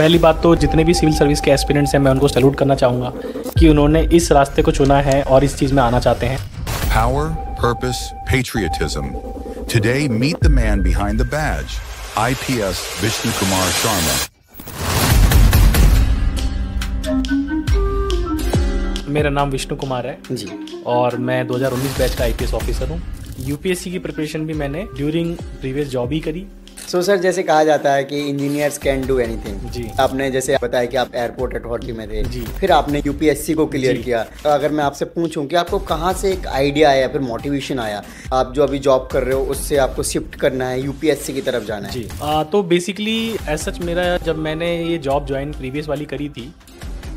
पहली बात तो जितने भी सिविल सर्विस के एस्पिरेंट्स हैं मैं उनको सैल्यूट करना चाहूँगा कि उन्होंने इस रास्ते को चुना है और इस चीज़ में आना चाहते हैं। Power, purpose, patriotism. Today, meet the man behind the badge, IPS Vishnu Kumar Sharma. मेरा नाम विष्णु कुमार है जी। और मैं 2019 बैच का आईपीएस ऑफिसर हूँ। यूपीएससी की प्रिपरेशन भी मैंने ड्यूरिंग प्रीवियस जॉब ही करी। सो सर, जैसे कहा जाता है कि इंजीनियर्स कैन डू एनीथिंग। जी। आपने जैसे बताया कि आप एयरपोर्ट अथॉरिटी में थे, जी। फिर आपने यूपीएससी को क्लियर जी। किया। तो अगर मैं आपसे पूछूं कि आपको कहाँ से एक आइडिया आया, फिर मोटिवेशन आया, आप जो अभी जॉब कर रहे हो उससे आपको शिफ्ट करना है, यूपीएससी की तरफ जाना है? जी। तो बेसिकली एज सच मेरा जब मैंने ये जॉब ज्वाइन प्रीवियस वाली करी थी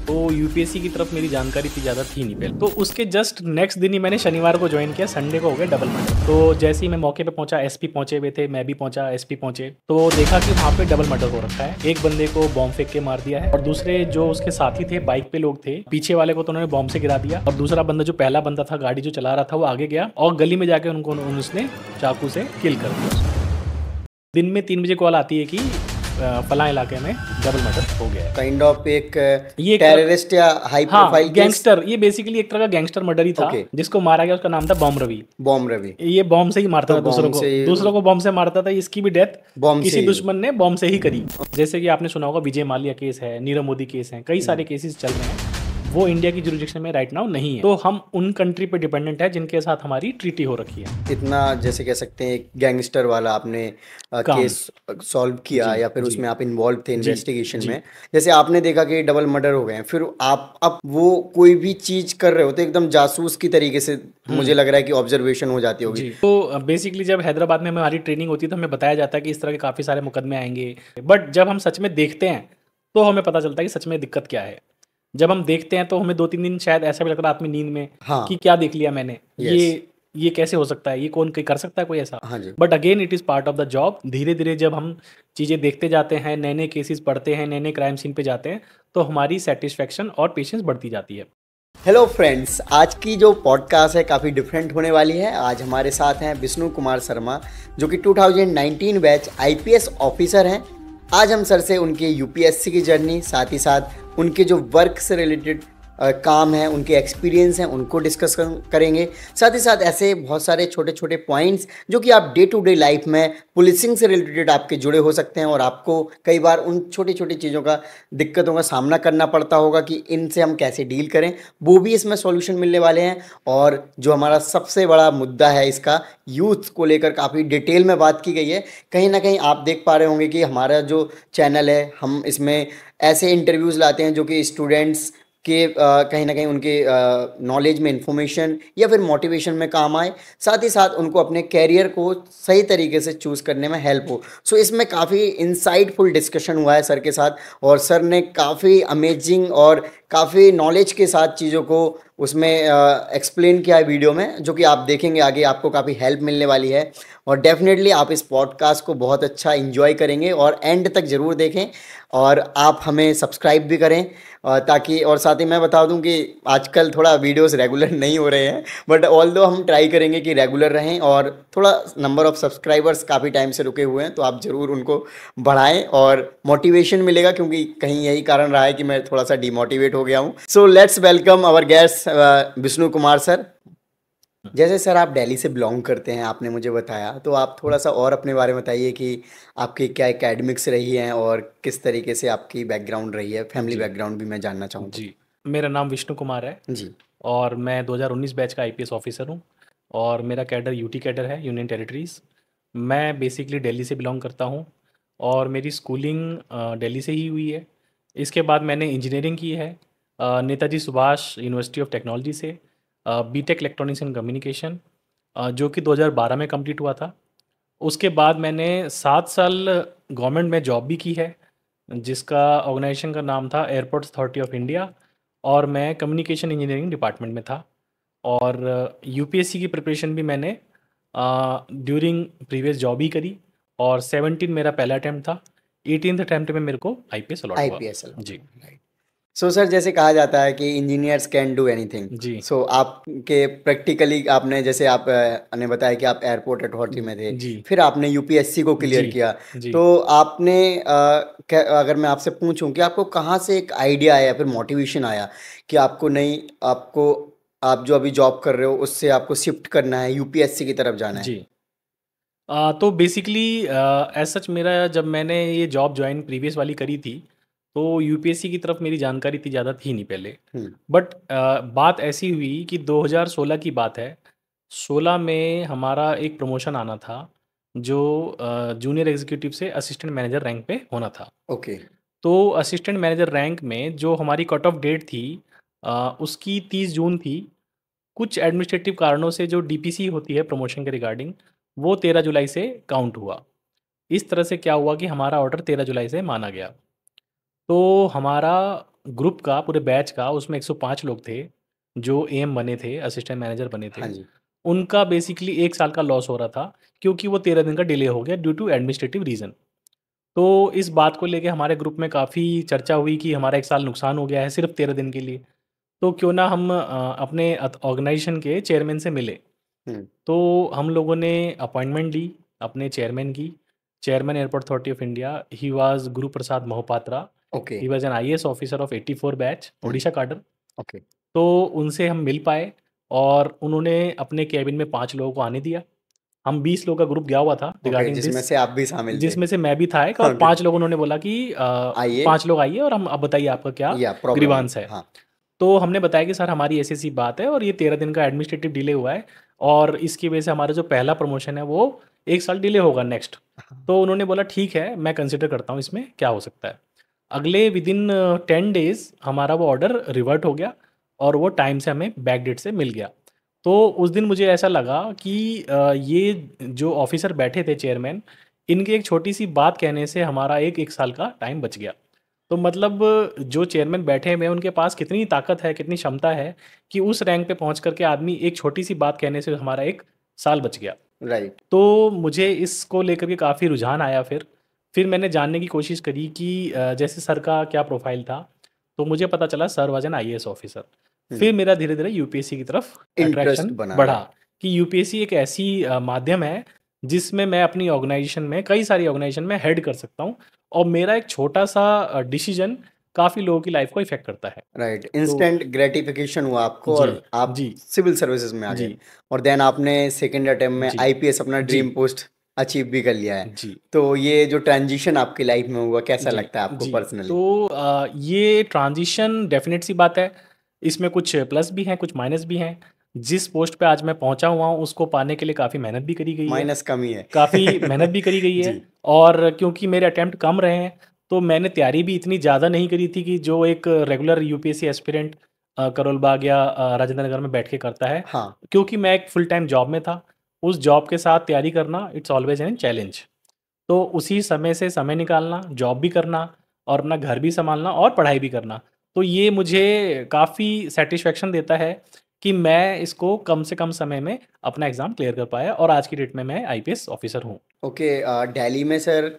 तो यूपीएससी की तरफ मेरी जानकारी इतनी ज़्यादा थी नहीं पहले। तो उसके जस्ट नेक्स्ट दिन ही मैंने शनिवार को ज्वाइन किया, संडे को हो गया डबल मर्डर। तो जैसे ही मैं मौके पे पहुंचा, एसपी पहुंचे हुए थे, मैं भी पहुंचा, एसपी पहुंचे, तो देखा कि वहाँ पे डबल मर्डर हो रखा है। एक बंदे को बॉम्ब फेंक के मार दिया है और दूसरे जो उसके साथी थे, बाइक पे लोग थे, पीछे वाले को तो उन्होंने बॉम्ब से गिरा दिया और दूसरा बंदा जो पहला बंदा था गाड़ी जो चला रहा था वो आगे गया और गली में जाके उनको उसने चाकू से किल कर दिया। दिन में 3 बजे कॉल आती है कि फला इलाके में डबल मर्डर हो गया है। काइंड ऑफ एक ये टेररिस्ट या हाई प्रोफाइल गैंगस्टर, ये बेसिकली एक तरह का गैंगस्टर मर्डर ही था। जिसको मारा गया उसका नाम था बॉम्ब रवि। बॉम्ब रवि ये बॉम्ब से ही मारता था दूसरों को बॉम्ब से मारता था। इसकी भी डेथ किसी दुश्मन ने बॉम्ब से ही करी। जैसे कि आपने सुना होगा विजय माल्या केस है, नीरव मोदी केस है, कई सारे केसेस चल रहे हैं। वो इंडिया की जुरिडिक्शन में राइट नाउ नहीं है, तो हम उन कंट्री पे डिपेंडेंट है जिनके साथ हमारी ट्रीटी हो रखी है। इतना जैसे कह सकते हैं एक गैंगस्टर वाला आपने केस सॉल्व किया या फिर उसमें आप इन्वॉल्व थे इन्वेस्टिगेशन में। जैसे आपने देखा कि डबल मर्डर हो गए हैं, फिर आप अब वो कोई भी चीज कर रहे हो तो एकदम जासूस की तरीके से मुझे लग रहा है कि ऑब्जर्वेशन हो जाती होगी। तो बेसिकली जब हैदराबाद में हमारी ट्रेनिंग होती है तो हमें बताया जाता है कि इस तरह के काफी सारे मुकदमे आएंगे, बट जब हम सच में देखते हैं तो हमें पता चलता है कि सच में दिक्कत क्या है। जब हम देखते हैं तो हमें 2-3 दिन शायद ऐसा भी लगता है रात में नींद में कि क्या देख लिया मैंने, ये कैसे हो सकता है, ये कौन कर सकता है कोई ऐसा। But again it is part of the job. धीरे धीरे जब हम चीज़ें देखते जाते हैं, नए नए केसेस पढ़ते हैं, नए नए क्राइम सीन पे जाते हैं, तो हमारी सेटिस्फेक्शन और पेशेंस बढ़ती जाती है। हेलो फ्रेंड्स, आज की जो पॉडकास्ट है काफ़ी डिफरेंट होने वाली है। आज हमारे साथ हैं विष्णु कुमार शर्मा, जो कि 2019 बैच आईपीएस ऑफिसर हैं। आज हम सर से उनके यूपीएससी की जर्नी, साथ ही साथ उनके जो वर्क से रिलेटेड काम है, उनके एक्सपीरियंस हैं, उनको डिस्कस करेंगे। साथ ही साथ ऐसे बहुत सारे छोटे छोटे पॉइंट्स जो कि आप डे टू डे लाइफ में पुलिसिंग से रिलेटेड आपके जुड़े हो सकते हैं और आपको कई बार उन छोटी छोटी चीज़ों का दिक्कतों का सामना करना पड़ता होगा कि इनसे हम कैसे डील करें, वो भी इसमें सॉल्यूशन मिलने वाले हैं। और जो हमारा सबसे बड़ा मुद्दा है इसका, यूथ को लेकर काफ़ी डिटेल में बात की गई है। कहीं ना कहीं आप देख पा रहे होंगे कि हमारा जो चैनल है, हम इसमें ऐसे इंटरव्यूज़ लाते हैं जो कि स्टूडेंट्स के कहीं ना कहीं उनके नॉलेज में, इंफॉर्मेशन या फिर मोटिवेशन में काम आए, साथ ही साथ उनको अपने कैरियर को सही तरीके से चूज़ करने में हेल्प हो। सो इसमें काफ़ी इंसाइटफुल डिस्कशन हुआ है सर के साथ और सर ने काफ़ी अमेजिंग और काफ़ी नॉलेज के साथ चीज़ों को उसमें एक्सप्लेन किया है वीडियो में, जो कि आप देखेंगे आगे आपको काफ़ी हेल्प मिलने वाली है। और डेफिनेटली आप इस पॉडकास्ट को बहुत अच्छा एंजॉय करेंगे और एंड तक ज़रूर देखें और आप हमें सब्सक्राइब भी करें ताकि, और साथ ही मैं बता दूं कि आजकल थोड़ा वीडियोस रेगुलर नहीं हो रहे हैं, बट ऑल्दो हम ट्राई करेंगे कि रेगुलर रहें। और थोड़ा नंबर ऑफ़ सब्सक्राइबर्स काफ़ी टाइम से रुके हुए हैं, तो आप ज़रूर उनको बढ़ाएं और मोटिवेशन मिलेगा, क्योंकि कहीं यही कारण रहा है कि मैं थोड़ा सा डिमोटिवेट हो गया हूँ। So let's welcome our guest Vishnu Kumar sir. जैसे सर आप दिल्ली से बिलोंग करते हैं, आपने मुझे बताया, तो आप थोड़ा सा और अपने बारे में बताइए कि आपकी क्या एकेडमिक्स रही हैं और किस तरीके से आपकी बैकग्राउंड रही है, फैमिली बैकग्राउंड भी मैं जानना चाहूँगा। जी, मेरा नाम विष्णु कुमार है जी। और मैं 2019 बैच का आईपीएस ऑफिसर हूँ और मेरा कैडर यूटी कैडर है, यूनियन टेरिटरीज़। मैं बेसिकली दिल्ली से बिलोंग करता हूँ और मेरी स्कूलिंग दिल्ली से ही हुई है। इसके बाद मैंने इंजीनियरिंग की है Netaji Subhash university of technology से, बीटेक इलेक्ट्रॉनिक्स एंड कम्युनिकेशन, जो कि 2012 में कंप्लीट हुआ था। उसके बाद मैंने 7 साल गवर्नमेंट में जॉब भी की है, जिसका ऑर्गेनाइजेशन का नाम था एयरपोर्ट्स अथॉरिटी ऑफ इंडिया, और मैं कम्युनिकेशन इंजीनियरिंग डिपार्टमेंट में था। और यूपीएससी की प्रिपरेशन भी मैंने ड्यूरिंग प्रीवियस जॉब ही करी और 17 मेरा पहला अटैम्प्ट था, 18th अटैम्प्ट में मेरे को आईपीएस अलॉट हुआ। आईपीएस जी। सो सर, जैसे कहा जाता है कि इंजीनियर्स कैन डू एनीथिंग। जी, सो आपके प्रैक्टिकली आपने, जैसे आप ने बताया कि आप एयरपोर्ट अथॉरिटी में थे, जी, फिर आपने यूपीएससी को क्लियर जी, किया। जी। तो आपने अगर मैं आपसे पूछूं कि आपको कहाँ से एक आइडिया आया, फिर मोटिवेशन आया कि आपको नहीं, आपको, आप जो अभी जॉब कर रहे हो उससे आपको शिफ्ट करना है, यूपीएससी की तरफ जाना है। जी। तो बेसिकली एज़ सच मेरा जब मैंने ये जॉब जॉइन प्रीवियस वाली करी थी, तो यूपीएससी की तरफ मेरी जानकारी इतनी ज़्यादा थी नहीं पहले। हम्म। बट बात ऐसी हुई कि 2016 की बात है, 16 में हमारा एक प्रमोशन आना था, जो जूनियर एग्ज़ीक्यूटिव से असिस्टेंट मैनेजर रैंक पे होना था। ओके। तो असिस्टेंट मैनेजर रैंक में जो हमारी कट ऑफ डेट थी उसकी 30 जून थी। कुछ एडमिनिस्ट्रेटिव कारणों से जो डीपीसी होती है प्रमोशन के रिगार्डिंग, वो 13 जुलाई से काउंट हुआ। इस तरह से क्या हुआ कि हमारा ऑर्डर 13 जुलाई से माना गया। तो हमारा ग्रुप का, पूरे बैच का, उसमें 105 लोग थे, जो एएम बने थे, असिस्टेंट मैनेजर बने थे। हाँ जी। उनका बेसिकली 1 साल का लॉस हो रहा था, क्योंकि वो 13 दिन का डिले हो गया ड्यू टू एडमिनिस्ट्रेटिव रीज़न। तो इस बात को लेके हमारे ग्रुप में काफ़ी चर्चा हुई कि हमारा 1 साल नुकसान हो गया है सिर्फ़ 13 दिन के लिए। तो क्यों ना हम अपने ऑर्गेनाइजेशन के चेयरमैन से मिलें। हम्म। तो हम लोगों ने अपॉइंटमेंट ली अपने चेयरमैन की। Chairman airport authority of India, he was Guru Prasad Mohapatra. Okay. He was an IAS officer of 84 batch, hmm. Odisha cadre. Okay. तो उनसे हम मिल पाए और उन्होंने अपने केबिन में 5 लोगों को आने दिया। हम 20 लोगों का ग्रुप गया हुआ था ओके, रिगार्डिंग जिसमें दिस, से आप भी शामिल थे। जिसमें से मैं भी था एक, और ओके। 5 लोग उन्होंने बोला कि आइए। 5 लोग आइए और हम अब बताइए आपका क्या या प्रॉब्लम है। ग्रीवांस है। हाँ। तो हमने बताया कि सर हमारी ऐसी-ऐसी बात है और ये 13 दिन का एडमिनिस्ट्रेटिव डिले हुआ है और इसकी वजह से हमारा जो पहला प्रमोशन है वो 1 साल डिले होगा नेक्स्ट। तो उन्होंने बोला ठीक है, मैं कंसिडर करता हूँ इसमें क्या हो सकता है। अगले विदिन 10 डेज़ हमारा वो ऑर्डर रिवर्ट हो गया और वो टाइम से हमें बैक डेट से मिल गया। तो उस दिन मुझे ऐसा लगा कि ये जो ऑफ़िसर बैठे थे चेयरमैन, इनकी एक छोटी-सी बात कहने से हमारा 1 साल का टाइम बच गया। तो मतलब जो चेयरमैन बैठे हुए हैं उनके पास कितनी ताकत है, कितनी क्षमता है कि उस रैंक पे पहुँच कर के आदमी एक छोटी-सी बात कहने से हमारा 1 साल बच गया। राइट। तो मुझे इसको लेकर के काफ़ी रुझान आया फिर। फिर मैंने जानने की कोशिश करी कि जैसे सर का क्या प्रोफ़ाइल था, तो मुझे पता चला sir was an IAS officer. फिर मेरा धीरे-धीरे यूपीएससी की तरफ इंटरेस्ट अट्रैक्शन बना बढ़ा रहा। कि यूपीएससी एक ऐसी माध्यम है, जिसमें मैं अपनी ऑर्गनाइज़ेशन में, कई सारी ऑर्गनाइज़ेशन में हेड कर सकता हूँ और मेरा एक छोटा-सा डिसीज़न काफ़ी लोगों की लाइफ़ को इफ़ेक्ट करता है। राइट, तो इंस्टेंट ग्रेटिफिकेशन हुआ आपको जी, और आप जी, सिविल सर्विसेज में आ जी, गए। और देन आपने सेकंड अटेम्प्ट में जी, आईपीएस अपना जी, ड्रीम पोस्ट अचीव भी कर लिया है। जी। तो ये जो ट्रांजिशन आपकी लाइफ में हुआ, कैसा जी, लगता है आपको जी। पर्सनली? तो ये ट्रांज़िशन डेफ़िनेट सी बात है। इसमें कुछ प्लस भी हैं, कुछ माइनस भी हैं। जिस पोस्ट पे आज मैं पहुँचा हुआ हूँ, उसको पाने के लिए काफ़ी मेहनत भी करी गई है। माइनस कम ही है। काफ़ी मेहनत भी करी गई है जी। और क्योंकि मेरे अटेम्प्ट कम रहे हैं, तो मैंने तैयारी भी इतनी ज़्यादा नहीं करी थी कि जो एक regular UPSC aspirant Karol Bagh या राजेंद्र नगर में बैठ के करता है। हाँ। क्योंकि मैं एक फुल टाइम जॉब में था। उस जॉब के साथ तैयारी करना इट्स ऑलवेज़ एन चैलेंज। तो उसी समय से समय निकालना, जॉब भी करना और अपना घर भी सँभालना और पढ़ाई भी करना। तो ये मुझे काफ़ी सैटिस्फैक्शन देता है कि मैं इसको कम से कम समय में अपना एग्ज़ाम क्लियर कर पाया और आज की डेट में मैं आईपीएस ऑफ़िसर हूँ। ओके। दिल्ली में सर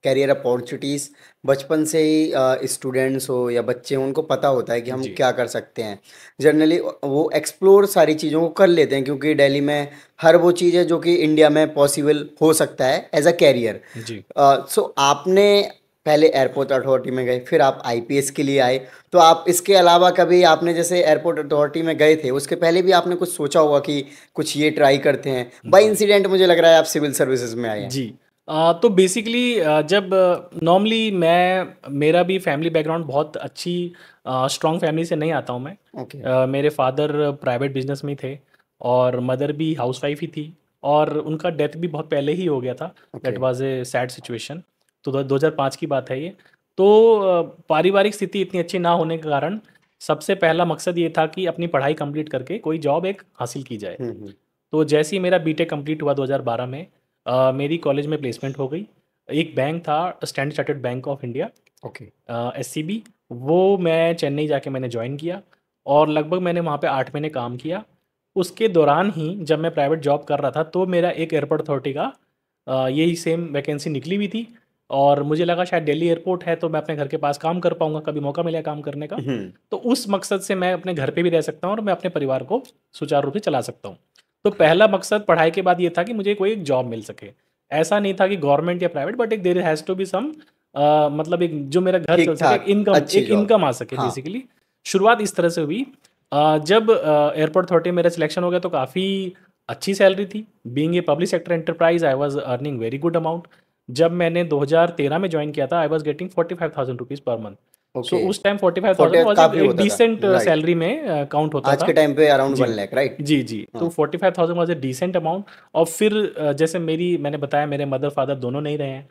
कैरियर अपॉर्चुनिटीज़ बचपन से ही स्टूडेंट्स हो या बच्चे हों, उनको पता होता है कि हम जी, क्या कर सकते हैं। जनरली वो एक्सप्लोर सारी चीज़ों को कर लेते हैं, क्योंकि दिल्ली में हर वो चीज़ है जो कि इंडिया में पॉसिबल हो सकता है एज अ कैरियर। जी। सो आपने पहले एयरपोर्ट अथॉरिटी में गए, फिर आप आईपीएस के लिए आए। तो आप इसके अलावा कभी आपने, जैसे एयरपोर्ट अथॉरिटी में गए थे, उसके पहले भी आपने कुछ सोचा होगा कि कुछ ये ट्राई करते हैं? बाय जी। इंसिडेंट मुझे लग रहा है आप सिविल सर्विसेज में आए हैं। जी। तो बेसिकली जब नॉर्मली मेरा भी फैमिली बैकग्राउंड बहुत अच्छी स्ट्रॉन्ग फैमिली से नहीं आता हूँ मैं। ओके। मेरे फादर प्राइवेट बिजनेस में थे और मदर भी हाउसवाइफ ही थी और उनका डेथ भी बहुत पहले ही हो गया था। That okay. Was A sad situation. तो 2005 की बात है ये। तो पारिवारिक स्थिति इतनी अच्छी ना होने के कारण सबसे पहला मकसद ये था कि अपनी पढ़ाई कंप्लीट करके कोई जॉब एक हासिल की जाए। हम्म। तो जैसे ही मेरा बीटेक कंप्लीट हुआ 2012 में, मेरी कॉलेज में प्लेसमेंट हो गई। एक बैंक था, standard chartered bank of India, okay. SCB. वो मैं चेन्नई जाके मैंने जॉइन किया और लगभग मैंने वहाँ पे 8 महीने काम किया। उसके दौरान ही जब मैं प्राइवेट जॉब कर रहा था तो मेरा एक एयरपोर्ट अथॉरिटी का यही सेम वैकेंसी निकली हुई थी और मुझे लगा शायद दिल्ली एयरपोर्ट है तो मैं अपने घर के पास काम कर पाऊँगा, कभी मौका मिलेगा काम करने का। तो उस मकसद से मैं अपने घर पे भी रह सकता हूँ और मैं अपने परिवार को सुचारू रूप से चला सकता हूँ। तो पहला मकसद पढ़ाई के बाद ये था कि मुझे कोई एक जॉब मिल सके। ऐसा नहीं था कि गवर्नमेंट या प्राइवेट, बट एक there has to be some मतलब एक जो मेरा घर चल ठीक सके, ठाक अच्छी एक जॉब। इनकम आ सके हाँ। बेसिकली। शुरुआत इस तरह से हुई। जब एयरपोर्ट अथॉरिटी में मेरा सिलेक्शन हो गया तो काफ़ी अच्छी सैलरी थी। Being a public sector enterprise I was earning very good amount. जब मैंने 2013 में ज्वाइन किया था I was getting 45,000 rupees per month. So okay. उस टाइम 45,000 40 वाज काफी एक होता था, डिसेंट राइट। सैलरी में काउंट होता आज था। के टाइम पे अराउंड जी 1 लाख, राइट। जी जी। तो हाँ। 45,000 वाज ए डिसेंट अमाउंट। और फिर जैसे मैंने बताया मेरे मदर फादर दोनों नहीं रहे हैं,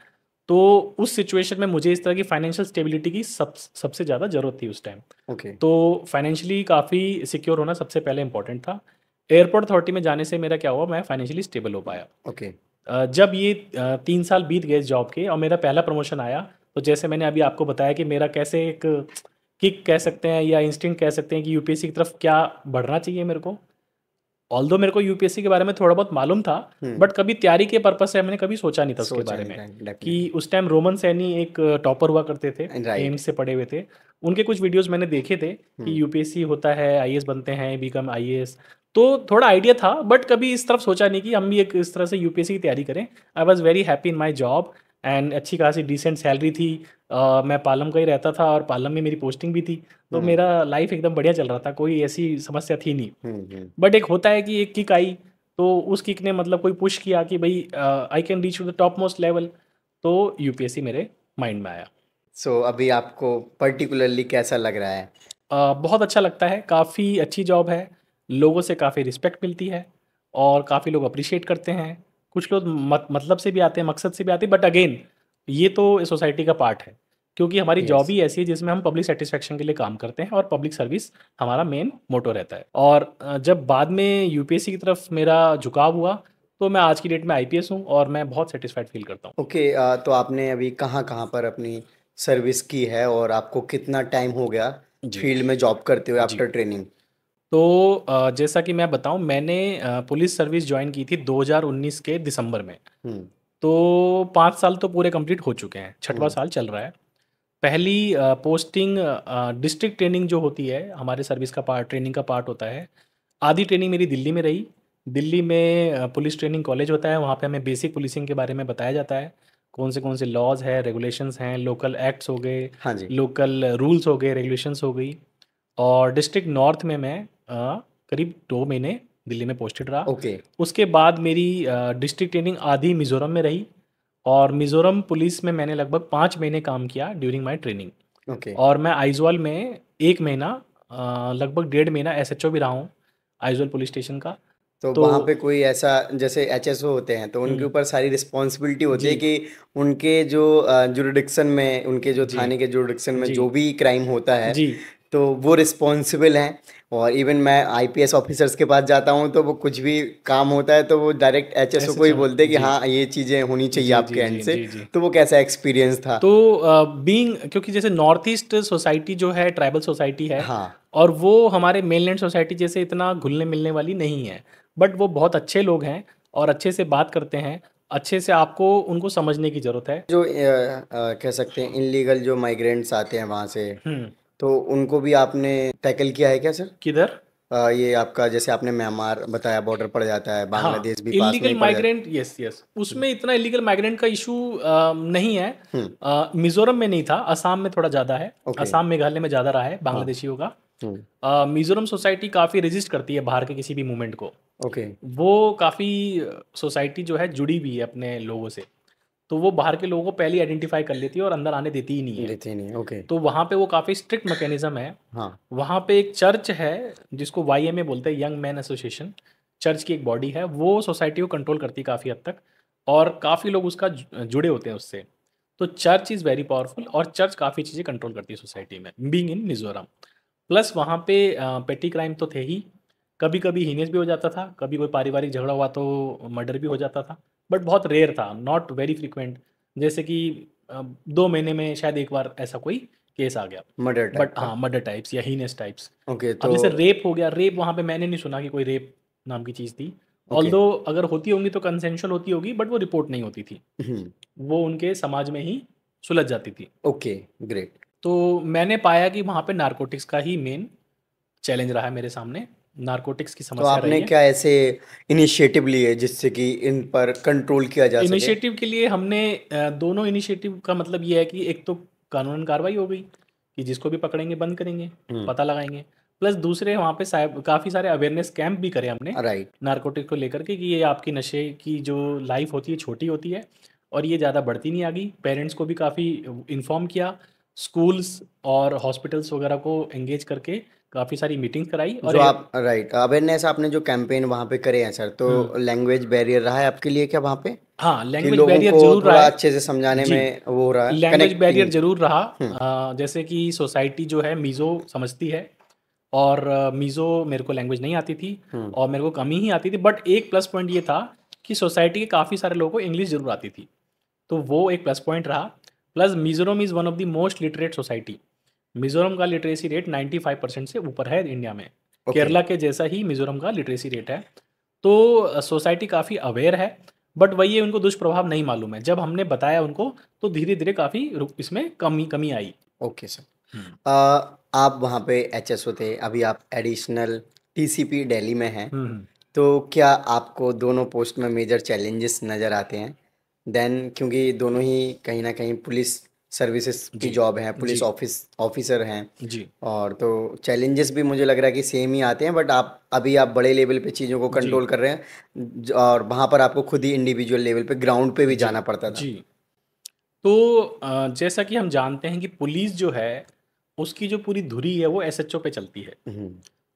तो उस सिचुएशन में मुझे इस तरह की फाइनेंशियल स्टेबिलिटी की सबसे ज़्यादा ज़रूरत थी उस टाइम। ओके। तो फाइनेंशियली काफ़ी सिक्योर होना सबसे पहले इंपॉर्टेंट था। एयरपोर्ट अथॉरिटी में जाने से मेरा क्या हुआ, मैं फाइनेंशियली स्टेबल हो पाया। ओके। जब ये 3 साल बीत गए इस जॉब के और मेरा पहला प्रमोशन आया, तो जैसे मैंने अभी आपको बताया कि मेरा कैसे एक किक कह सकते हैं या इंस्टिंक्ट कह सकते हैं कि यूपीएससी की तरफ क्या बढ़ना चाहिए मेरे को। ऑल्दो मेरे को यूपीएससी के बारे में थोड़ा बहुत मालूम था, बट कभी तैयारी के पर्पज से मैंने कभी सोचा नहीं था उसके सोचा बारे नहीं में। था, कि डेफिनेटली। उस टाइम रोमन सैनी एक टॉपर हुआ करते थे, राइट। एम्स से पढ़े हुए थे। उनके कुछ वीडियोस मैंने देखे थे कि यूपीएससी होता है, आईएएस बनते हैं, बिकम आईएएस। तो थोड़ा आइडिया था, बट कभी इस तरफ सोचा नहीं कि हम भी एक इस तरह से यूपीएससी की तैयारी करें। I was very happy in my job and अच्छी खासी डिसेंट सैलरी थी। मैं पालम का ही रहता था और पालम में मेरी पोस्टिंग भी थी। तो मेरा लाइफ एकदम बढ़िया चल रहा था, कोई ऐसी समस्या थी नहीं। बट एक होता है कि एक किक आई, तो उस किक ने मतलब कोई पुश किया कि भाई I can reach to the top most level. तो यूपीएससी मेरे माइंड में आया। सो अभी आपको पर्टिकुलरली कैसा लग रहा है? बहुत अच्छा लगता है, काफ़ी अच्छी जॉब है, लोगों से काफ़ी रिस्पेक्ट मिलती है और काफ़ी लोग अप्रिशिएट करते हैं। कुछ लोग मतलब से भी आते हैं, मकसद से भी आते हैं, बट अगेन ये तो सोसाइटी का पार्ट है, क्योंकि हमारी जॉब यस। ही ऐसी है जिसमें हम पब्लिक सेटिस्फेक्शन के लिए काम करते हैं और पब्लिक सर्विस हमारा मेन मोटो रहता है। और जब बाद में यूपीएससी की तरफ मेरा झुकाव हुआ, तो मैं आज की डेट में आईपीएस हूँ और मैं बहुत सेटिस्फाइड फील करता हूँ। ओके। तो आपने अभी कहाँ कहाँ पर अपनी सर्विस की है और आपको कितना टाइम हो गया जी फील्ड में जॉब करते हुए जी। After training? तो जैसा कि मैं बताऊं, मैंने पुलिस सर्विस ज्वाइन की थी 2019 के दिसंबर में। हम्म। तो 5 साल तो पूरे कंप्लीट हो चुके हैं, छठवां हम्म। साल चल रहा है। पहली पोस्टिंग डिस्ट्रिक्ट ट्रेनिंग जो होती है हमारे सर्विस का पार्ट, ट्रेनिंग का पार्ट होता है। आधी ट्रेनिंग मेरी दिल्ली में रही। दिल्ली में पुलिस ट्रेनिंग कॉलेज होता है, वहाँ पे हमें बेसिक पुलिसिंग के बारे में बताया जाता है। कौन से लॉज है, रेगुलेशंस हैं, लोकल एक्ट्स हो गए, हाँ जी। लोकल रूल्स हो गए, रेगुलेशंस हो गई। और डिस्ट्रिक्ट नॉर्थ में मैं करीब 2 महीने दिल्ली में पोस्टेड रहा। ओके। उसके बाद मेरी डिस्ट्रिक्ट ट्रेनिंग आधी मिज़ोरम में रही और मिज़ोरम पुलिस में मैंने लगभग 5 महीने काम किया ड्यूरिंग माई ट्रेनिंग। ओके। और मैं आइजवाल में 1 महीना लगभग 1.5 महीना एसएचओ भी रहा हूँ, आइजवाल पुलिस स्टेशन का। तो तो वहाँ पे कोई ऐसा, जैसे एचएसओ होते हैं तो उनके हम्म, ऊपर सारी रिस्पॉन्सिबिलिटी होती है जी कि उनके जो जुरिडिक्शन में, उनके जो जी थाने के जुरिडिक्शन में जी जो भी क्राइम होता है जी तो वो रिस्पॉन्सिबल हैं। और इवन मैं आईपीएस ऑफिसर्स के पास जाता हूँ तो वो कुछ भी काम होता है तो वो डायरेक्ट एचएसओ को ही एसएचओ बोलते हैं कि जी हाँ ये चीज़ें होनी चाहिए जी आपके जी एंड जी से। जी जी। तो वो कैसा एक्सपीरियंस था? तो बीइंग क्योंकि जैसे नॉर्थ ईस्ट सोसाइटी जो है ट्राइबल सोसाइटी है, हाँ। और वो हमारे मेनलैंड सोसाइटी जैसे इतना घुलने मिलने वाली नहीं है। बट वो बहुत अच्छे लोग हैं और अच्छे से बात करते हैं, अच्छे से आपको उनको समझने की ज़रूरत है। जो कह सकते हैं इनलीगल जो माइग्रेंट्स आते हैं वहाँ से, हम्म। तो उनको भी आपने टैकल किया है क्या सर? किधर? ये आपका जैसे आपने म्यांमार बताया बॉर्डर पड़ जाता है, हाँ, बांग्लादेश भी पास में इलीगल ही पड़ जाता माइग्रेंट, यस यस, उसमें इतना इलीगल माइग्रेंट का इशू नहीं है। है। हम्म। मिजोरम में नहीं था, असम में थोड़ा ज़्यादा है। ओके। असम मेघालय में ज़्यादा रहा है हाँ। बांग्लादेशियों का। हम्म। मिजोरम सोसाइटी काफ़ी रेजिस्ट करती है बाहर के किसी भी मूवमेंट को। ओके। वो काफ़ी सोसाइटी जो है जुड़ी हुई है अपने लोगों से, तो वो बाहर के लोगों को पहले आइडेंटिफाई कर लेती है और अंदर आने देती ही नहीं है। देते नहीं, ओके। तो वहाँ पे वो काफ़ी स्ट्रिक्ट मैकेनिज्म है। हाँ। वहाँ पे एक चर्च है जिसको वाईएमए बोलते हैं, यंग मैन एसोसिएशन। चर्च की एक बॉडी है, वो सोसाइटी को कंट्रोल करती है काफ़ी हद तक, और काफ़ी लोग उसका जुड़े होते हैं उससे। तो चर्च इज़ वेरी पावरफुल और चर्च काफ़ी चीज़ें कंट्रोल करती है सोसाइटी में, बीइंग इन मिजोरम। प्लस वहाँ पे पेटी क्राइम तो थे ही, कभी कभी हीनियस भी हो जाता था, कभी कोई पारिवारिक झगड़ा हुआ तो मर्डर भी हो जाता था, बट बहुत रेयर था, नॉट वेरी फ्रिक्वेंट। जैसे कि 2 महीने में शायद एक बार ऐसा कोई केस आ गया। मर्डर टाइप बट का। हाँ, मर्डर टाइप्स या हीनियस टाइप्स। ओके। अब तो जैसे रेप हो गया, रेप वहाँ पे मैंने नहीं सुना कि कोई रेप नाम की चीज़ थी। ऑल्दो अगर होती होंगी तो कंसेंशुअल होती होगी, बट वो रिपोर्ट नहीं होती थी, हम्म, वो उनके समाज में ही सुलझ जाती थी। Okay, great. तो मैंने पाया कि वहाँ पे नारकोटिक्स का ही मेन चैलेंज रहा है मेरे सामने, नारकोटिक्स की तो समस्या रही आपने है। क्या ऐसे इनिशिएटिव लिए जिससे कि इन पर कंट्रोल किया जा सके? इनिशिएटिव के लिए हमने दोनों इनिशिएटिव का मतलब ये है कि एक तो कानूनन कार्रवाई हो गई कि जिसको भी पकड़ेंगे बंद करेंगे, पता लगाएंगे, प्लस दूसरे वहाँ पे काफ़ी सारे अवेयरनेस कैंप भी करे हमने राइट। नारकोटिक को लेकर के कि ये आपकी नशे की जो लाइफ होती है छोटी होती है और ये ज़्यादा बढ़ती नहीं आगी। पेरेंट्स को भी काफ़ी इन्फॉर्म किया, स्कूल्स और हॉस्पिटल्स वगैरह को एंगेज करके काफ़ी सारी मीटिंग्स कराई और जो आप राइट अवेयरनेस आपने जो कैंपेन वहाँ पे करे हैं सर, तो लैंग्वेज बैरियर रहा है आपके लिए क्या वहाँ पे, हाँ, कि लैंग्वेज लोगों बैरियर को ज़रूर रहा थोड़ा है। अच्छे से समझाने जी, में वो हो रहा है लैंग्वेज बैरियर कनेक्टिंग? ज़रूर रहा। जैसे कि सोसाइटी जो है मीज़ो समझती है और मीज़ो मेरे को लैंग्वेज नहीं आती थी और मेरे को कम ही आती थी, बट एक प्लस पॉइंट ये था कि सोसाइटी के काफ़ी सारे लोगों को इंग्लिश ज़रूर आती थी, तो वो एक प्लस पॉइंट रहा। Plus Mizoram is one of the most literate society. Mizoram का लिटरेसी रेट 95% से ऊपर है इंडिया में। ओके। केरला के जैसा ही मिज़ोरम का लिटरेसी रेट है। तो सोसाइटी काफ़ी अवेयर है, बट वही है, उनको दुष्प्रभाव नहीं मालूम है। जब हमने बताया उनको तो धीरे-धीरे काफ़ी इसमें कमी कमी आई। Okay sir. आप वहाँ पे एचएसओ थे, अभी आप एडिशनल टीसीपी दिल्ली में हैं, हुँ, हुँ। तो क्या आपको दोनों पोस्ट में मेजर चैलेंजेस नज़र आते हैं? देन क्योंकि दोनों ही कहीं ना कहीं पुलिस सर्विसेज की जी, जॉब है, पुलिस जी, ऑफिसर हैं, जी, और तो चैलेंजेस भी मुझे लग रहा है कि सेम ही आते हैं, बट आप बड़े लेवल पे चीज़ों को जी, कंट्रोल कर रहे हैं, और वहाँ पर आपको खुद ही इंडिविजुअल लेवल पे ग्राउंड पे भी जी, जाना पड़ता था। जी। तो जैसा कि हम जानते हैं कि पुलिस जो है, उसकी जो पूरी धुरी है वो एसएचओ पे चलती है। हम्म,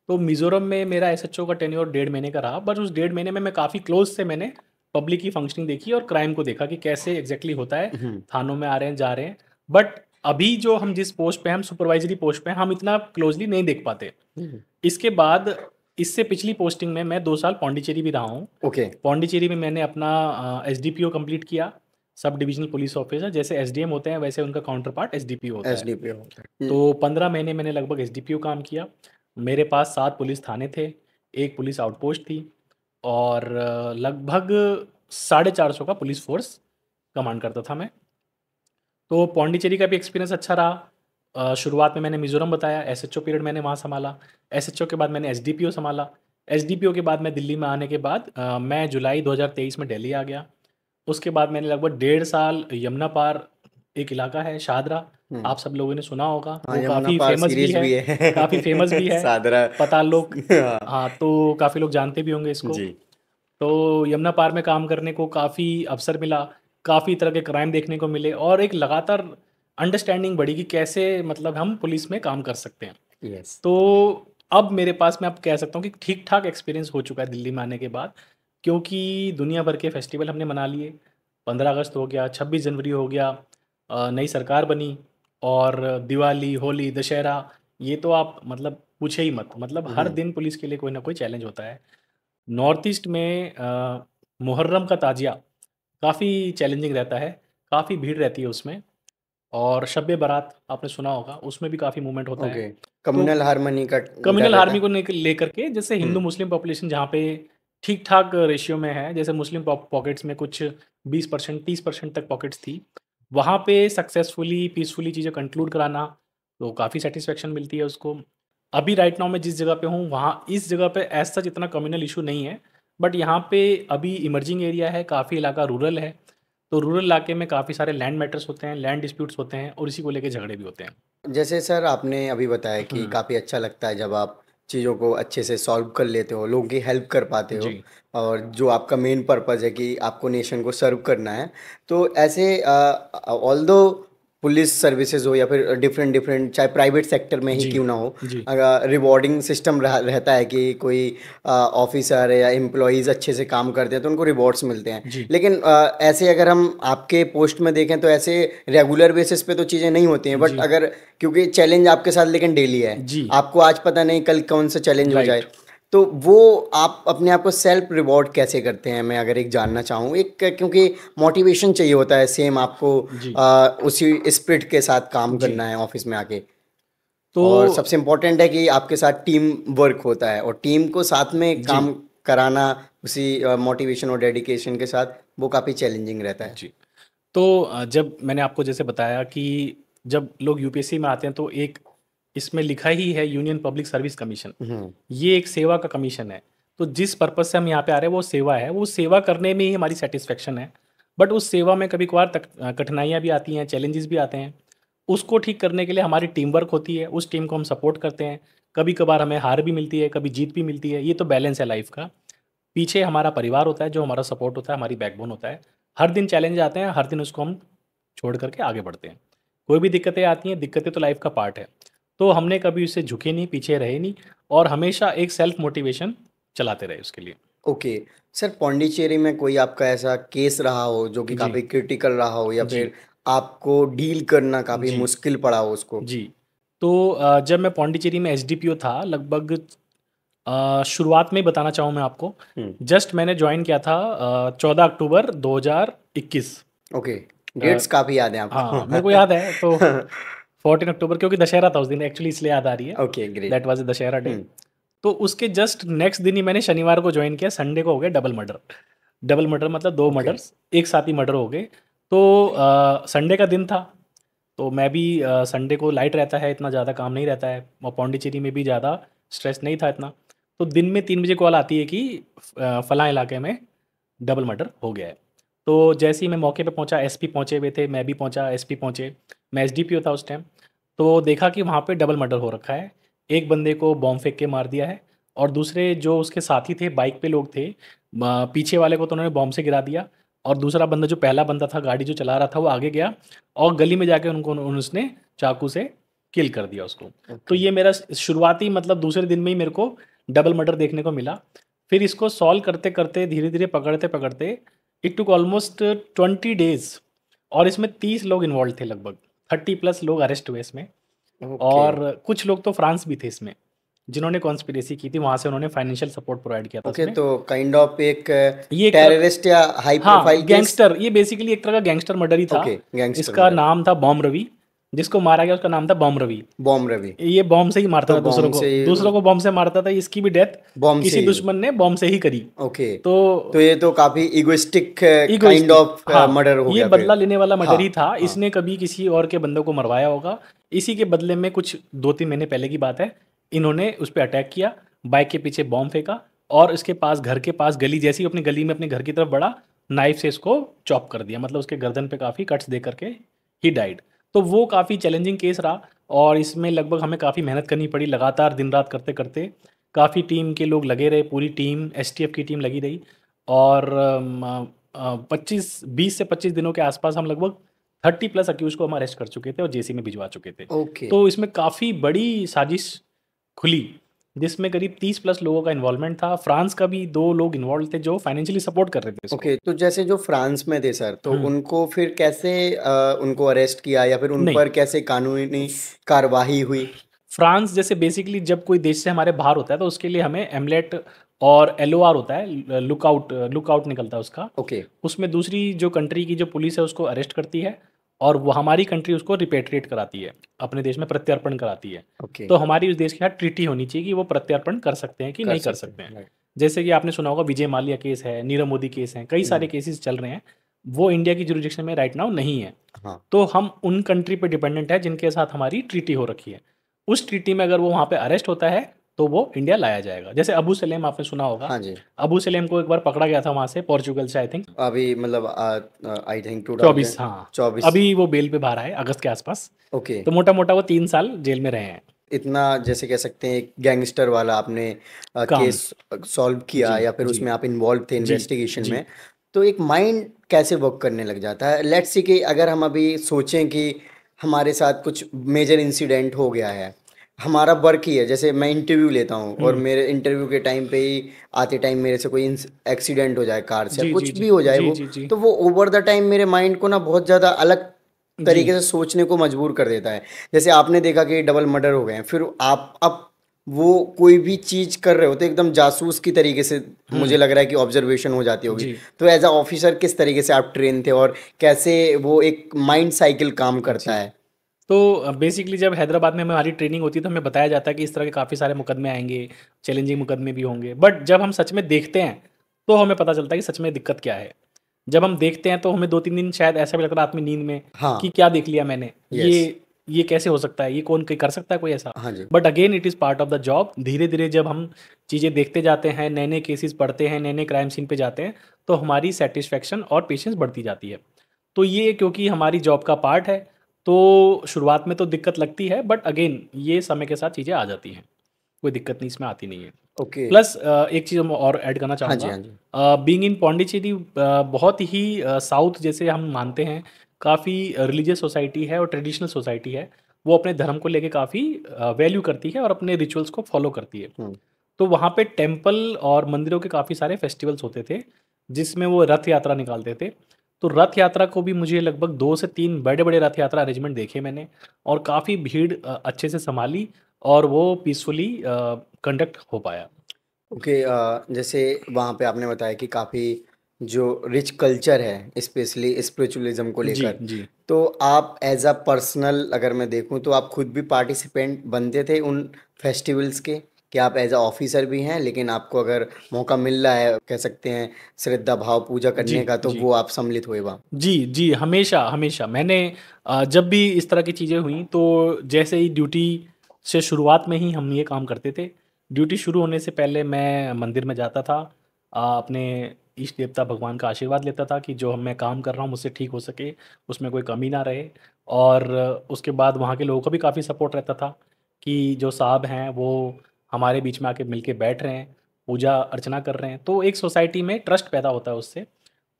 तो मिज़ोरम में मेरा एसएचओ का टेन्योर 1.5 महीने का रहा, बट उस 1.5 महीने में मैं काफ़ी क्लोज़ से मैंने पब्लिक की फंक्शनिंग देखी और क्राइम को देखा कि कैसे एग्ज़ैक्टली होता है, हम्म, थानों में आ रहे हैं, जा रहे हैं। बट अभी जो हम जिस पोस्ट पे हैं, हम सुपरवाइज़री पोस्ट पे हैं, हम इतना क्लोज़ली नहीं देख पाते। हम्म, इसके बाद इससे पिछली पोस्टिंग में मैं 2 साल पौंडीचेरी भी रहा हूँ। ओके। पौंडीचेरी में मैंने अपना एसडीपीओ कंप्लीट किया, सब डिविजनल पुलिस ऑफिसर। जैसे एसडीएम होते हैं, वैसे उनका काउंटर पार्ट एसडीपीओ होता है। एसडीपी होता है। तो 15 महीने मैंने लगभग एसडीपीओ काम किया। मेरे पास 7 पुलिस थाने थे, 1 पुलिस आउटपोस्ट थी और लगभग 450 का पुलिस फ़ोर्स कमांड करता था मैं। तो पौंडीचेरी का भी एक्सपीरियंस अच्छा रहा। शुरुआत में मैंने मिज़ोरम बताया, एसएचओ पीरियड मैंने वहाँ संभाला। एसएचओ के बाद मैंने एसडीपीओ संभाला। एसडीपीओ के बाद मैं दिल्ली में आने के बाद मैं जुलाई 2023 में दिल्ली आ गया। उसके बाद मैंने लगभग 1.5 साल यमुना पार एक इलाका है शाहदरा, हम्म, आप सब लोगों ने सुना होगा, हाँ, वो यमुना काफ़ी पार फ़ेमस भी सीरीज है, भी है। काफ़ी फ़ेमस भी है। सादरा। पताल लोग, हाँ, हाँ, तो काफ़ी लोग जानते भी होंगे इसको। जी। तो यमुना पार में काम करने को काफ़ी अवसर मिला, काफ़ी तरह के क्राइम देखने को मिले और एक लगातार अंडरस्टैंडिंग बढ़ी कि कैसे मतलब हम पुलिस में काम कर सकते हैं। यस। तो अब मेरे पास मैं अब कह सकता हूँ कि ठीक-ठाक एक्सपीरियंस हो चुका है दिल्ली में आने के बाद, क्योंकि दुनिया भर के फेस्टिवल हमने मना लिए। 15 अगस्त हो गया, 26 जनवरी हो गया, नई सरकार बनी और दिवाली, होली, दशहरा, ये तो आप मतलब पूछे ही मत। मतलब हर दिन पुलिस के लिए कोई ना कोई चैलेंज होता है। नॉर्थ ईस्ट में मुहर्रम का ताजिया काफ़ी चैलेंजिंग रहता है, काफ़ी भीड़ रहती है उसमें और शब-ए बारात आपने सुना होगा, उसमें भी काफ़ी मूवमेंट होता है। ओके। तो कम्युनल हार्मनी का डर कम्युनल रहता हार्मनी है। को लेकर के जैसे हुँ, हिंदू-मुस्लिम पॉपुलेशन जहाँ पे ठीक-ठाक रेशियो में है, जैसे मुस्लिम पॉकेट्स में कुछ 20% 30% तक पॉकेट्स थी, वहाँ पे सक्सेसफुली, पीसफुली चीज़ें कंक्लूड कराना, तो काफ़ी सैटिस्फैक्शन मिलती है उसको। अभी राइट नाउ मैं जिस जगह पे हूँ, वहाँ इस जगह पे एज़ सच इतना कम्युनल इश्यू नहीं है, बट यहाँ पे अभी इमर्जिंग एरिया है, काफ़ी इलाका रूरल है, तो रूरल इलाके में काफ़ी सारे लैंड मैटर्स होते हैं, लैंड डिस्प्यूट्स होते हैं और इसी को लेके झगड़े भी होते हैं। जैसे सर आपने अभी बताया कि हुँ, काफ़ी अच्छा लगता है जब आप चीज़ों को अच्छे से सॉल्व कर लेते हो, लोगों की हेल्प कर पाते हो, जी, और जो आपका मेन पर्पज़ है कि आपको नेशन को सर्व करना है। तो ऐसे ऑल्दो पुलिस सर्विसेज हो या फिर डिफरेंट डिफरेंट, चाहे प्राइवेट सेक्टर में ही जी, क्यों ना हो, जी, रिवॉर्डिंग सिस्टम रहता है कि कोई ऑफिसर या एम्प्लॉयज़ अच्छे से काम करते हैं तो उनको रिवॉर्ड्स मिलते हैं। जी, लेकिन ऐसे अगर हम आपके पोस्ट में देखें तो ऐसे रेगुलर बेसिस पे तो चीज़ें नहीं होती हैं, बट जी, अगर क्योंकि चैलेंज आपके साथ लेकिन डेली है, जी, आपको आज पता नहीं कल कौन सा चैलेंज हो राइट। जाए, तो वो आप अपने आप को सेल्फ रिवॉर्ड कैसे करते हैं, मैं अगर एक जानना चाहूँ, एक क्योंकि मोटिवेशन चाहिए होता है सेम आपको, जी, उसी स्पिरिट के साथ काम जी। करना है ऑफिस में आके, तो और सबसे इम्पोर्टेंट है कि आपके साथ टीम वर्क होता है और टीम को साथ में जी, काम कराना उसी मोटिवेशन और डेडिकेशन के साथ, वो काफ़ी चैलेंजिंग रहता है। जी। तो जब मैंने आपको जैसे बताया कि जब लोग यूपीएससी में आते हैं तो एक इसमें लिखा ही है यूनियन पब्लिक सर्विस कमीशन। ये एक सेवा का कमीशन है। तो जिस पर्पज़ से हम यहाँ पे आ रहे हैं वो सेवा है, वो सेवा करने में ही हमारी सैटिस्फैक्शन है। बट उस सेवा में कभी कभार कठिनाइयाँ भी आती हैं, चैलेंजेस भी आते हैं। उसको ठीक करने के लिए हमारी टीम वर्क होती है, उस टीम को हम सपोर्ट करते हैं। कभी कभार हमें हार भी मिलती है, कभी जीत भी मिलती है, ये तो बैलेंस है लाइफ का। पीछे हमारा परिवार होता है जो हमारा सपोर्ट होता है, हमारी बैकबोन होता है। हर दिन चैलेंज आते हैं, हर दिन उसको हम छोड़ करके आगे बढ़ते हैं। कोई भी दिक्कतें आती हैं, दिक्कतें तो लाइफ का पार्ट है। तो हमने कभी उससे झुके नहीं, पीछे रहे नहीं और हमेशा एक सेल्फ मोटिवेशन चलाते रहे उसके लिए। ओके सर, पौंडीचेरी में कोई आपका ऐसा केस रहा हो जो कि जी, काफ़ी क्रिटिकल रहा हो, या जी, फिर आपको डील करना काफ़ी जी, मुश्किल पड़ा हो उसको? जी। तो जब मैं पौंडीचेरी में एसडीपीओ था लगभग शुरुआत में ही बताना चाहूँ मैं आपको, हम्म। जस्ट मैंने ज्वाइन किया था 14 अक्टूबर 2021। ओके, अ, डेट्स काफ़ी याद हैं हाँ, आपको। मेरे को याद है तो 14 अक्टूबर क्योंकि दशहरा था उस दिन एक्चुअली इसलिए याद आ रही है। Okay great. That was a Dussehra day. Hmm. तो उसके जस्ट नेक्स्ट दिन ही मैंने शनिवार को जॉइन किया, संडे को हो गया डबल मर्डर। डबल मर्डर मतलब 2 ओके। मर्डर्स एक साथ ही मर्डर हो गए। तो संडे का दिन था, तो मैं भी संडे को लाइट रहता है, इतना ज़्यादा काम नहीं रहता है और पौंडीचेरी में भी ज़्यादा स्ट्रेस नहीं था इतना। तो दिन में 3 बजे कॉल आती है कि फलाँ इलाके में डबल मर्डर हो गया है। तो जैसे ही मैं मौके पे पहुंचा, एसपी पहुंचे हुए थे, मैं भी पहुंचा, एसपी पहुंचे, मैं एसडीपीओ था उस टाइम। तो देखा कि वहाँ पे डबल मर्डर हो रखा है। एक बंदे को बॉम्ब फेंक के मार दिया है और दूसरे जो उसके साथी थे, बाइक पे लोग थे, पीछे वाले को तो उन्होंने बॉम्ब से गिरा दिया और दूसरा बंदा जो पहला बंदा था गाड़ी जो चला रहा था वो आगे गया और गली में जाके उसने चाकू से किल कर दिया उसको। तो ओके। ये मेरा शुरुआती मतलब दूसरे दिन में ही मेरे को डबल मर्डर देखने को मिला। फिर इसको सॉल्व करते करते धीरे धीरे पकड़ते पकड़ते इट टुक ऑलमोस्ट 20 डेज और इसमें 30 लोग इन्वॉल्व थे, लगभग 30 प्लस लोग अरेस्ट हुए इसमें। ओके। और कुछ लोग तो फ्रांस भी थे इसमें, जिन्होंने कॉन्स्पिरेसी की थी, वहाँ से उन्होंने फाइनेंशियल सपोर्ट प्रोवाइड किया था ओके, उसमें। तो काइंड ऑफ एक ये एक तरह टेररिस्ट या हाई हाँ, प्रोफाइल केस। गैंगस्टर, ये बेसिकली एक तरह का गैंगस्टर मर्डर ही था। ओके, गैंगस्टर इसका मर्डर। नाम था बॉम्ब रवि, जिसको मारा गया उसका नाम था बॉम्ब रवि। बॉम्ब रवि। ये बॉम्ब से ही मारता तो था दूसरों बॉम्ब को, से। दूसरों को बॉम्ब से मारता था। इसकी भी डेथ बॉम्ब से किसी ही हुई। दुश्मन ने बॉम्ब से ही करी। ओके, तो तो ये तो काफी इगोइस्टिक काइंड इगोइस्टिक, ऑफ हाँ, मर्डर हो ये गया बदला फिर। लेने वाला मर्डर हाँ। ही था। हाँ। इसने कभी किसी और के बंदों को मरवाया होगा। इसी के बदले में कुछ 2-3 महीने पहले की बात है, इन्होंने उस पर अटैक किया, बाइक के पीछे बॉम्ब फेंका और इसके पास, घर के पास गली जैसी ही अपनी गली में अपने घर की तरफ बढ़ा, नाइफ से इसको चॉप कर दिया, मतलब उसके गर्दन पे काफ़ी कट्स दे करके ही डाइड। तो वो काफ़ी चैलेंजिंग केस रहा और इसमें लगभग हमें काफ़ी मेहनत करनी पड़ी, लगातार दिन रात करते करते काफ़ी टीम के लोग लगे रहे, पूरी टीम एसटीएफ की टीम लगी रही और 20 से 25 दिनों के आसपास हम लगभग 30 प्लस अक्यूज को हम अरेस्ट कर चुके थे और जेसी में भिजवा चुके थे। ओके। तो इसमें काफ़ी बड़ी साजिश खुली, जिसमें करीब 30 प्लस लोगों का इन्वॉल्वमेंट था। फ्रांस का भी 2 लोग इन्वॉल्व थे जो फाइनेंशियली सपोर्ट कर रहे थे इसको। ओके, तो जैसे जो फ्रांस में थे सर, तो हुँ, उनको फिर कैसे उनको अरेस्ट किया, या फिर उन नहीं, पर कैसे कानूनी कार्रवाई हुई? फ्रांस जैसे बेसिकली जब कोई देश से हमारे बाहर होता है तो उसके लिए हमें एमलेट और एलओआर होता है, लुकआउट निकलता है उसका। ओके। उसमें दूसरी जो कंट्री की जो पुलिस है उसको अरेस्ट करती है और वो हमारी कंट्री उसको रिपेट्रिएट कराती है, अपने देश में प्रत्यर्पण कराती है। ओके। तो हमारी उस देश के साथ ट्रीटी होनी चाहिए कि वो प्रत्यर्पण कर सकते हैं कि कर नहीं कर सकते सकते हैं, हैं। राइट। जैसे कि आपने सुना होगा विजय माल्या केस है, नीरव मोदी केस हैं, कई सारे केसेस चल रहे हैं। वो इंडिया की जुरिडिक्शन में राइट नाउ नहीं है। हाँ। तो हम उन कंट्री पे डिपेंडेंट है जिनके साथ हमारी ट्रीटी हो रखी है। उस ट्रीटी में अगर वो वहाँ पे अरेस्ट होता है तो वो इंडिया लाया जाएगा। जैसे अबू सलेम आपने सुना होगा। हाँ जी। अबू सलेम को एक बार पकड़ा गया था वहाँ से, पोर्चुगल से आई थिंक। अभी मतलब आई थिंक 24, हाँ। 2024। अभी वो बेल पे बाहर आए अगस्त के आसपास। ओके। तो मोटा मोटा वो 3 साल जेल में रहे हैं। इतना जैसे कह सकते हैं गैंगस्टर वाला आपने काम। केस सॉल्व किया, जी, या फिर जी, उसमें आप इन्वॉल्व थे जी, इन्वेस्टिगेशन जी। में, तो एक माइंड कैसे वर्क करने लग जाता है? लेट्स सी कि अगर हम अभी सोचें कि हमारे साथ कुछ मेजर इंसिडेंट हो गया है, हमारा वर्क ही है, जैसे मैं इंटरव्यू लेता हूँ और हुँ। मेरे इंटरव्यू के टाइम पे ही आते टाइम मेरे से कोई एक्सीडेंट हो जाए कार से, या जी, जी, कुछ जी। भी हो जाए जी, वो, जी, जी। तो वो ओवर द टाइम मेरे माइंड को ना बहुत ज़्यादा अलग जी। तरीके से सोचने को मजबूर कर देता है। जैसे आपने देखा कि डबल मर्डर हो गए हैं, फिर आप अब वो कोई भी चीज़ कर रहे हो तो एकदम जासूस की तरीके से मुझे हुँ। लग रहा है कि ऑब्जर्वेशन हो जाती होगी। जी। तो एज अ ऑफिसर किस तरीके से आप ट्रेन थे और कैसे वो एक माइंड साइकिल काम करता जी। है? तो बेसिकली जब हैदराबाद में हमारी ट्रेनिंग होती है तो हमें बताया जाता है कि इस तरह के काफ़ी सारे मुकदमे आएँगे, चैलेंजिंग मुकदमे भी होंगे। बट जब हम सच में देखते हैं, तो हमें पता चलता है कि सच में दिक्कत क्या है। जब हम देखते हैं तो हमें 2-3 दिन शायद ऐसा भी लगता है रात में नींद में हाँ। कि क्या देख लिया मैंने? यस। ये कैसे हो सकता है? ये कौन क कर सकता है कोई ऐसा? हाँ जी। But again it is part of the job. धीरे-धीरे जब हम चीज़ें देखते जाते हैं, नए-नए केसेज़ पढ़ते हैं, नए-नए क्राइम सीन पे जाते हैं, तो हमारी सैटिस्फैक्शन और पेशेंस बढ़ती जाती है। तो ये क्योंकि हमारी जॉब का पार्ट है, तो शुरुआत में तो दिक्कत लगती है, बट अगेन ये समय के साथ चीज़ें आ जाती हैं। कोई दिक्कत नहीं इसमें आती नहीं है। ओके। प्लस एक चीज़ मैं और ऐड करना हाँ जी, चाहूँगा। हाँ जी। बीइंग इन पौंडीचेरी बहुत ही साउथ जैसे हम मानते हैं, काफ़ी रिलीजियस सोसाइटी है और ट्रेडिशनल सोसाइटी है। वो अपने धर्म को लेके काफ़ी वैल्यू करती है और अपने रिचुअल्स को फॉलो करती है। हुँ। तो वहाँ पे टेम्पल और मंदिरों के काफ़ी सारे फेस्टिवल्स होते थे, जिसमें वो रथ यात्रा निकालते थे। तो रथ यात्रा को भी मुझे लगभग 2 से 3 बड़े-बड़े रथ यात्रा अरेंजमेंट देखे मैंने और काफ़ी भीड़ अच्छे से सँभाली और वो पीसफुली कंडक्ट हो पाया। ओके। जैसे वहाँ पे आपने बताया कि काफ़ी जो रिच कल्चर है स्पेशली स्पिरिचुअलिज्म को जी, लेकर, जी। तो आप एज अ पर्सनल अगर मैं देखूँ तो आप खुद भी पार्टिसिपेंट बनते थे उन फेस्टिवल्स के, कि आप एज अ ऑफिसर भी हैं लेकिन आपको अगर मौका मिल रहा है कह सकते हैं श्रद्धा भाव पूजा जी, करने का, तो जी। वो आप सम्मिलित हुए वहाँ? जी, जी, हमेशा, हमेशा। मैंने जब भी इस तरह की चीज़ें हुईं, तो जैसे ही ड्यूटी से शुरुआत में ही हम ये काम करते थे। ड्यूटी शुरू होने से पहले मैं मंदिर में जाता था। अपने इष्ट देवता भगवान का आशीर्वाद लेता था कि जो मैं काम कर रहा हूँ, मुझसे ठीक हो सके, उसमें कोई कमी ना रहे। और उसके बाद वहाँ के लोगों का भी काफ़ी सपोर्ट रहता था कि जो साहब हैं, वो हमारे बीच में आके मिल के बैठ रहे हैं, पूजा अर्चना कर रहे हैं। तो एक सोसाइटी में ट्रस्ट पैदा होता है उससे।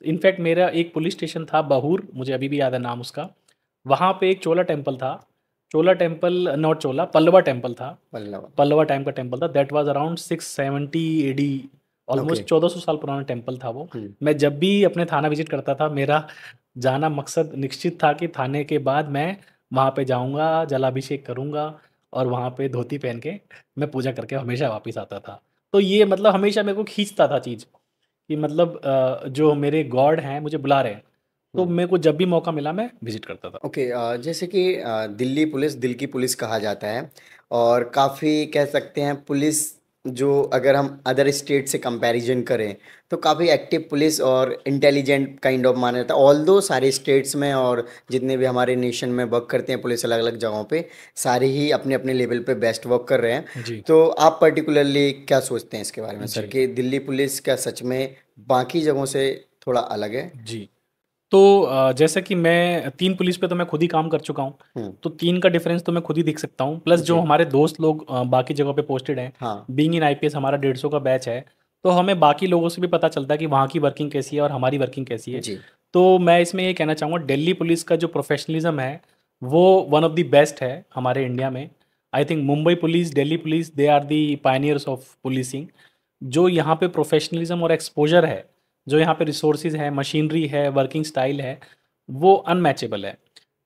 इनफैक्ट मेरा एक पुलिस स्टेशन था बहूर, मुझे अभी भी याद है नाम उसका। वहाँ पे एक चोला टेम्पल था। Chola temple not Chola, Pallava temple था। पल्लव। पल्लवा टाइम का टेम्पल था। That was around 670 AD, okay. Almost 1400 साल पुराना टेम्पल था वो। हुँ। मैं जब भी अपने थाना विज़िट करता था, मेरा जाना मकसद निश्चित था कि थाने के बाद मैं वहाँ पे जाऊँगा, जलाभिषेक करूँगा और वहाँ पे धोती पहन के मैं पूजा करके हमेशा वापस आता था। तो ये मतलब हमेशा मेरे को खींचता था चीज़। कि मतलब जो मेरे गॉड हैं मुझे बुला रहे हैं, तो हुँ। मेरे को जब भी मौका मिला मैं विज़िट करता था। ओके। जैसे कि दिल्ली पुलिस दिल की पुलिस कहा जाता है, और काफ़ी कह सकते हैं पुलिस जो अगर हम अदर स्टेट से कंपैरिजन करें तो काफ़ी एक्टिव पुलिस और इंटेलिजेंट काइंड ऑफ माना जाता है। ऑल्दो सारे स्टेट्स में और जितने भी हमारे नेशन में वर्क करते हैं पुलिस अलग अलग जगहों पे, सारे ही अपने अपने लेवल पे बेस्ट वर्क कर रहे हैं। जी, तो आप पर्टिकुलरली क्या सोचते हैं इसके बारे में सर, जी, कि दिल्ली पुलिस क्या सच में बाकी जगहों से थोड़ा अलग है? जी। तो जैसे कि मैं 3 पुलिस पे तो मैं खुद ही काम कर चुका हूँ, हुँ। तो 3 का डिफ़रेंस तो मैं खुद ही देख सकता हूँ। प्लस जो जी। हमारे दोस्त लोग बाकी जगहों पे पोस्टेड हैं, हाँ। बीइंग इन आईपीएस हमारा 150 का बैच है, तो हमें बाकी लोगों से भी पता चलता है कि वहाँ की वर्किंग कैसी है और हमारी वर्किंग कैसी है। जी। तो मैं इसमें ये कहना चाहूँगा दिल्ली पुलिस का जो प्रोफ़ेशनलिज़्म है, वो वन ऑफ द बेस्ट है हमारे इंडिया में। I think Mumbai police, Delhi police they are the pioneers of policing. जो यहाँ पे प्रोफ़ेशनलिज़्म और एक्सपोज़र है, जो यहाँ पे रिसोर्सेज़ हैं, मशीनरी है, वर्किंग स्टाइल है, वो अनमैचेबल है।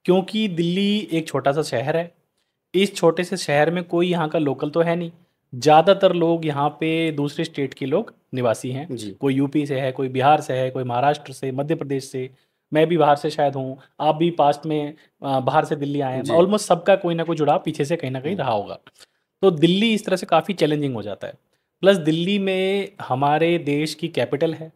क्योंकि दिल्ली एक छोटा-सा शहर है। इस छोटे से शहर में कोई यहाँ का लोकल तो है नहीं। ज़्यादातर लोग यहाँ पे दूसरे स्टेट के लोग निवासी हैं। जी। कोई यूपी से है, कोई बिहार से है, कोई महाराष्ट्र से, मध्य प्रदेश से। मैं भी बाहर से शायद हूँ। आप भी पास्ट में बाहर से दिल्ली आए हैं। जी। ऑलमोस्ट सबका कोई ना कोई जुड़ाव पीछे से कहीं न कहीं हुँ। रहा होगा। तो दिल्ली इस तरह से काफ़ी चैलेंजिंग हो जाता है। प्लस दिल्ली में हमारे देश की कैपिटल है।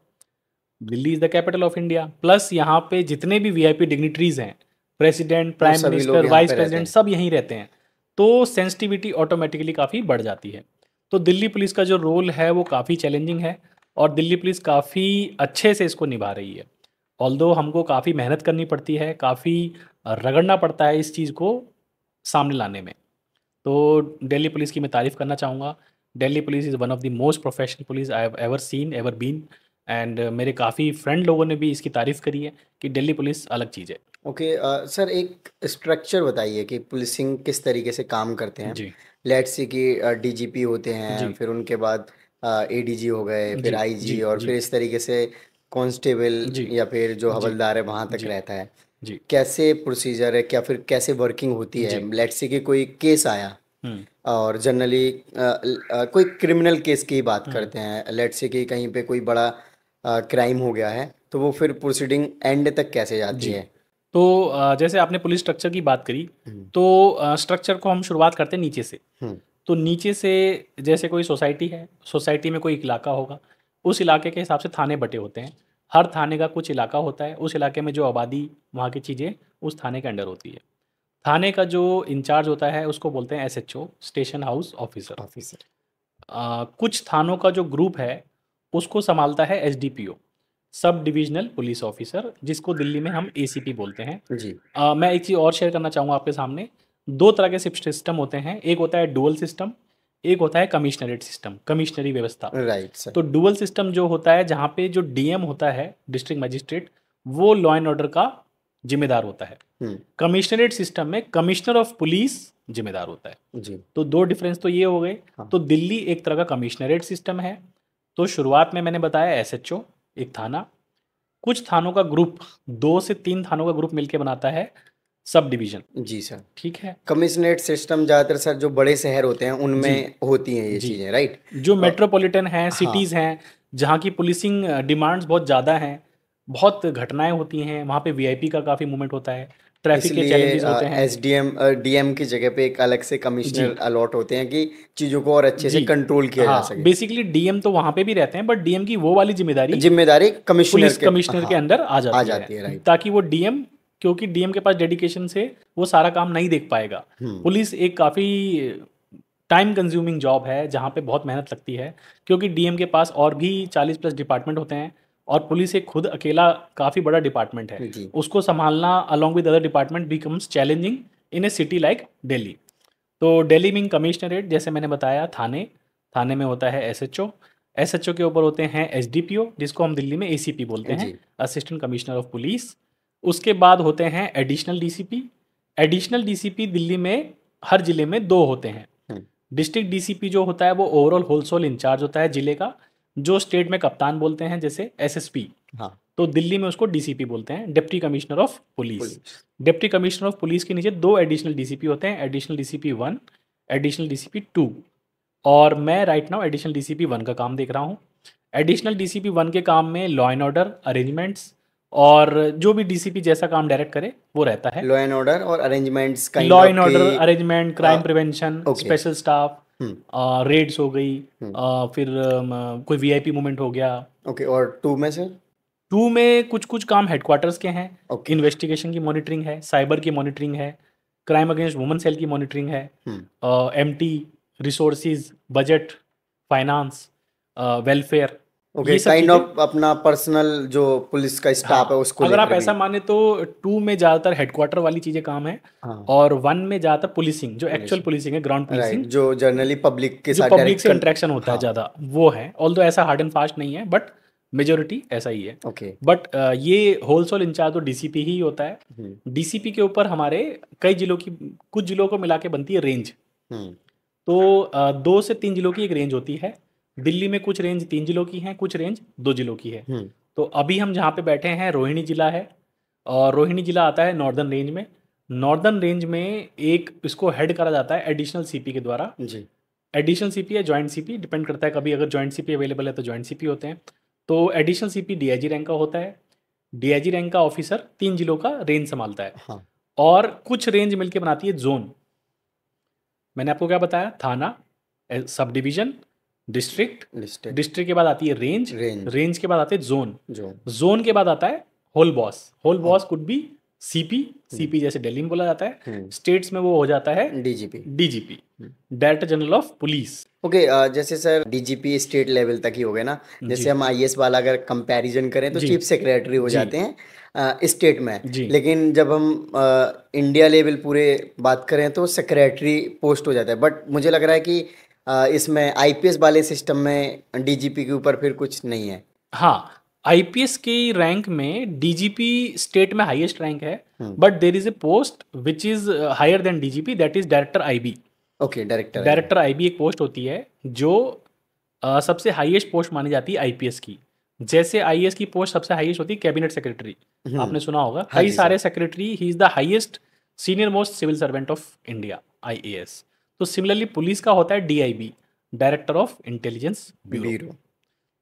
Delhi is the capital of India. Plus यहाँ पे जितने भी वीआईपी डिग्निटरीज़ हैं, प्रेसिडेंट, वो प्राइम सभी लोग मिनिस्टर, यहाँ वाइस पे रहते प्रेसिडेंट हैं। सब यहीं रहते हैं। तो सेंसिटिविटी ऑटोमैटिकली काफ़ी बढ़ जाती है। तो दिल्ली पुलिस का जो रोल है वो काफ़ी चैलेंजिंग है और दिल्ली पुलिस काफ़ी अच्छे से इसको निभा रही है। ऑल्दो हमको काफ़ी मेहनत करनी पड़ती है, काफ़ी रगड़ना पड़ता है इस चीज़ को सामने लाने में। तो दिल्ली पुलिस की मैं तारीफ़ करना चाहूँगा। Delhi police is one of the most professional police I have ever seen, ever been and मेरे काफ़ी फ्रेंड लोगों ने भी इसकी तारीफ़ करी है कि दिल्ली पुलिस अलग चीज़ है। ओके। सर एक स्ट्रक्चर बताइए कि पुलिसिंग किस तरीके से काम करते हैं। जी, लेट्स से कि डीजीपी होते हैं, जी, फिर उनके बाद एडीजी हो गए, फिर जी, आईजी, जी, और जी, फिर इस तरीके से कांस्टेबल जी, या फिर जो जी, हवलदार है वहाँ तक जी, रहता है। जी, कैसे प्रोसीजर है, क्या फिर कैसे वर्किंग होती है? जी। लेट्स से कि कोई केस आया, हुँ, और जनरली कोई क्रिमिनल केस की ही बात हुँ, करते हैं, लेट्स से कि कहीं पे कोई बड़ा क्राइम हो गया है, तो वो फिर प्रोसीडिंग एंड तक कैसे जाती जी। है? तो जैसे आपने पुलिस स्ट्रक्चर की बात करी, तो स्ट्रक्चर को हम शुरुआत करते हैं नीचे से। तो नीचे से जैसे कोई सोसाइटी है, सोसाइटी में कोई इलाका होगा, उस इलाके के हिसाब से थाने बटे होते हैं। हर थाने का कुछ इलाका होता है, उस इलाके में जो आबादी, वहाँ की चीज़ें उस थाने के अंडर होती है। थाने का जो इंचार्ज होता है उसको बोलते हैं एसएचओ, स्टेशन हाउस ऑफिसर। कुछ थानों का जो ग्रुप है उसको संभालता है SDPO, sub divisional police officer, जिसको दिल्ली में हम एसीपी बोलते हैं जी। मैं एक चीज़ और शेयर करना चाहूँगा आपके सामने। दो तरह के सिस्टम होते हैं, एक होता है डुअल सिस्टम, एक होता है कमिश्नरेट सिस्टम, कमिश्नरी व्यवस्था। Right sir. तो डुअल सिस्टम जो होता है, जहाँ पे जो डीएम होता है, डिस्ट्रिक्ट मजिस्ट्रेट, वो लॉ एंड ऑर्डर का जिम्मेदार होता है। कमिश्नरेट सिस्टम में कमिश्नर ऑफ पुलिस जिम्मेदार होता है जी। तो दो डिफरेंस तो ये हो गए। हाँ। तो दिल्ली एक तरह का कमिश्नरेट सिस्टम है। तो शुरुआत में मैंने बताया एसएचओ एक थाना, कुछ थानों का ग्रुप, 2 से 3 थानों का ग्रुप मिलकर बनाता है सब डिवीजन। जी सर। ठीक है। कमिश्नरेट सिस्टम ज़्यादातर सर जो बड़े शहर होते हैं उनमें होती हैं ये जी। चीज़ें, राइट। जो मेट्रोपॉलिटन हैं, हाँ। सिटीज़ हैं, जहाँ की पुलिसिंग डिमांड्स बहुत ज़्यादा हैं, बहुत घटनाएं होती हैं, वहाँ पे वीआईपी का काफ़ी मूवमेंट होता है, ट्रैफिक के इसलिए चैलेंजेस होते हैं। एसडीएम डीएम की जगह पे एक अलग से कमिश्नर अलॉट होते हैं कि चीज़ों को और अच्छे से जी। कंट्रोल किया जा सके। बेसिकली डीएम तो वहाँ पे भी रहते हैं, बट डीएम की वो वाली जिम्मेदारी पुलिस कमिश्नर के अंदर आ जाती है, राइट। ताकि वो डीएम, क्योंकि डीएम के पास डेडिकेशन से वो सारा काम नहीं देख पाएगा। पुलिस एक काफ़ी टाइम कंज्यूमिंग जॉब है, जहाँ पे बहुत मेहनत लगती है, क्योंकि डीएम के पास और भी 40+ डिपार्टमेंट होते हैं, और पुलिस एक खुद अकेला काफ़ी बड़ा डिपार्टमेंट है। उसको संभालना along with other department becomes challenging in A city like Delhi. तो दिल्ली में कमिश्नरेट, जैसे मैंने बताया, थाने में होता है एसएचओ, एसएचओ के ऊपर होते हैं एसडीपीओ, जिसको हम दिल्ली में एसीपी बोलते हैं, असिस्टेंट कमिश्नर ऑफ पुलिस। उसके बाद होते हैं additional DCP. Additional DCP Delhi में हर जिले में 2 होते हैं। डिस्ट्रिक्ट डीसीपी जो होता है वो ओवरऑल होलसेल इंचार्ज होता है जिले का, जो स्टेट में कप्तान बोलते हैं, जैसे एसएसपी। हाँ। तो दिल्ली में उसको डीसीपी बोलते हैं, deputy commissioner of police. Deputy commissioner of police के नीचे 2 एडिशनल डीसीपी होते हैं, एडिशनल डीसीपी 1, एडिशनल डीसीपी 2। और मैं राइट नाउ एडिशनल डीसीपी 1 का काम देख रहा हूँ। एडिशनल डीसीपी 1 के काम में लॉ एंड ऑर्डर, अरेंजमेंट्स, और जो भी डीसीपी जैसा काम डायरेक्ट करे वो रहता है। लॉ एंड ऑर्डर और arrangements, law and order, arrangement, crime prevention, special staff, raids हो गई, फिर कोई वीआईपी मूवमेंट हो गया। ओके। और 2 में सर? 2 में कुछ काम हेडक्वार्टर्स के हैं। इन्वेस्टिगेशन की मॉनिटरिंग है, साइबर की मॉनिटरिंग है, क्राइम अगेंस्ट वुमेन सेल की मॉनिटरिंग है, MT, resources, budget, finance, welfare. Okay, kind of अपना पर्सनल जो पुलिस का स्टाफ है उसको अगर आप ऐसा माने तो 2 में ज़्यादातर हेडक्वार्टर वाली चीज़ें काम है, और 1 में ज़्यादातर पुलिसिंग, जो एक्चुअल पुलिसिंग है, ग्राउंड पुलिसिंग, जो जनरली पब्लिक के साथ पब्लिक से इंटरेक्शन होता है ज़्यादा, वो है। ऑल्दो ऐसा हार्ड एंड फास्ट नहीं है, बट मेजोरिटी ऐसा ही है। ओके। बट ये होलसेल इंचार्ज तो डीसीपी ही होता है। डीसीपी के ऊपर हमारे कई जिलों की, कुछ जिलों को मिला के बनती है रेंज। तो 2 से 3 जिलों की एक रेंज होती है। दिल्ली में कुछ रेंज 3 जिलों की हैं, कुछ रेंज 2 जिलों की है। तो अभी हम जहाँ पे बैठे हैं रोहिणी जिला है, और रोहिणी जिला आता है नॉर्दर्न रेंज में। नॉर्दर्न रेंज में एक इसको हेड करा जाता है एडिशनल सीपी के द्वारा। जी। एडिशनल सीपी या जॉइंट सीपी, डिपेंड करता है, कभी अगर जॉइंट सीपी अवेलेबल है तो जॉइंट सीपी होते हैं। तो एडिशनल सीपी डीआईजी रैंक का होता है। डीआईजी रैंक का ऑफिसर 3 जिलों का रेंज संभालता है। हाँ। और कुछ रेंज मिलकर बनाती है जोन। मैंने आपको क्या बताया? थाना, सब डिवीजन, डिस्ट्रिक्ट के बाद आती है रेंज के बाद आते हैं जोन के बाद आता है whole boss could be CP जैसे दिल्ली में बोला जाता है। स्टेट्स में वो हो जाता है DGP, director general of police. Okay. जैसे सर डीजीपी स्टेट लेवल तक ही हो गए ना, जैसे हम आईएएस वाला अगर कंपैरिजन करें तो चीफ सेक्रेटरी हो जाते हैं स्टेट में, लेकिन जब हम इंडिया लेवल पूरे बात करें तो सेक्रेटरी पोस्ट हो जाता है। बट मुझे लग रहा है कि इसमें आईपीएस वाले सिस्टम में डीजीपी के ऊपर फिर कुछ नहीं है। हाँ, आईपीएस की रैंक में डीजीपी स्टेट में हाईएस्ट रैंक है, but there is a post which is higher than DGP, that is director IB. Okay, director IB एक पोस्ट होती है जो सबसे हाईएस्ट पोस्ट मानी जाती है आईपीएस की। जैसे आईएएस की पोस्ट सबसे हाईएस्ट होती है कैबिनेट सेक्रेटरी, आपने सुना होगा, कई सारे secretary, he is the highest senior most civil servant of India, IAS. तो सिमिलरली पुलिस का होता है DIB, director of intelligence bureau.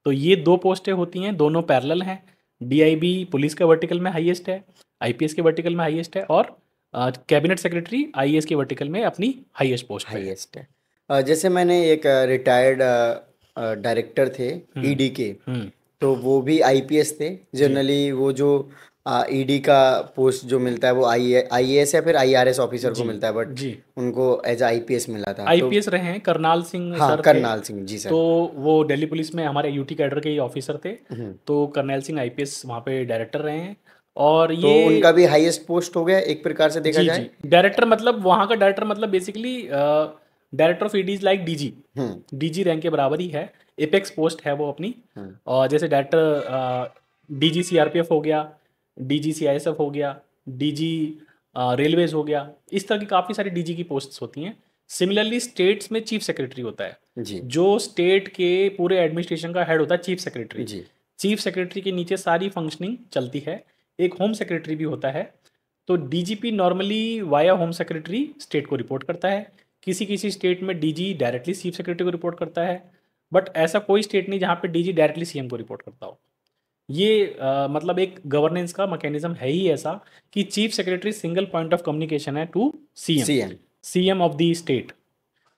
तो ये 2 पोस्टें होती हैं, दोनों पैरेलल हैं। डीआईबी पुलिस का वर्टिकल में हाईएस्ट है, आईपीएस के वर्टिकल में हाईएस्ट है, और कैबिनेट सेक्रेटरी आईएएस के वर्टिकल में अपनी हाईएस्ट पोस्ट पे है। हाईएस्ट है। जैसे मैंने एक रिटायर्ड डायरेक्टर थे ईडी के, तो वो भी आईपीएस थे। जनरली वो जो ईडी का पोस्ट जो मिलता है वो आईएएस या फिर आईआरएस ऑफिसर को मिलता है, बट जी उनको एज आईपीएस मिला था। तो आईपीएस रहे हैं, करनाल सिंह हाँ, सर थे। करनाल सिंह जी सर। तो वो दिल्ली पुलिस में हमारे यूटी कैडर के ही ऑफिसर थे। तो करनैल सिंह आईपीएस वहाँ पे डायरेक्टर रहे हैं। और तो ये उनका भी हाईएस्ट पोस्ट हो गया एक प्रकार से देखा जी जाए। जी डायरेक्टर, मतलब वहाँ का डायरेक्टर मतलब basically director of ED is like DG. DG rank के बराबर ही है, एपेक्स पोस्ट है वो अपनी। और जैसे डायरेक्टर डीजी सीआरपीएफ हो गया, डीजी सीआईएसएफ हो गया, डीजी रेलवेज हो गया, इस तरह की काफ़ी सारी डीजी की पोस्ट्स होती हैं। सिमिलरली स्टेट्स में चीफ सेक्रेटरी होता है, जी जो स्टेट के पूरे एडमिनिस्ट्रेशन का हेड होता है, चीफ सेक्रेटरी। जी चीफ सेक्रेटरी के नीचे सारी फंक्शनिंग चलती है। एक होम सेक्रेटरी भी होता है। तो DGP normally via home secretary state को रिपोर्ट करता है। किसी किसी स्टेट में डीजी डायरेक्टली चीफ सेक्रेटरी को रिपोर्ट करता है, बट ऐसा कोई स्टेट नहीं जहाँ पे डीजी डायरेक्टली सीएम को रिपोर्ट करता हो। ये मतलब एक गवर्नेंस का मैकेनिज्म है ही ऐसा कि chief secretary single point of communication है to CM, CM of the state.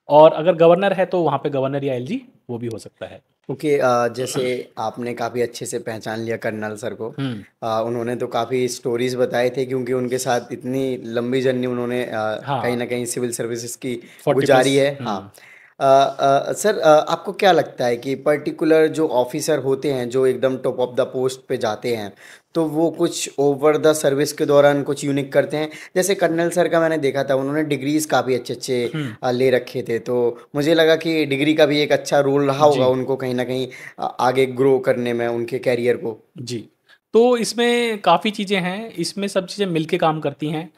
और अगर गवर्नर है तो वहाँ पे गवर्नर या एलजी वो भी हो सकता है। ओके। जैसे आपने काफ़ी अच्छे से पहचान लिया कर्नल सर को। उन्होंने तो काफ़ी स्टोरीज बताए थे, क्योंकि उनके साथ इतनी लंबी जर्नी उन्होंने कहीं ना कहीं सिविल सर्विसेज की 40 गुजारी plus, है। हाँ। सर, आपको क्या लगता है कि पर्टिकुलर जो ऑफिसर होते हैं जो एकदम टॉप ऑफ द पोस्ट पे जाते हैं, तो वो कुछ ओवर द सर्विस के दौरान कुछ यूनिक करते हैं? जैसे कर्नल सर का मैंने देखा था, उन्होंने डिग्रीज काफ़ी अच्छे अच्छे ले रखे थे, तो मुझे लगा कि डिग्री का भी एक अच्छा रोल रहा होगा उनको कहीं ना कहीं आगे ग्रो करने में उनके कैरियर को। जी, तो इसमें काफ़ी चीज़ें हैं, इसमें सब चीज़ें मिलके काम करती हैं।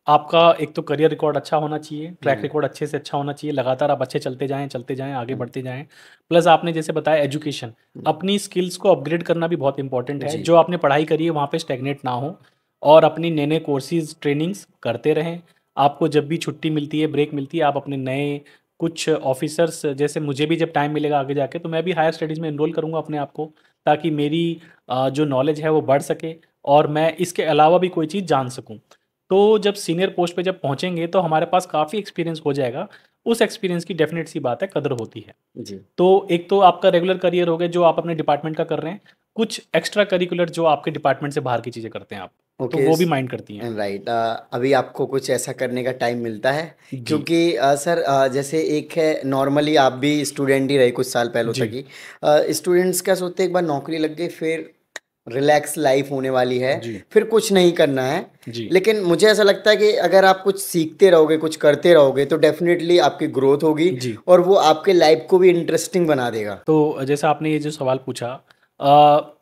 आपका एक तो करियर रिकॉर्ड अच्छा होना चाहिए, ट्रैक रिकॉर्ड अच्छे से अच्छा होना चाहिए, लगातार आप अच्छे चलते जाएं, आगे बढ़ते जाएं। प्लस आपने जैसे बताया एजुकेशन, अपनी स्किल्स को अपग्रेड करना भी बहुत इंपॉर्टेंट है। जो आपने पढ़ाई करी है वहाँ पे स्टैग्नेट ना हो, और अपनी नए नए कोर्सेज ट्रेनिंग्स करते रहें। आपको जब भी छुट्टी मिलती है, ब्रेक मिलती है, आप अपने नए कुछ ऑफिसर्स, जैसे मुझे भी जब टाइम मिलेगा आगे जाके, तो मैं भी हायर स्टडीज़ में इनरोल करूँगा अपने आप को, ताकि मेरी जो नॉलेज है वो बढ़ सके और मैं इसके अलावा भी कोई चीज़ जान सकूं। तो जब सीनियर पोस्ट पे जब पहुंचेंगे तो हमारे पास काफ़ी एक्सपीरियंस हो जाएगा। उस एक्सपीरियंस की डेफिनेट सी बात है, कदर होती है। जी। तो एक तो आपका रेगुलर करियर हो गया जो आप अपने डिपार्टमेंट का कर रहे हैं, कुछ एक्स्ट्रा करिकुलर जो आपके डिपार्टमेंट से बाहर की चीज़ें करते हैं आप, तो वो भी माइंड करती हैं। राइट। अभी आपको कुछ ऐसा करने का टाइम मिलता है? जी। क्योंकि सर, जैसे एक है, नॉर्मली आप भी स्टूडेंट ही रहे कुछ साल पहले जी। तक ही। स्टूडेंट्स क्या सोचते हैं, एक बार नौकरी लग गई फिर रिलैक्स लाइफ होने वाली है, जी। फिर कुछ नहीं करना है। जी। लेकिन मुझे ऐसा लगता है कि अगर आप कुछ सीखते रहोगे, कुछ करते रहोगे, तो डेफिनेटली आपकी ग्रोथ होगी जी। और वो आपके लाइफ को भी इंटरेस्टिंग बना देगा। तो जैसा आपने ये जो सवाल पूछा,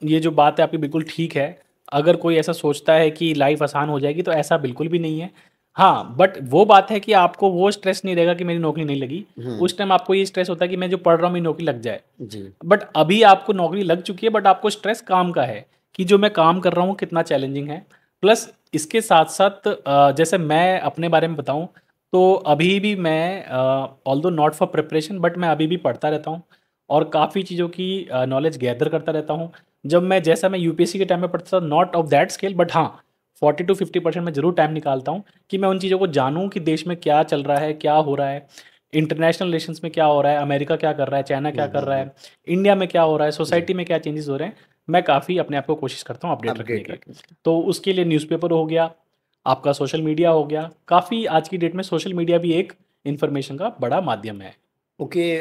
ये जो बात है आपकी बिल्कुल ठीक है। अगर कोई ऐसा सोचता है कि लाइफ आसान हो जाएगी, तो ऐसा बिल्कुल भी नहीं है। हाँ, बट वो बात है कि आपको वो स्ट्रेस नहीं रहेगा कि मेरी नौकरी नहीं लगी। उस टाइम आपको ये स्ट्रेस होता है कि मैं जो पढ़ रहा हूँ मेरी नौकरी लग जाए। जी। बट अभी आपको नौकरी लग चुकी है, बट आपको स्ट्रेस काम का है कि जो मैं काम कर रहा हूँ कितना चैलेंजिंग है। प्लस इसके साथ साथ जैसे मैं अपने बारे में बताऊँ, तो अभी भी मैं although not for preparation, but मैं अभी भी पढ़ता रहता हूँ और काफ़ी चीज़ों की नॉलेज गैदर करता रहता हूँ। जब मैं यूपीएससी के टाइम में पढ़ता था, not of that scale, but हाँ 40 to 50% मैं ज़रूर टाइम निकालता हूँ कि मैं उन चीज़ों को जानूँ कि देश में क्या चल रहा है, क्या हो रहा है, इंटरनेशनल रिलेशंस में क्या हो रहा है, अमेरिका क्या कर रहा है, चाइना क्या कर रहा है, इंडिया में क्या हो रहा है, सोसाइटी में क्या चेंजेस हो रहे हैं। मैं काफ़ी अपने आप को कोशिश करता हूँ अपडेट रखने की। तो उसके लिए न्यूज़पेपर हो गया, आपका सोशल मीडिया हो गया। काफ़ी आज की डेट में सोशल मीडिया भी एक इन्फॉर्मेशन का बड़ा माध्यम है। ओके।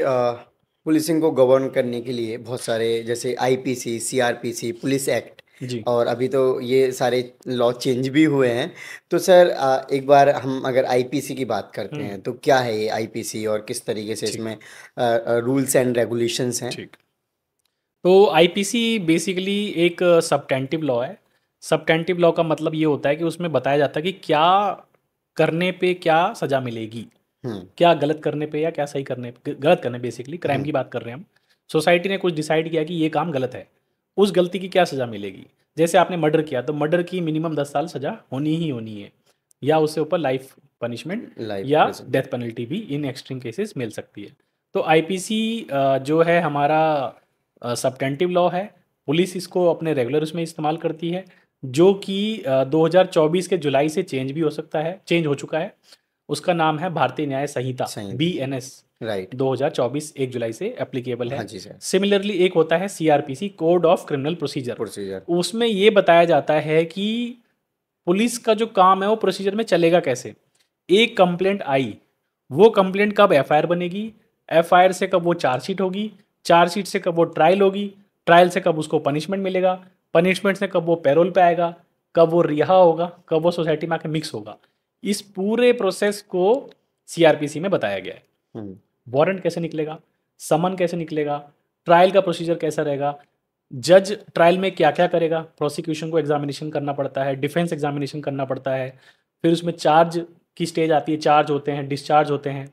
पुलिसिंग को गवर्न करने के लिए बहुत सारे, जैसे आईपीसी, सीआरपीसी, पुलिस एक्ट, जी। और अभी तो ये सारे लॉ चेंज भी हुए हैं। तो सर, एक बार हम अगर आईपीसी की बात करते हैं, तो क्या है ये आईपीसी और किस तरीके से इसमें रूल्स एंड रेगुलेशंस हैं? ठीक। तो आईपीसी बेसिकली एक सबटेंटिव लॉ है। सबटेंटिव लॉ का मतलब ये होता है कि उसमें बताया जाता है कि क्या करने पे क्या सज़ा मिलेगी, क्या गलत करने पे या क्या सही करने पे। गलत करने, बेसिकली क्राइम की बात कर रहे हैं हम। सोसाइटी ने कुछ डिसाइड किया कि ये काम गलत है, उस गलती की क्या सज़ा मिलेगी। जैसे आपने मर्डर किया तो मर्डर की मिनिमम 10 साल सज़ा होनी ही होनी है, या उससे ऊपर लाइफ पनिशमेंट या डेथ पेनल्टी भी इन एक्सट्रीम केसेस मिल सकती है। तो आईपीसी जो है हमारा सबटेंटिव लॉ है। पुलिस इसको अपने रेगुलर उसमें इस्तेमाल करती है। जो कि 2024 के जुलाई से चेंज भी हो सकता है, चेंज हो चुका है। उसका नाम है भारतीय न्याय संहिता, संहिता। BNS। राइट। 2024 1 जुलाई से एप्लीकेबल हाँ है। जी सर। सिमिलरली एक होता है CRPC, code of criminal procedure. Procedure. उसमें ये बताया जाता है कि पुलिस का जो काम है वो प्रोसीजर में चलेगा कैसे। एक कंप्लेंट आई, वो कंप्लेंट कब FIR बनेगी, FIR से कब वो चार्जशीट होगी, चार्जशीट से कब वो ट्रायल होगी, ट्रायल से कब उसको पनिशमेंट मिलेगा, पनिशमेंट से कब वो पैरोल पे आएगा, कब वो रिहा होगा, कब वो सोसाइटी में आके मिक्स होगा। इस पूरे प्रोसेस को CRPC में बताया गया है। वारंट कैसे निकलेगा, समन कैसे निकलेगा, ट्रायल का प्रोसीजर कैसा रहेगा, जज ट्रायल में क्या क्या करेगा, प्रोसिक्यूशन को एग्जामिनेशन करना पड़ता है, डिफेंस एग्जामिनेशन करना पड़ता है, फिर उसमें चार्ज की स्टेज आती है, चार्ज होते हैं, डिस्चार्ज होते हैं,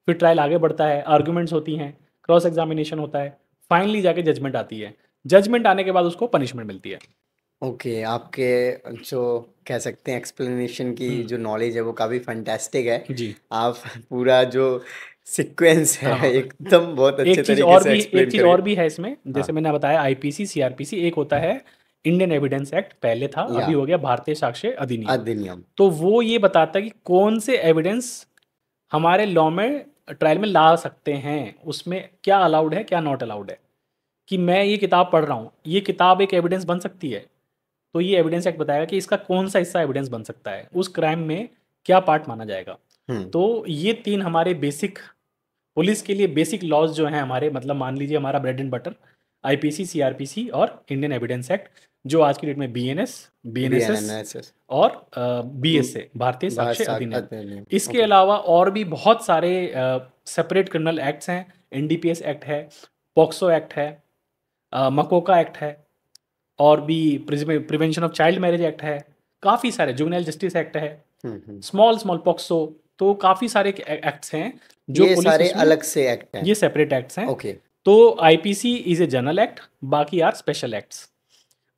फिर ट्रायल आगे बढ़ता है, आर्ग्यूमेंट्स होती हैं, क्रॉस एग्जामिनेशन होता है, फाइनली जाके जजमेंट आती है। जजमेंट आने के बाद उसको पनिशमेंट मिलती है। ओके, आपके जो कह सकते हैं एक्सप्लेनेशन की जो नॉलेज है वो काफ़ी फैंटास्टिक है। जी। आप पूरा जो सीक्वेंस है हाँ। एकदम बहुत अच्छे एक चीज़ तरीके और से भी एक्सप्लेन एक चीज़ करें। और भी है इसमें, जैसे मैंने बताया IPC CRPC, एक होता है इंडियन एविडेंस एक्ट, पहले था, या अभी हो गया भारतीय साक्ष्य अधिनियम। अधिनियम। तो वो ये बताता है कि कौन से एविडेंस हमारे लॉ में ट्रायल में ला सकते हैं, उसमें क्या अलाउड है क्या नॉट अलाउड है। कि मैं ये किताब पढ़ रहा हूँ, ये किताब एक एविडेंस बन सकती है, तो ये एविडेंस एक्ट बताएगा कि इसका कौन सा हिस्सा एविडेंस बन सकता है, उस क्राइम में क्या पार्ट माना जाएगा। तो ये 3 हमारे बेसिक, पुलिस के लिए बेसिक लॉज जो हैं हमारे, मतलब मान लीजिए हमारा bread and butter IPC CRPC और इंडियन एविडेंस एक्ट, जो आज की डेट में BNS BNSS BNSS और BSA भारतीय साक्ष्य अधिनियम। अधिनियम। इसके अलावा और भी बहुत सारे सेपरेट क्रिमिनल एक्ट्स हैं। NDPS एक्ट है, पॉक्सो एक्ट है, मकोका एक्ट है, और भी prevention of child marriage act है, काफ़ी सारे, जुवेनाइल जस्टिस एक्ट है, स्मॉल स्मॉल पॉक्सो, तो काफ़ी सारे एक्ट्स हैं जो ये पुलिस सारे उसमें, अलग से एक्ट हैं। ये सेपरेट एक्ट्स हैं। ओके। तो IPC is a general act, बाकी आर स्पेशल एक्ट्स।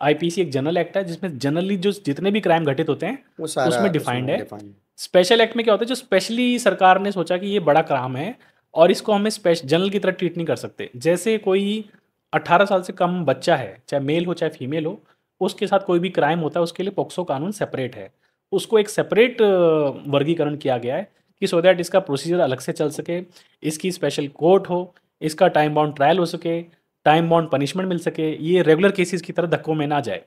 IPC एक जनरल एक्ट है जिसमें जनरली जो जितने भी क्राइम घटित होते हैं वो सारा उसमें डिफाइंड है। defined। स्पेशल एक्ट में क्या होता है, जो स्पेशली सरकार ने सोचा कि ये बड़ा क्राइम है और इसको हमें जनरल की तरह ट्रीट नहीं कर सकते। जैसे कोई 18 साल से कम बच्चा है, चाहे मेल हो चाहे फीमेल हो, उसके साथ कोई भी क्राइम होता है, उसके लिए पॉक्सो कानून सेपरेट है। उसको एक सेपरेट वर्गीकरण किया गया है कि सो दैट इसका प्रोसीजर अलग से चल सके, इसकी स्पेशल कोर्ट हो, इसका टाइम बाउंड ट्रायल हो सके, टाइम बाउंड पनिशमेंट मिल सके, ये रेगुलर केसेस की तरह धक्कों में ना जाए।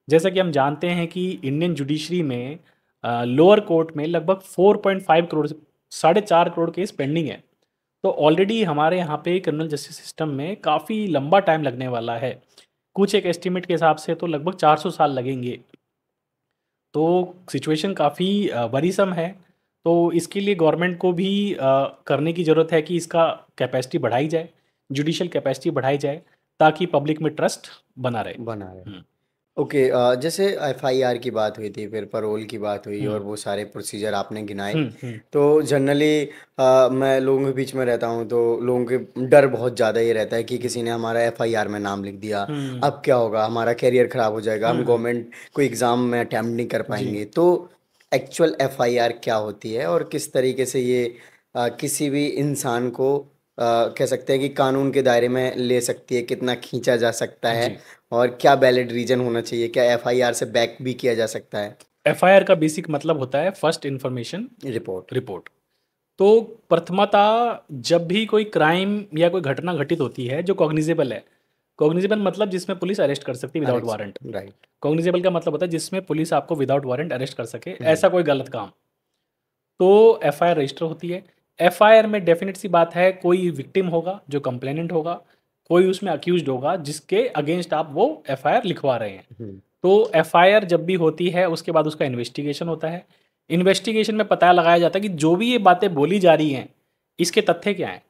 जैसा कि हम जानते हैं कि इंडियन जुडिशरी में लोअर कोर्ट में लगभग 4.5 करोड़, 4.5 करोड़ केस पेंडिंग है। तो ऑलरेडी हमारे यहाँ पे क्रिमिनल जस्टिस सिस्टम में काफ़ी लंबा टाइम लगने वाला है। कुछ एक एस्टिमेट के हिसाब से तो लगभग 400 साल लगेंगे। तो सिचुएशन काफ़ी वरीसम है। तो इसके लिए गवर्नमेंट को भी करने की ज़रूरत है कि इसका कैपेसिटी बढ़ाई जाए, जुडिशियल कैपेसिटी बढ़ाई जाए, ताकि पब्लिक में ट्रस्ट बना रहे। ओके। जैसे FIR की बात हुई थी, फिर पैरोल की बात हुई और वो सारे प्रोसीजर आपने गिनाए। तो जनरली मैं लोगों के बीच में रहता हूँ तो लोगों के डर बहुत ज़्यादा ये रहता है कि किसी ने हमारा FIR में नाम लिख दिया, अब क्या होगा, हमारा करियर ख़राब हो जाएगा, हम गवर्नमेंट कोई एग्ज़ाम में अटैम्प्ट नहीं कर पाएंगे। तो एक्चुअल FIR क्या होती है और किस तरीके से ये किसी भी इंसान को कह सकते हैं कि कानून के दायरे में ले सकती है, कितना खींचा जा सकता है और क्या वैलिड रीजन होना चाहिए, क्या FIR से बैक भी किया जा सकता है? FIR का बेसिक मतलब होता है फर्स्ट इंफॉर्मेशन रिपोर्ट। तो प्रथमतः जब भी कोई क्राइम या कोई घटना घटित होती है जो कॉग्निजेबल है, कॉग्निजेबल मतलब जिसमें पुलिस अरेस्ट कर सकती है विदाउट वारंट। राइट। कॉग्निजेबल का मतलब होता है जिसमें पुलिस आपको विदाउट वारंट अरेस्ट कर सके, ऐसा कोई गलत काम, तो FIR रजिस्टर होती है। FIR में डेफिनेट सी बात है, कोई विक्टिम होगा जो कंप्लेनेंट होगा, कोई उसमें अक्यूज्ड होगा जिसके अगेंस्ट आप वो FIR लिखवा रहे हैं। तो FIR जब भी होती है उसके बाद उसका इन्वेस्टिगेशन होता है। इन्वेस्टिगेशन में पता लगाया जाता है कि जो भी ये बातें बोली जा रही हैं, इसके तथ्य क्या हैं,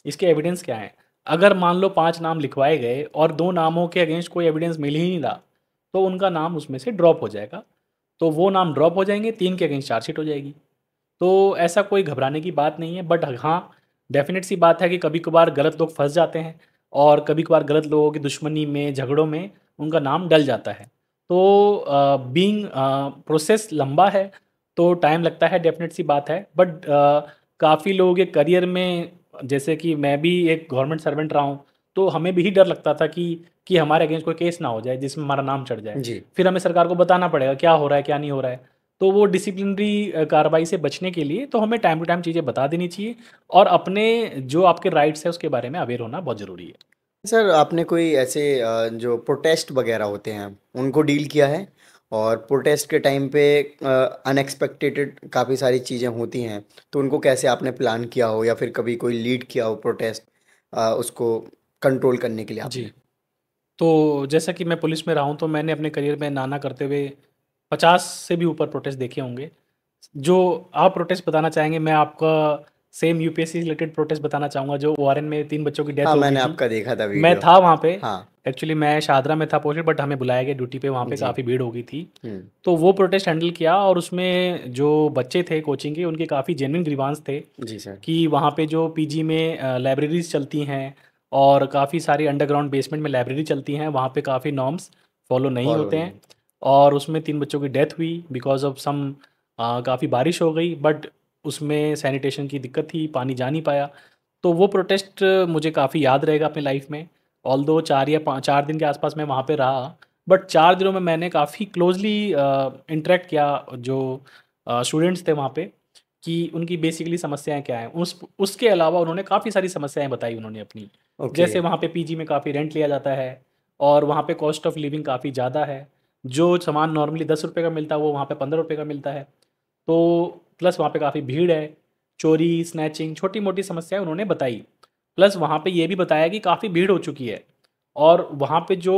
इसके एविडेंस क्या हैं। अगर मान लो 5 नाम लिखवाए गए और 2 नामों के अगेंस्ट कोई एविडेंस मिल ही नहीं रहा, तो उनका नाम उसमें से ड्रॉप हो जाएगा। तो वो नाम ड्रॉप हो जाएंगे, 3 के अगेंस्ट चार्जशीट हो जाएगी। तो ऐसा कोई घबराने की बात नहीं है। बट हाँ, डेफिनेट सी बात है कि कभी कभार गलत लोग फंस जाते हैं और कभी कभार गलत लोगों की दुश्मनी में, झगड़ों में उनका नाम डल जाता है। तो बीइंग प्रोसेस लंबा है तो टाइम लगता है, डेफिनेट सी बात है। बट काफ़ी लोगों के करियर में, जैसे कि मैं भी एक गवर्नमेंट सर्वेंट रहा हूँ, तो हमें भी डर लगता था कि हमारे अगेंस्ट कोई केस ना हो जाए जिसमें हमारा नाम चढ़ जाए। जी। फिर हमें सरकार को बताना पड़ेगा क्या हो रहा है, क्या नहीं हो रहा है। तो वो डिसिप्लिनरी कार्रवाई से बचने के लिए तो हमें टाइम टू टाइम चीज़ें बता देनी चाहिए और अपने जो आपके राइट्स है उसके बारे में अवेयर होना बहुत ज़रूरी है। सर आपने कोई ऐसे जो प्रोटेस्ट वगैरह होते हैं उनको डील किया है? और प्रोटेस्ट के टाइम पे अनएक्सपेक्टेड काफ़ी सारी चीज़ें होती हैं, तो उनको कैसे आपने प्लान किया हो या फिर कभी कोई लीड किया हो प्रोटेस्ट उसको कंट्रोल करने के लिए जी। आपने? तो जैसा कि मैं पुलिस में रहा हूँ तो मैंने अपने करियर में नाना करते हुए 50 से भी ऊपर प्रोटेस्ट देखे होंगे। जो आप प्रोटेस्ट बताना चाहेंगे, मैं आपका सेम यूपीएससी रिलेटेड प्रोटेस्ट बताना चाहूँगा जो ओआरएन में 3 बच्चों की डेथ हाँ, हो गई मैंने थी। आपका देखा था मैं वीडियो। था वहाँ पे, हाँ। एक्चुअली मैं शाहदरा में था पोस्टेड, बट हमें बुलाया गया ड्यूटी पे, वहाँ पे जी। काफ़ी भीड़ हो गई थी। हम्म। तो वो प्रोटेस्ट हैंडल किया और उसमें जो बच्चे थे कोचिंग के उनके काफ़ी जेन्युइन ग्रीवांस थे जी सर। कि वहाँ पे जो पीजी में लाइब्रेरीज चलती हैं और काफ़ी सारी अंडरग्राउंड बेसमेंट में लाइब्रेरी चलती हैं, वहाँ पे काफ़ी नॉर्म्स फॉलो नहीं फॉलो होते नहीं। हैं। और उसमें 3 बच्चों की डेथ हुई बिकॉज ऑफ सम, काफ़ी बारिश हो गई बट उसमें सैनिटेशन की दिक्कत थी, पानी जा नहीं पाया। तो वो प्रोटेस्ट मुझे काफ़ी याद रहेगा अपनी लाइफ में। ऑल्दो 4 दिन के आसपास मैं वहाँ पे रहा, बट 4 दिनों में मैंने काफ़ी क्लोजली इंटरेक्ट किया जो स्टूडेंट्स थे वहाँ पे, कि उनकी बेसिकली समस्याएं क्या हैं। उसके अलावा उन्होंने काफ़ी सारी समस्याएं बताई उन्होंने अपनी। ओके। जैसे वहाँ पे पीजी में काफ़ी रेंट लिया जाता है और वहाँ पे कॉस्ट ऑफ लिविंग काफ़ी ज़्यादा है। जो सामान नॉर्मली 10 रुपये का मिलता है वो वहाँ पे 15 रुपये का मिलता है। तो प्लस वहाँ पे काफ़ी भीड़ है, चोरी, स्नैचिंग, छोटी-मोटी समस्याएँ उन्होंने बताई। प्लस वहाँ पे ये भी बताया कि काफ़ी भीड़ हो चुकी है और वहाँ पे जो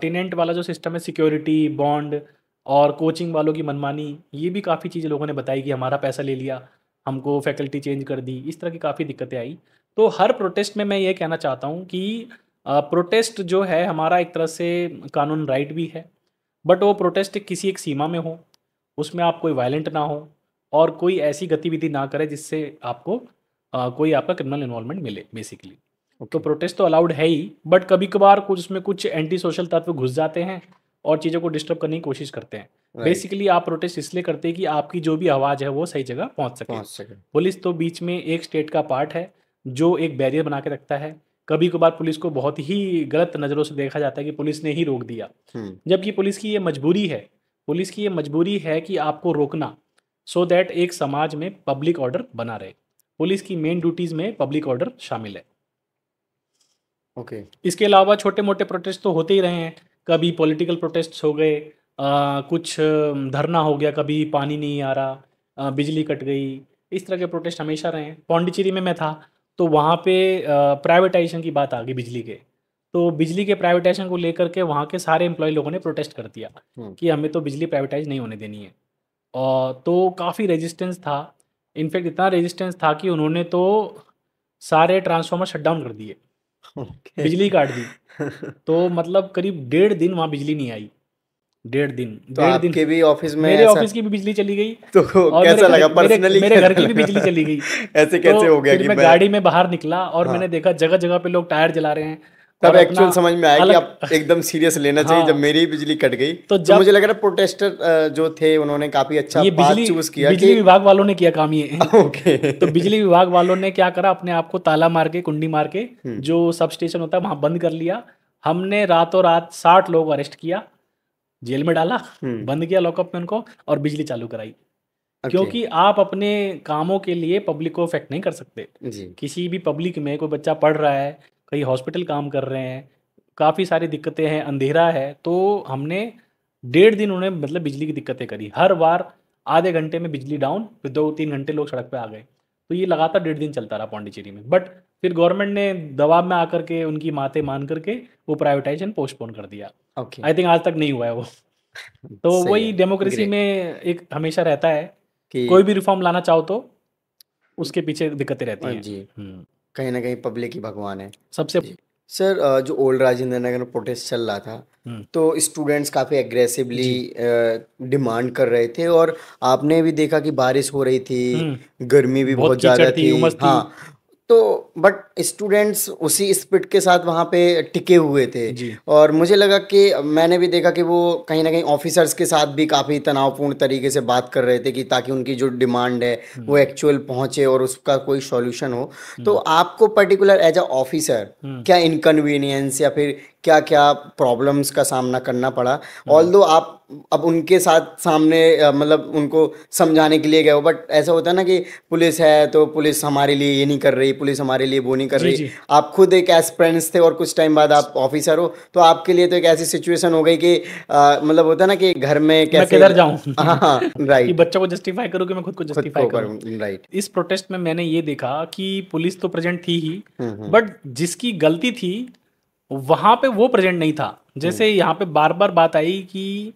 टेनेंट वाला जो सिस्टम है, सिक्योरिटी, बॉन्ड और कोचिंग वालों की मनमानी, ये भी काफ़ी चीज़ें लोगों ने बताई कि हमारा पैसा ले लिया, हमको फैकल्टी चेंज कर दी, इस तरह की काफ़ी दिक्कतें आई। तो हर प्रोटेस्ट में मैं ये कहना चाहता हूँ कि प्रोटेस्ट जो है हमारा एक तरह से कानून राइट भी है, बट वो प्रोटेस्ट किसी एक सीमा में हो, उसमें आप कोई वायलेंट ना हो और कोई ऐसी गतिविधि ना करे जिससे आपको कोई आपका क्रिमिनल इन्वॉल्वमेंट मिले बेसिकली। तो ओके। प्रोटेस्ट तो अलाउड है ही, बट कभी कभार कुछ उसमें कुछ एंटी सोशल तत्व घुस जाते हैं और चीज़ों को डिस्टर्ब करने की कोशिश करते हैं। राइट। बेसिकली आप प्रोटेस्ट इसलिए करते हैं कि आपकी जो भी आवाज़ है वो सही जगह पहुंच सके। पहुंच सके। पुलिस तो बीच में एक स्टेट का पार्ट है जो एक बैरियर बना के रखता है। कभी कभार पुलिस को बहुत ही गलत नज़रों से देखा जाता है कि पुलिस ने ही रोक दिया, हम्म। जबकि पुलिस की ये मजबूरी है। पुलिस की ये मजबूरी है कि आपको रोकना, सो दैट एक समाज में पब्लिक ऑर्डर बना रहे। पुलिस की मेन ड्यूटीज़ में पब्लिक ऑर्डर शामिल है। ओके। इसके अलावा छोटे मोटे प्रोटेस्ट तो होते ही रहे हैं। कभी पॉलिटिकल प्रोटेस्ट हो गए, कुछ धरना हो गया, कभी पानी नहीं आ रहा, बिजली कट गई, इस तरह के प्रोटेस्ट हमेशा रहे हैं। पौंडीचेरी में मैं था तो वहाँ पे प्राइवेटाइजेशन की बात आ गई बिजली के। तो बिजली के प्राइवेटाइजेशन को लेकर के वहाँ के सारे एम्प्लॉय लोगों ने प्रोटेस्ट कर दिया हम्म। कि हमें तो बिजली प्राइवेटाइज नहीं होने देनी है। और तो काफ़ी रेजिस्टेंस था। इनफैक्ट इतना रेजिस्टेंस था कि उन्होंने तो सारे ट्रांसफार्मर शट डाउन कर दिए, ओके। बिजली काट दी। तो मतलब करीब 1.5 दिन वहाँ बिजली नहीं आई। 1.5 दिन, तो 1.5 दिन आपके भी ऑफिस में मेरे ऐसा? ऑफिस की भी बिजली चली गई तो और कैसा लगा मेरे पर्सनली? मेरे घर की भी बिजली चली गई। ऐसे तो कैसे हो गया फिर कि मैं मैं? गाड़ी में बाहर निकला और हाँ। मैंने देखा जगह जगह पे लोग टायर जला रहे हैं तब और अपना एक्चुअल समझ में आया कि अलग आप एकदम सीरियस लेना चाहिए जब हाँ, मेरी ही बिजली कट गई। तो तो मुझे जब लग रहा है प्रोटेस्टर जो थे उन्होंने काफी अच्छा ये पाथ चूज किया बिजली कि विभाग वालों ने किया काम ये। ओके। तो बिजली विभाग वालों ने क्या करा, अपने आप को ताला मार के, कुंडी मार के, हम्म। जो सब स्टेशन होता है वहां बंद कर लिया। हमने रातों रात 60 लोग अरेस्ट किया, जेल में डाला, हम्म। बंद किया लॉकअप में उनको और बिजली चालू कराई। ओके। क्योंकि आप अपने कामों के लिए पब्लिक को अफेक्ट नहीं कर सकते। जी। किसी भी पब्लिक में कोई बच्चा पढ़ रहा है, कहीं हॉस्पिटल काम कर रहे हैं, काफ़ी सारी दिक्कतें हैं, अंधेरा है, तो हमने 1.5 दिन उन्हें मतलब बिजली की दिक्कतें करी। हर बार आधे घंटे में बिजली डाउन, फिर 2-3 घंटे लोग सड़क पे आ गए। तो ये लगातार 1.5 दिन चलता रहा पौंडीचेरी में। बट फिर गवर्नमेंट ने दबाव में आकर के उनकी मातें मान करके वो प्राइवेटाइजेशन पोस्टपोन कर दिया। ओके। आई थिंक आज तक नहीं हुआ है वो। तो सही वही है। Democracy great. में एक हमेशा रहता है, कि कोई भी रिफॉर्म लाना चाहो तो उसके पीछे दिक्कतें रहती हैं। जी, हम्म, कहीं ना कहीं पब्लिक ही भगवान है। सबसे जी सर, जो ओल्ड राजेंद्र नगर में प्रोटेस्ट चल रहा था हम्म, तो स्टूडेंट्स काफ़ी एग्रेसिवली जी, डिमांड कर रहे थे, और आपने भी देखा कि बारिश हो रही थी, हम्म, गर्मी भी बहुत बहुत कीचड़ ज़्यादा थी, थी। उमस थी। हाँ। तो बट स्टूडेंट्स उसी स्पिरिट के साथ वहाँ पे टिके हुए थे। जी। और मुझे लगा कि मैंने भी देखा कि वो कहीं ना कहीं ऑफिसर्स के साथ भी काफ़ी तनावपूर्ण तरीके से बात कर रहे थे कि ताकि उनकी जो डिमांड है वो एक्चुअल पहुँचे और उसका कोई सॉल्यूशन हो। तो आपको पर्टिकुलर एज अ ऑफिसर क्या इनकन्वीनियंस या फिर क्या क्या प्रॉब्लम्स का सामना करना पड़ा? ऑल्दो आप अब उनके साथ सामने मतलब उनको समझाने के लिए गए हो, बट ऐसा होता है ना कि पुलिस है तो पुलिस हमारे लिए ये नहीं कर रही, पुलिस हमारे लिए वो नहीं कर जी रही। जी आप खुद एक एस्पिरेंट्स थे और कुछ टाइम बाद आप ऑफिसर हो, तो आपके लिए तो एक ऐसी सिचुएशन हो गई कि मतलब होता है ना कि घर में मैं कैसे किधर जाऊं हाँ हाँ कि राइट, बच्चों को जस्टिफाई करूं कि मैं खुद को खुद जस्टिफाई को करूं। करूँ राइट। इस प्रोटेस्ट में मैंने ये देखा कि पुलिस तो प्रेजेंट थी ही, हम्म। बट जिसकी गलती थी वहां पे वो प्रेजेंट नहीं था। जैसे यहाँ पे बार बार बात आई कि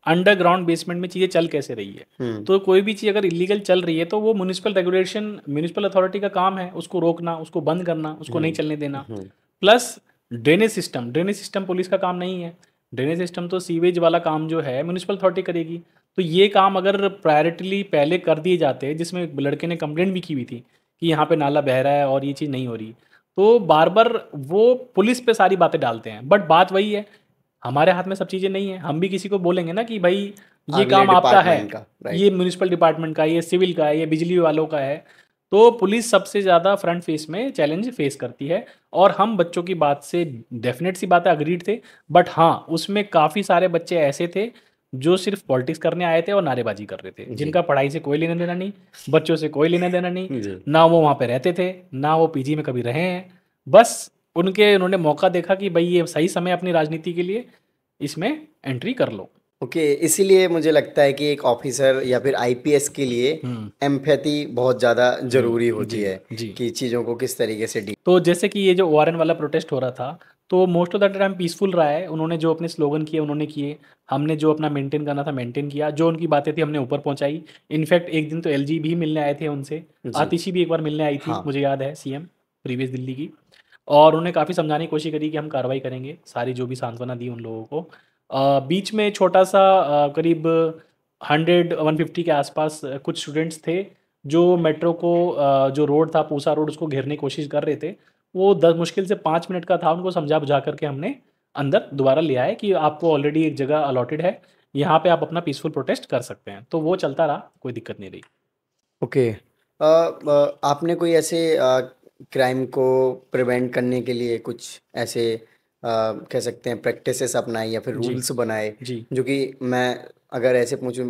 अंडरग्राउंड बेसमेंट में चीज़ें चल कैसे रही है। तो कोई भी चीज़ अगर इलीगल चल रही है तो वो म्यूनिसिपल रेगुलेशन, म्यूनिसिपल अथॉरिटी का काम है उसको रोकना, उसको बंद करना, उसको नहीं चलने देना। प्लस ड्रेनेज सिस्टम पुलिस का काम नहीं है। ड्रेनेज सिस्टम तो सीवेज वाला काम जो है म्यूनिसिपल अथॉरिटी करेगी। तो ये काम अगर प्रायोरिटली पहले कर दिए जाते, जिसमें एक लड़के ने कंप्लेंट भी की हुई थी कि यहाँ पे नाला बह रहा है और ये चीज़ नहीं हो रही, तो बार बार वो पुलिस पे सारी बातें डालते हैं। बट बात वही है, हमारे हाथ में सब चीज़ें नहीं है। हम भी किसी को बोलेंगे ना कि भाई ये अगले काम आपका है, डिपार्टमेंट का ये राइट। म्यूनिसिपल डिपार्टमेंट का है, ये सिविल का है, ये बिजली वालों का है। तो पुलिस सबसे ज़्यादा फ्रंट फेस में चैलेंज फेस करती है। और हम बच्चों की बात से डेफिनेट सी बात है अग्रीड थे। बट हाँ, उसमें काफ़ी सारे बच्चे ऐसे थे जो सिर्फ पॉलिटिक्स करने आए थे और नारेबाजी कर रहे थे, जिनका पढ़ाई से कोई लेना देना नहीं, बच्चों से कोई लेना देना नहीं। जी। ना वो वहाँ पे रहते थे, ना वो पीजी में कभी रहे हैं। बस उन्होंने मौका देखा कि भाई ये सही समय अपनी राजनीति के लिए, इसमें एंट्री कर लो। ओके, इसीलिए मुझे लगता है कि एक ऑफिसर या फिर आईपीएस के लिए एम्पैथी बहुत ज़्यादा ज़रूरी होती जी है जी। कि चीज़ों को किस तरीके से डील। तो जैसे कि ये जो ओआरएन वाला प्रोटेस्ट हो रहा था, तो most of the time peaceful रहा है। उन्होंने जो अपने स्लोगन किए उन्होंने किए, हमने जो अपना मेंटेन करना था मेंटेन किया, जो उनकी बातें थी हमने ऊपर पहुंचाई। इनफैक्ट एक दिन तो एलजी भी मिलने आए थे उनसे, जी। आतिशी भी एक बार मिलने आई थी, हाँ। मुझे याद है, सीएम प्रीवियस दिल्ली की। और उन्हें काफ़ी समझाने की कोशिश करी कि हम कार्रवाई करेंगे, सारी जो भी सांत्वना दी उन लोगों को। बीच में छोटा सा करीब 100-150 के आसपास कुछ स्टूडेंट्स थे जो मेट्रो को जो रोड था पूसा रोड, उसको घेरने की कोशिश कर रहे थे। वो 10 मुश्किल से 5 मिनट का था, उनको समझा बुझा करके हमने अंदर दोबारा ले आए कि आपको ऑलरेडी एक जगह अलॉटेड है, यहाँ पे आप अपना पीसफुल प्रोटेस्ट कर सकते हैं। तो वो चलता रहा, कोई दिक्कत नहीं रही। ओके, आपने कोई ऐसे क्राइम को प्रिवेंट करने के लिए कुछ ऐसे कह सकते हैं प्रैक्टिसेस अपनाई या फिर जी रूल्स बनाए, जी जो कि मैं अगर ऐसे पूछूं,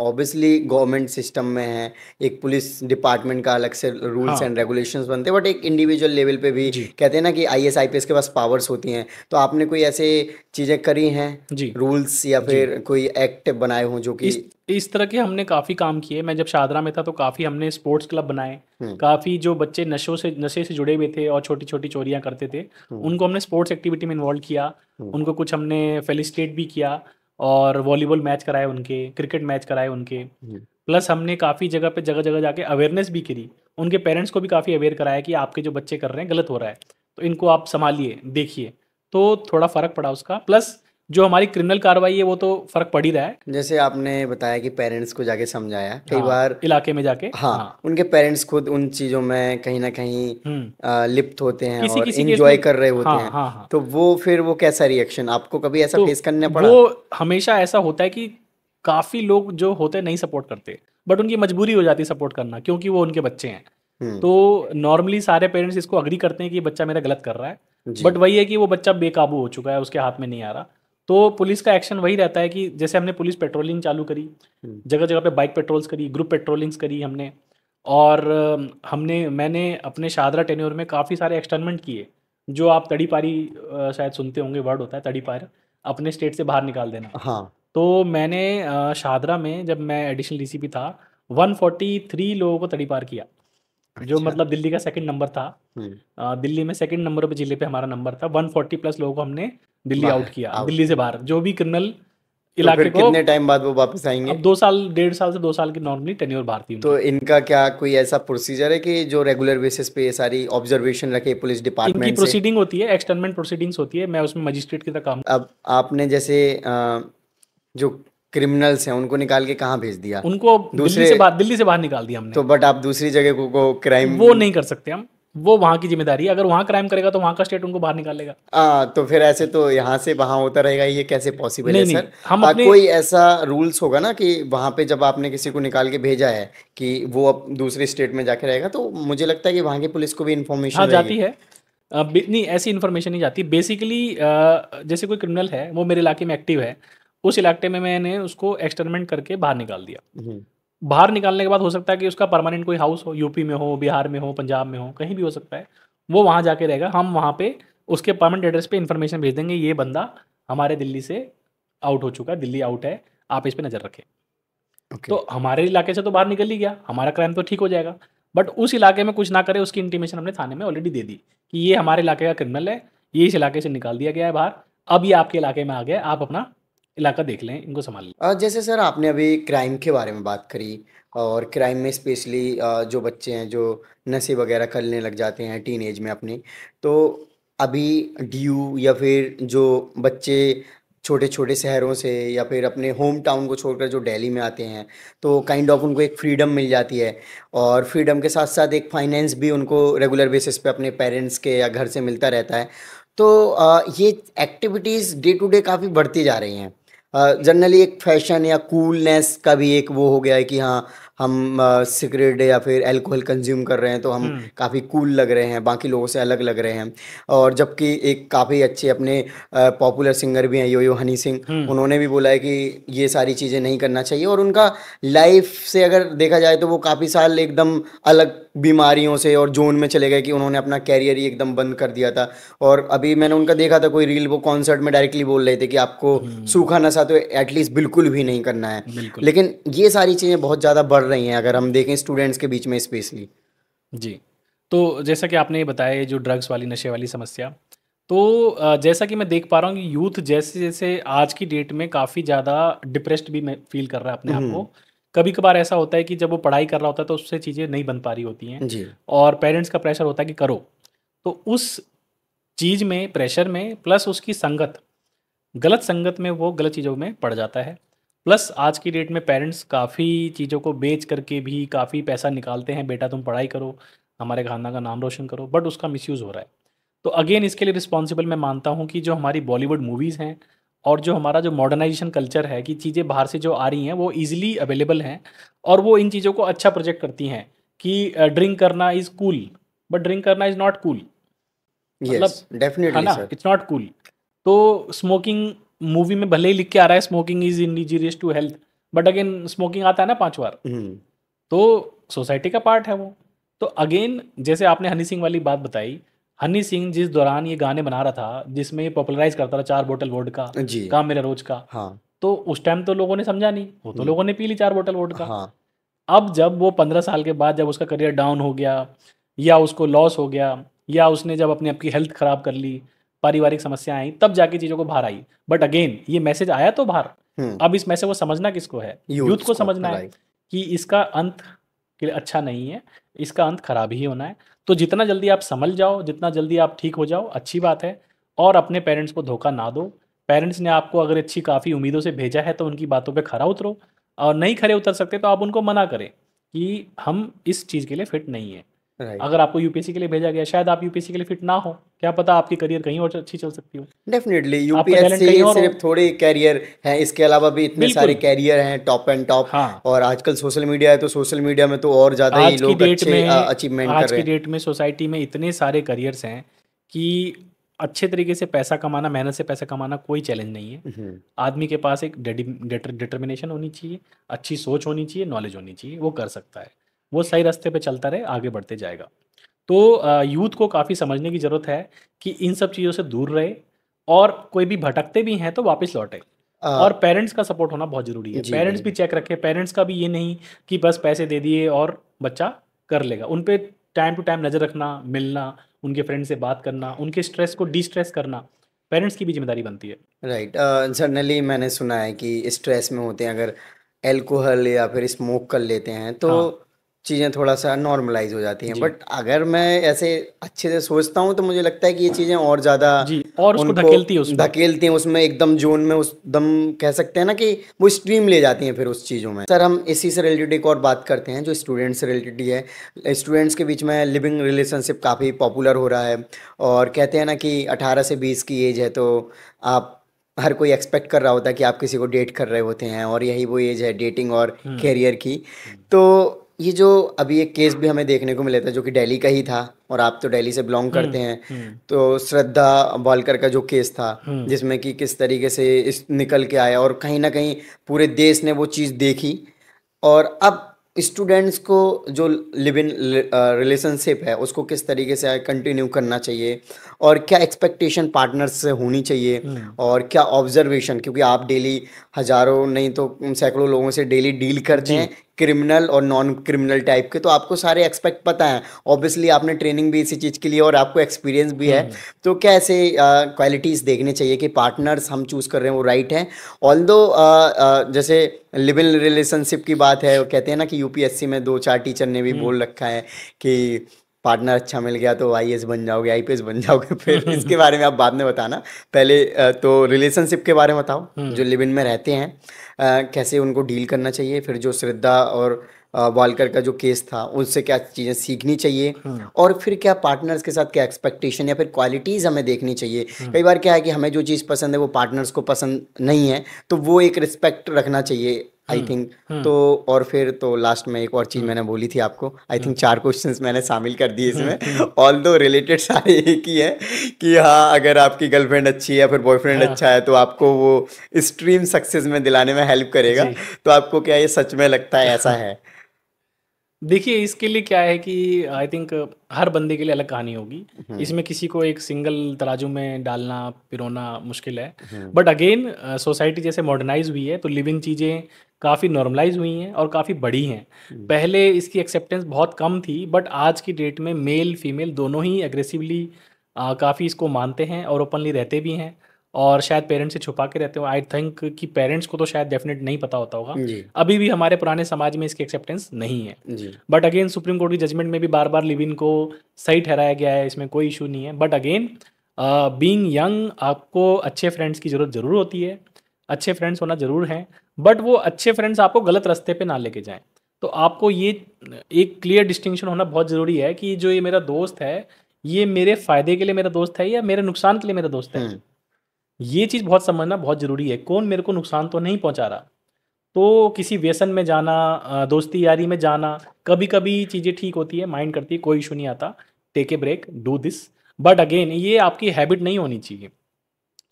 ऑब्वियसली गवर्नमेंट सिस्टम में है, एक पुलिस डिपार्टमेंट का अलग से रूल्स हाँ एंड रेगुलेशंस बनते हैं, बट एक इंडिविजुअल लेवल पे भी जी कहते हैं ना कि आईएएस आईपीएस के पास पावर्स होती हैं। तो आपने कोई ऐसे चीज़ें करी हैं, जी रूल्स या जी। फिर कोई एक्ट बनाए हों जो कि इस तरह के हमने काफ़ी काम किए। मैं जब शाहदरा में था तो काफ़ी हमने स्पोर्ट्स क्लब बनाए। काफ़ी जो बच्चे नशे से जुड़े हुए थे और छोटी छोटी चोरियां करते थे, उनको हमने स्पोर्ट्स एक्टिविटी में इन्वॉल्व किया। उनको कुछ हमने फेलिसिटेट भी किया और वॉलीबॉल मैच कराए उनके, क्रिकेट मैच कराए उनके। प्लस हमने काफ़ी जगह जगह जाके अवेयरनेस भी करी। उनके पेरेंट्स को भी काफ़ी अवेयर कराया कि आपके जो बच्चे कर रहे हैं गलत हो रहा है, तो इनको आप संभालिए, देखिए। तो थोड़ा फ़र्क पड़ा उसका। प्लस जो हमारी क्रिमिनल कार्रवाई है वो तो फ़र्क पड़ ही रहा है। जैसे आपने बताया कि पेरेंट्स को जाके समझाया, कई हाँ, बार इलाके में जाके। हाँ हाँ। उनके पेरेंट्स खुद उन चीज़ों में कहीं ना कहीं लिप्त होते हैं किसी और किसी केस इंजॉय में। कर रहे होते हाँ हैं। हाँ हाँ। तो वो फिर वो कैसा रिएक्शन आपको कभी ऐसा तो फेस करना पड़ा? वो हमेशा ऐसा होता है कि काफ़ी लोग जो होते हैं नहीं सपोर्ट करते, बट उनकी मजबूरी हो जाती है सपोर्ट करना, क्योंकि वो उनके बच्चे हैं। हम्म। तो नॉर्मली सारे पेरेंट्स इसको अग्री करते हैं कि बच्चा मेरा गलत कर रहा है। जी। बट वही है कि वो बच्चा बेकाबू हो चुका है, उसके हाथ में नहीं आ रहा। तो पुलिस का एक्शन वही रहता है कि जैसे हमने पुलिस पेट्रोलिंग चालू करी, जगह जगह पे बाइक पेट्रोल्स करी, ग्रुप पेट्रोलिंग्स करी हमने। और मैंने अपने शाहदरा टेन्योर में काफ़ी सारे एक्सटर्नमेंट किए। जो आप तड़ीपारी शायद सुनते होंगे, वर्ड होता है तड़ीपार, अपने स्टेट से बाहर निकाल देना। हाँ। तो मैंने शाहदरा में जब मैं एडिशनल डीसीपी था 143 लोगों को तड़ीपार किया, जो अच्छा। मतलब दिल्ली का सेकंड नंबर था। दिल्ली में सेकंड नंबर पे जिले पे हमारा नंबर था। 140 प्लस लोगों को हमने दिल्ली आउट बाहर किया, आउट दिल्ली से किया। बाहर, जो भी क्रिमिनल तो फिर इलाके को। कितने टाइम बाद वो वापस आएंगे? अब 2 साल, 1.5 साल से 2 साल की नॉर्मली टेन्योर बाहर थी तो उनकी। इनका क्या कोई ऐसा प्रोसीजर है कि जो रेगुलर बेसिस पे ये सारी ऑब्जर्वेशन रखे पुलिस इनकी डिपार्टमेंट से? प्रोसीडिंग होती है, एक्सटर्नमेंट प्रोसीडिंग्स होती है, मैं उसमें मजिस्ट्रेट की तरह काम। अब आपने जैसे जो क्रिमिनल्स हैं उनको निकाल के कहाँ भेज दिया? उनको दूसरे दिल्ली से बाहर निकाल दिया हमने। तो बट आप दूसरी जगह को क्राइम वो नहीं कर सकते हम, वो वहाँ की जिम्मेदारी है। अगर वहाँ क्राइम करेगा तो वहाँ का स्टेट उनको बाहर निकालेगा। तो फिर ऐसे तो यहाँ से वहाँ होता रहेगा, ये कैसे पॉसिबल है नहीं नहीं, सर? हम अपने कोई ऐसा रूल्स होगा ना कि वहाँ पे जब आपने किसी को निकाल के भेजा है कि वो अब दूसरे स्टेट में जाके रहेगा, तो मुझे लगता है कि वहाँ की पुलिस को भी हाँ इन्फॉर्मेशन रहेगी। जाती है। नहीं, ऐसी इन्फॉर्मेशन नहीं जाती बेसिकली। जैसे कोई क्रिमिनल है, वो मेरे इलाके में एक्टिव है, उस इलाके में मैंने उसको एक्सटर्मिनेट करके बाहर निकाल दिया। हम्म, बाहर निकालने के बाद हो सकता है कि उसका परमानेंट कोई हाउस हो, यूपी में हो, बिहार में हो, पंजाब में हो, कहीं भी हो सकता है। वो वहाँ जाके रहेगा, हम वहाँ पे उसके परमानेंट एड्रेस पे इन्फॉर्मेशन भेज देंगे, ये बंदा हमारे दिल्ली से आउट हो चुका है, दिल्ली आउट है, आप इस पे नज़र रखें। ओके। तो हमारे इलाके से तो बाहर निकल ही गया, हमारा क्राइम तो ठीक हो जाएगा। बट उस इलाके में कुछ ना करे, उसकी इंटीमेशन हमने थाने में ऑलरेडी दे दी कि ये हमारे इलाके का क्रिमिनल है, ये इस इलाके से निकाल दिया गया है बाहर, अब ये आपके इलाके में आ गया, आप अपना इलाका देख लें, इनको संभाल लें। जैसे सर आपने अभी क्राइम के बारे में बात करी, और क्राइम में स्पेशली जो बच्चे हैं जो नशे वगैरह करने लग जाते हैं टीनेज में अपनी, तो अभी डीयू या फिर जो बच्चे छोटे छोटे शहरों से या फिर अपने होम टाउन को छोड़कर जो दिल्ली में आते हैं, तो काइंड ऑफ उनको एक फ्रीडम मिल जाती है, और फ्रीडम के साथ साथ एक फाइनेंस भी उनको रेगुलर बेसिस पे अपने पेरेंट्स के या घर से मिलता रहता है। तो ये एक्टिविटीज़ डे टू डे काफ़ी बढ़ती जा रही हैं। जनरली एक फैशन या कूलनेस का भी एक वो हो गया है कि हाँ, हम सिगरेट या फिर अल्कोहल कंज्यूम कर रहे हैं तो हम हम्म। काफ़ी कूल लग रहे हैं, बाकी लोगों से अलग लग रहे हैं। और जबकि एक काफ़ी अच्छे अपने पॉपुलर सिंगर भी हैं, यो यो हनी सिंह, हम्म। उन्होंने भी बोला है कि ये सारी चीज़ें नहीं करना चाहिए, और उनका लाइफ से अगर देखा जाए तो वो काफ़ी साल एकदम अलग बीमारियों से और जोन में चले गए कि उन्होंने अपना कैरियर ही एकदम बंद कर दिया था। और अभी मैंने उनका देखा था कोई रील, वो कॉन्सर्ट में डायरेक्टली बोल रहे थे कि आपको सूखा नशा तो एटलीस्ट बिल्कुल भी नहीं करना है। बिल्कुल। लेकिन ये सारी चीज़ें बहुत ज़्यादा बढ़ रही हैं अगर हम देखें स्टूडेंट्स के बीच में स्पेशली। जी। तो जैसा कि आपने बताया ये जो ड्रग्स वाली, नशे वाली समस्या, तो जैसा कि मैं देख पा रहा हूँ कि यूथ जैसे-जैसे आज की डेट में काफ़ी ज़्यादा डिप्रेस्ड भी मैं फ़ील कर रहा है अपने आप हम्म। को। कभी-कभार ऐसा होता है कि जब वो पढ़ाई कर रहा होता है तो उससे चीज़ें नहीं बन पा रही होती हैं, जी। और पेरेंट्स का प्रेशर होता है कि करो। तो उस चीज़ में, प्रेशर में, प्लस उसकी संगत, गलत संगत में वो गलत चीज़ों में पड़ जाता है। प्लस आज की डेट में पेरेंट्स काफ़ी चीज़ों को बेच करके भी काफ़ी पैसा निकालते हैं, बेटा तुम पढ़ाई करो, हमारे खानदान का नाम रोशन करो, बट उसका मिसयूज़ हो रहा है। तो अगेन इसके लिए रिस्पॉन्सिबल मैं मानता हूँ कि जो हमारी बॉलीवुड मूवीज़ हैं और जो हमारा जो मॉडर्नाइजेशन कल्चर है, कि चीज़ें बाहर से जो आ रही हैं वो ईज़िली अवेलेबल हैं, और वो इन चीज़ों को अच्छा प्रोजेक्ट करती हैं कि ड्रिंक करना इज़ कूल, बट ड्रिंक करना इज़ नॉट कूल। यस, मतलब, है डेफिनेटली ना? सर। It's not cool. तो स्मोकिंग मूवी में भले ही लिख के आ रहा है smoking is injurious to health, but again smoking आता है ना 5 बार, हम्म। तो सोसाइटी का पार्ट है वो। तो अगेन जैसे आपने हनी सिंह वाली बात बताई, हनी सिंह जिस दौरान ये गाने बना रहा था, जिसमें ये पॉपुलराइज़ करता था 4 बोतल वोडका, जी। काम मेरा रोज़ का, हाँ। तो उस टाइम तो लोगों ने समझा नहीं, वो तो हम्म। लोगों ने पी ली 4 बोतल वोडका। हाँ। अब जब वो 15 साल के बाद जब उसका करियर डाउन हो गया, या उसको लॉस हो गया, या उसने जब अपनी आपकी हेल्थ ख़राब कर ली, पारिवारिक समस्याएँ आई, तब जाके चीज़ों को बाहर आई। बट अगेन ये मैसेज आया तो बाहर। हम्म। अब इस मैसेज को समझना किसको है? यूथ यूथ्स को को, समझना है राइट। कि इसका अंत कि अच्छा नहीं है, इसका अंत खराब ही होना है। तो जितना जल्दी आप संभल जाओ, जितना जल्दी आप ठीक हो जाओ, अच्छी बात है, और अपने पेरेंट्स को धोखा ना दो। पेरेंट्स ने आपको अगर अच्छी काफ़ी उम्मीदों से भेजा है, तो उनकी बातों पे खरा उतरो, और नहीं खरे उतर सकते तो आप उनको मना करें कि हम इस चीज़ के लिए फिट नहीं हैं। राइट। अगर आपको यूपीएससी के लिए भेजा गया, शायद आप यूपीएससी के लिए फिट ना हो, क्या पता आपकी करियर कहीं और अच्छी चल सकती हो, डेफिनेटली आपका टैलेंट यूपीएससी कहीं और हो। सिर्फ थोड़े कैरियर हैं, इसके अलावा भी इतने सारे बिल्कुल। कैरियर हैं टॉप एंड टॉप। हाँ। और आजकल सोशल मीडिया है, तो सोशल मीडिया में तो और ज़्यादा ही आज की लोग डेट अच्छे में अचीवमेंट कर आज रहे की हैं। डेट में सोसाइटी में इतने सारे करियर्स हैं कि अच्छे तरीके से पैसा कमाना, मेहनत से पैसा कमाना कोई चैलेंज नहीं है। हम्म। आदमी के पास एक डिटर्मिनेशन होनी चाहिए, अच्छी सोच होनी चाहिए, नॉलेज होनी चाहिए, वो कर सकता है। वो सही रास्ते पे चलता रहे, आगे बढ़ते जाएगा। तो यूथ को काफ़ी समझने की ज़रूरत है कि इन सब चीज़ों से दूर रहे, और कोई भी भटकते भी हैं तो वापस लौटे। और अ, पेरेंट्स का सपोर्ट होना बहुत ज़रूरी है। जी पेरेंट्स भी बिल्कुल। चेक रखें, पेरेंट्स का भी ये नहीं कि बस पैसे दे दिए और बच्चा कर लेगा। उन पे टाइम टू टाइम नज़र रखना, मिलना, उनके फ्रेंड से बात करना, उनके स्ट्रेस को डिस्ट्रेस करना, पेरेंट्स की भी ज़िम्मेदारी बनती है। राइट। जनरली मैंने सुना है कि स्ट्रेस में होते हैं अगर अल्कोहल या फिर स्मोक कर लेते हैं तो हाँ। चीज़ें थोड़ा सा नॉर्मलाइज हो जाती हैं। जी। बट अगर मैं ऐसे अच्छे से सोचता हूँ तो मुझे लगता है कि ये चीज़ें और ज़्यादा जी, और उसको उनको धकेलती है उसमें। धकेलती हैं उसमें, एकदम जोन में, उस दम कह सकते हैं ना कि वो स्ट्रीम ले जाती हैं फिर उस चीज़ों में। सर हम इसी से रिलेटेड एक और बात करते हैं जो स्टूडेंट्स से रिलेटेड ही है। स्टूडेंट्स के बीच में लिविंग रिलेशनशिप काफ़ी पॉपुलर हो रहा है, और कहते हैं ना कि 18 से 20 की एज है तो आप, हर कोई एक्सपेक्ट कर रहा होता है कि आप किसी को डेट कर रहे होते हैं, और यही वो एज है डेटिंग और हुँ, कैरियर की। हुँ, तो ये जो अभी एक केस भी हमें देखने को मिला था जो कि दिल्ली का ही था, और आप तो दिल्ली से बिलोंग हुँ, करते हैं, हुँ, तो श्रद्धा वालकर का जो केस था, हुँ, जिसमें कि किस तरीके से इस निकल के आया, और कहीं ना कहीं पूरे देश ने वो चीज़ देखी। और अब स्टूडेंट्स को जो लिव इन रिलेशनशिप है उसको किस तरीके से कंटिन्यू करना चाहिए, और क्या एक्सपेक्टेशन पार्टनर्स से होनी चाहिए, हुँ, और क्या ऑब्जर्वेशन, क्योंकि आप डेली हज़ारों नहीं तो सैकड़ों लोगों से डेली डील करते जी, हैं, क्रिमिनल और नॉन क्रिमिनल टाइप के, तो आपको सारे एक्सपेक्ट पता है। ऑब्वियसली आपने ट्रेनिंग भी इसी चीज़ के लिए और आपको एक्सपीरियंस भी हुँ, है। हुँ, तो क्या ऐसे क्वालिटीज़ देखने चाहिए कि पार्टनर्स हम चूज़ कर रहे हैं वो राइट हैं? ऑल्दो जैसे लिव इन रिलेशनशिप की बात है, वो कहते हैं ना कि यूपीएससी में 2-4 टीचर ने भी हुँ, बोल रखा है कि पार्टनर अच्छा मिल गया तो आईएएस बन जाओगे, आईपीएस बन जाओगे। हुँ, फिर हुँ, इसके हुँ, बारे में आप बाद में बताना। पहले तो रिलेशनशिप के बारे में बताओ, जो हुँ, लिव इन में रहते हैं, कैसे उनको डील करना चाहिए, फिर जो श्रद्धा और वालकर का जो केस था उनसे क्या चीज़ें सीखनी चाहिए, हुँ, और फिर क्या पार्टनर्स के साथ क्या एक्सपेक्टेशन या फिर क्वालिटीज़ हमें देखनी चाहिए। हुँ, कई बार क्या है कि हमें जो चीज़ पसंद है वो पार्टनर्स को पसंद नहीं है, तो वो एक रिस्पेक्ट रखना चाहिए आई हुँ, थिंक। हुँ, तो और फिर तो लास्ट में एक और चीज़ हुँ, मैंने बोली थी आपको, आई हुँ, थिंक 4 क्वेश्चंस मैंने शामिल कर दिए हुँ, इसमें। हुँ, ऑल दो रिलेटेड सारे एक ही है कि हाँ, अगर आपकी गर्लफ्रेंड अच्छी है या फिर बॉयफ्रेंड हाँ, अच्छा है तो आपको वो स्ट्रीम सक्सेस में दिलाने में हेल्प करेगा। जी। तो आपको क्या ये सच में लगता है ऐसा है? देखिए, इसके लिए क्या है कि आई थिंक हर बंदे के लिए अलग कहानी होगी। हुँ, इसमें किसी को एक सिंगल तराजू में डालना, पिरोना मुश्किल है। हुँ, बट अगेन सोसाइटी जैसे मॉडर्नाइज़ हुई है, तो लिविंग चीज़ें काफ़ी नॉर्मलाइज़ हुई हैं और काफ़ी बढ़ी हैं। हुँ, पहले इसकी एक्सेप्टेंस बहुत कम थी, बट आज की डेट में मेल, फीमेल दोनों ही एग्रेसिवली काफ़ी इसको मानते हैं और ओपनली रहते भी हैं, और शायद पेरेंट्स से छुपा के रहते हो। आई थिंक कि पेरेंट्स को तो शायद डेफ़िनेट नहीं पता होता होगा। जी, अभी भी हमारे पुराने समाज में इसकी एक्सेप्टेंस नहीं है। जी, बट अगेन सुप्रीम कोर्ट की जजमेंट में भी बार बार लिव इन को सही ठहराया गया है, इसमें कोई इशू नहीं है। बट अगेन बीइंग यंग आपको अच्छे फ्रेंड्स की ज़रूरत ज़रूर होती है, अच्छे फ्रेंड्स होना ज़रूर है, बट वो अच्छे फ्रेंड्स आपको गलत रास्ते पे ना लेके जाएं। तो आपको ये एक क्लियर डिस्टिंक्शन होना बहुत ज़रूरी है कि जो ये मेरा दोस्त है, ये मेरे फ़ायदे के लिए मेरा दोस्त है या मेरे नुकसान के लिए मेरा दोस्त है। हुँ, ये चीज़ बहुत समझना बहुत ज़रूरी है, कौन मेरे को नुकसान तो नहीं पहुंचा रहा। तो किसी व्यसन में जाना, दोस्ती यारी में जाना, कभी-कभी चीज़ें ठीक होती है, माइंड करती है, कोई इश्यू नहीं आता, take a break, do this. But again ये आपकी हैबिट नहीं होनी चाहिए।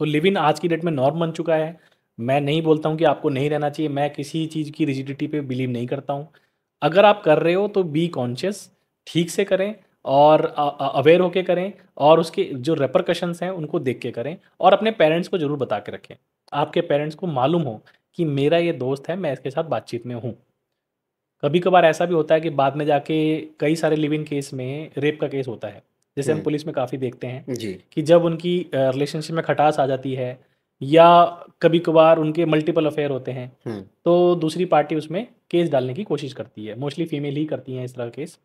तो लिव इन आज की डेट में नॉर्म बन चुका है। मैं नहीं बोलता हूँ कि आपको नहीं रहना चाहिए, मैं किसी चीज़ की रिजिडिटी पे बिलीव नहीं करता हूँ। अगर आप कर रहे हो तो बी कॉन्शियस, ठीक से करें और अवेयर होके करें, और उसके जो रिपरकशंस हैं उनको देख के करें, और अपने पेरेंट्स को ज़रूर बता के रखें। आपके पेरेंट्स को मालूम हो कि मेरा ये दोस्त है, मैं इसके साथ बातचीत में हूँ। कभी-कभार ऐसा भी होता है कि बाद में जाके कई सारे लिव इन केस में रेप का केस होता है। जैसे हम हुँ, पुलिस में काफ़ी देखते हैं जी, कि जब उनकी रिलेशनशिप में खटास आ जाती है, या कभी-कभार उनके मल्टीपल अफेयर होते हैं, हुँ, तो दूसरी पार्टी उसमें केस डालने की कोशिश करती है। मोस्टली फीमेल ही करती हैं इस तरह का केस।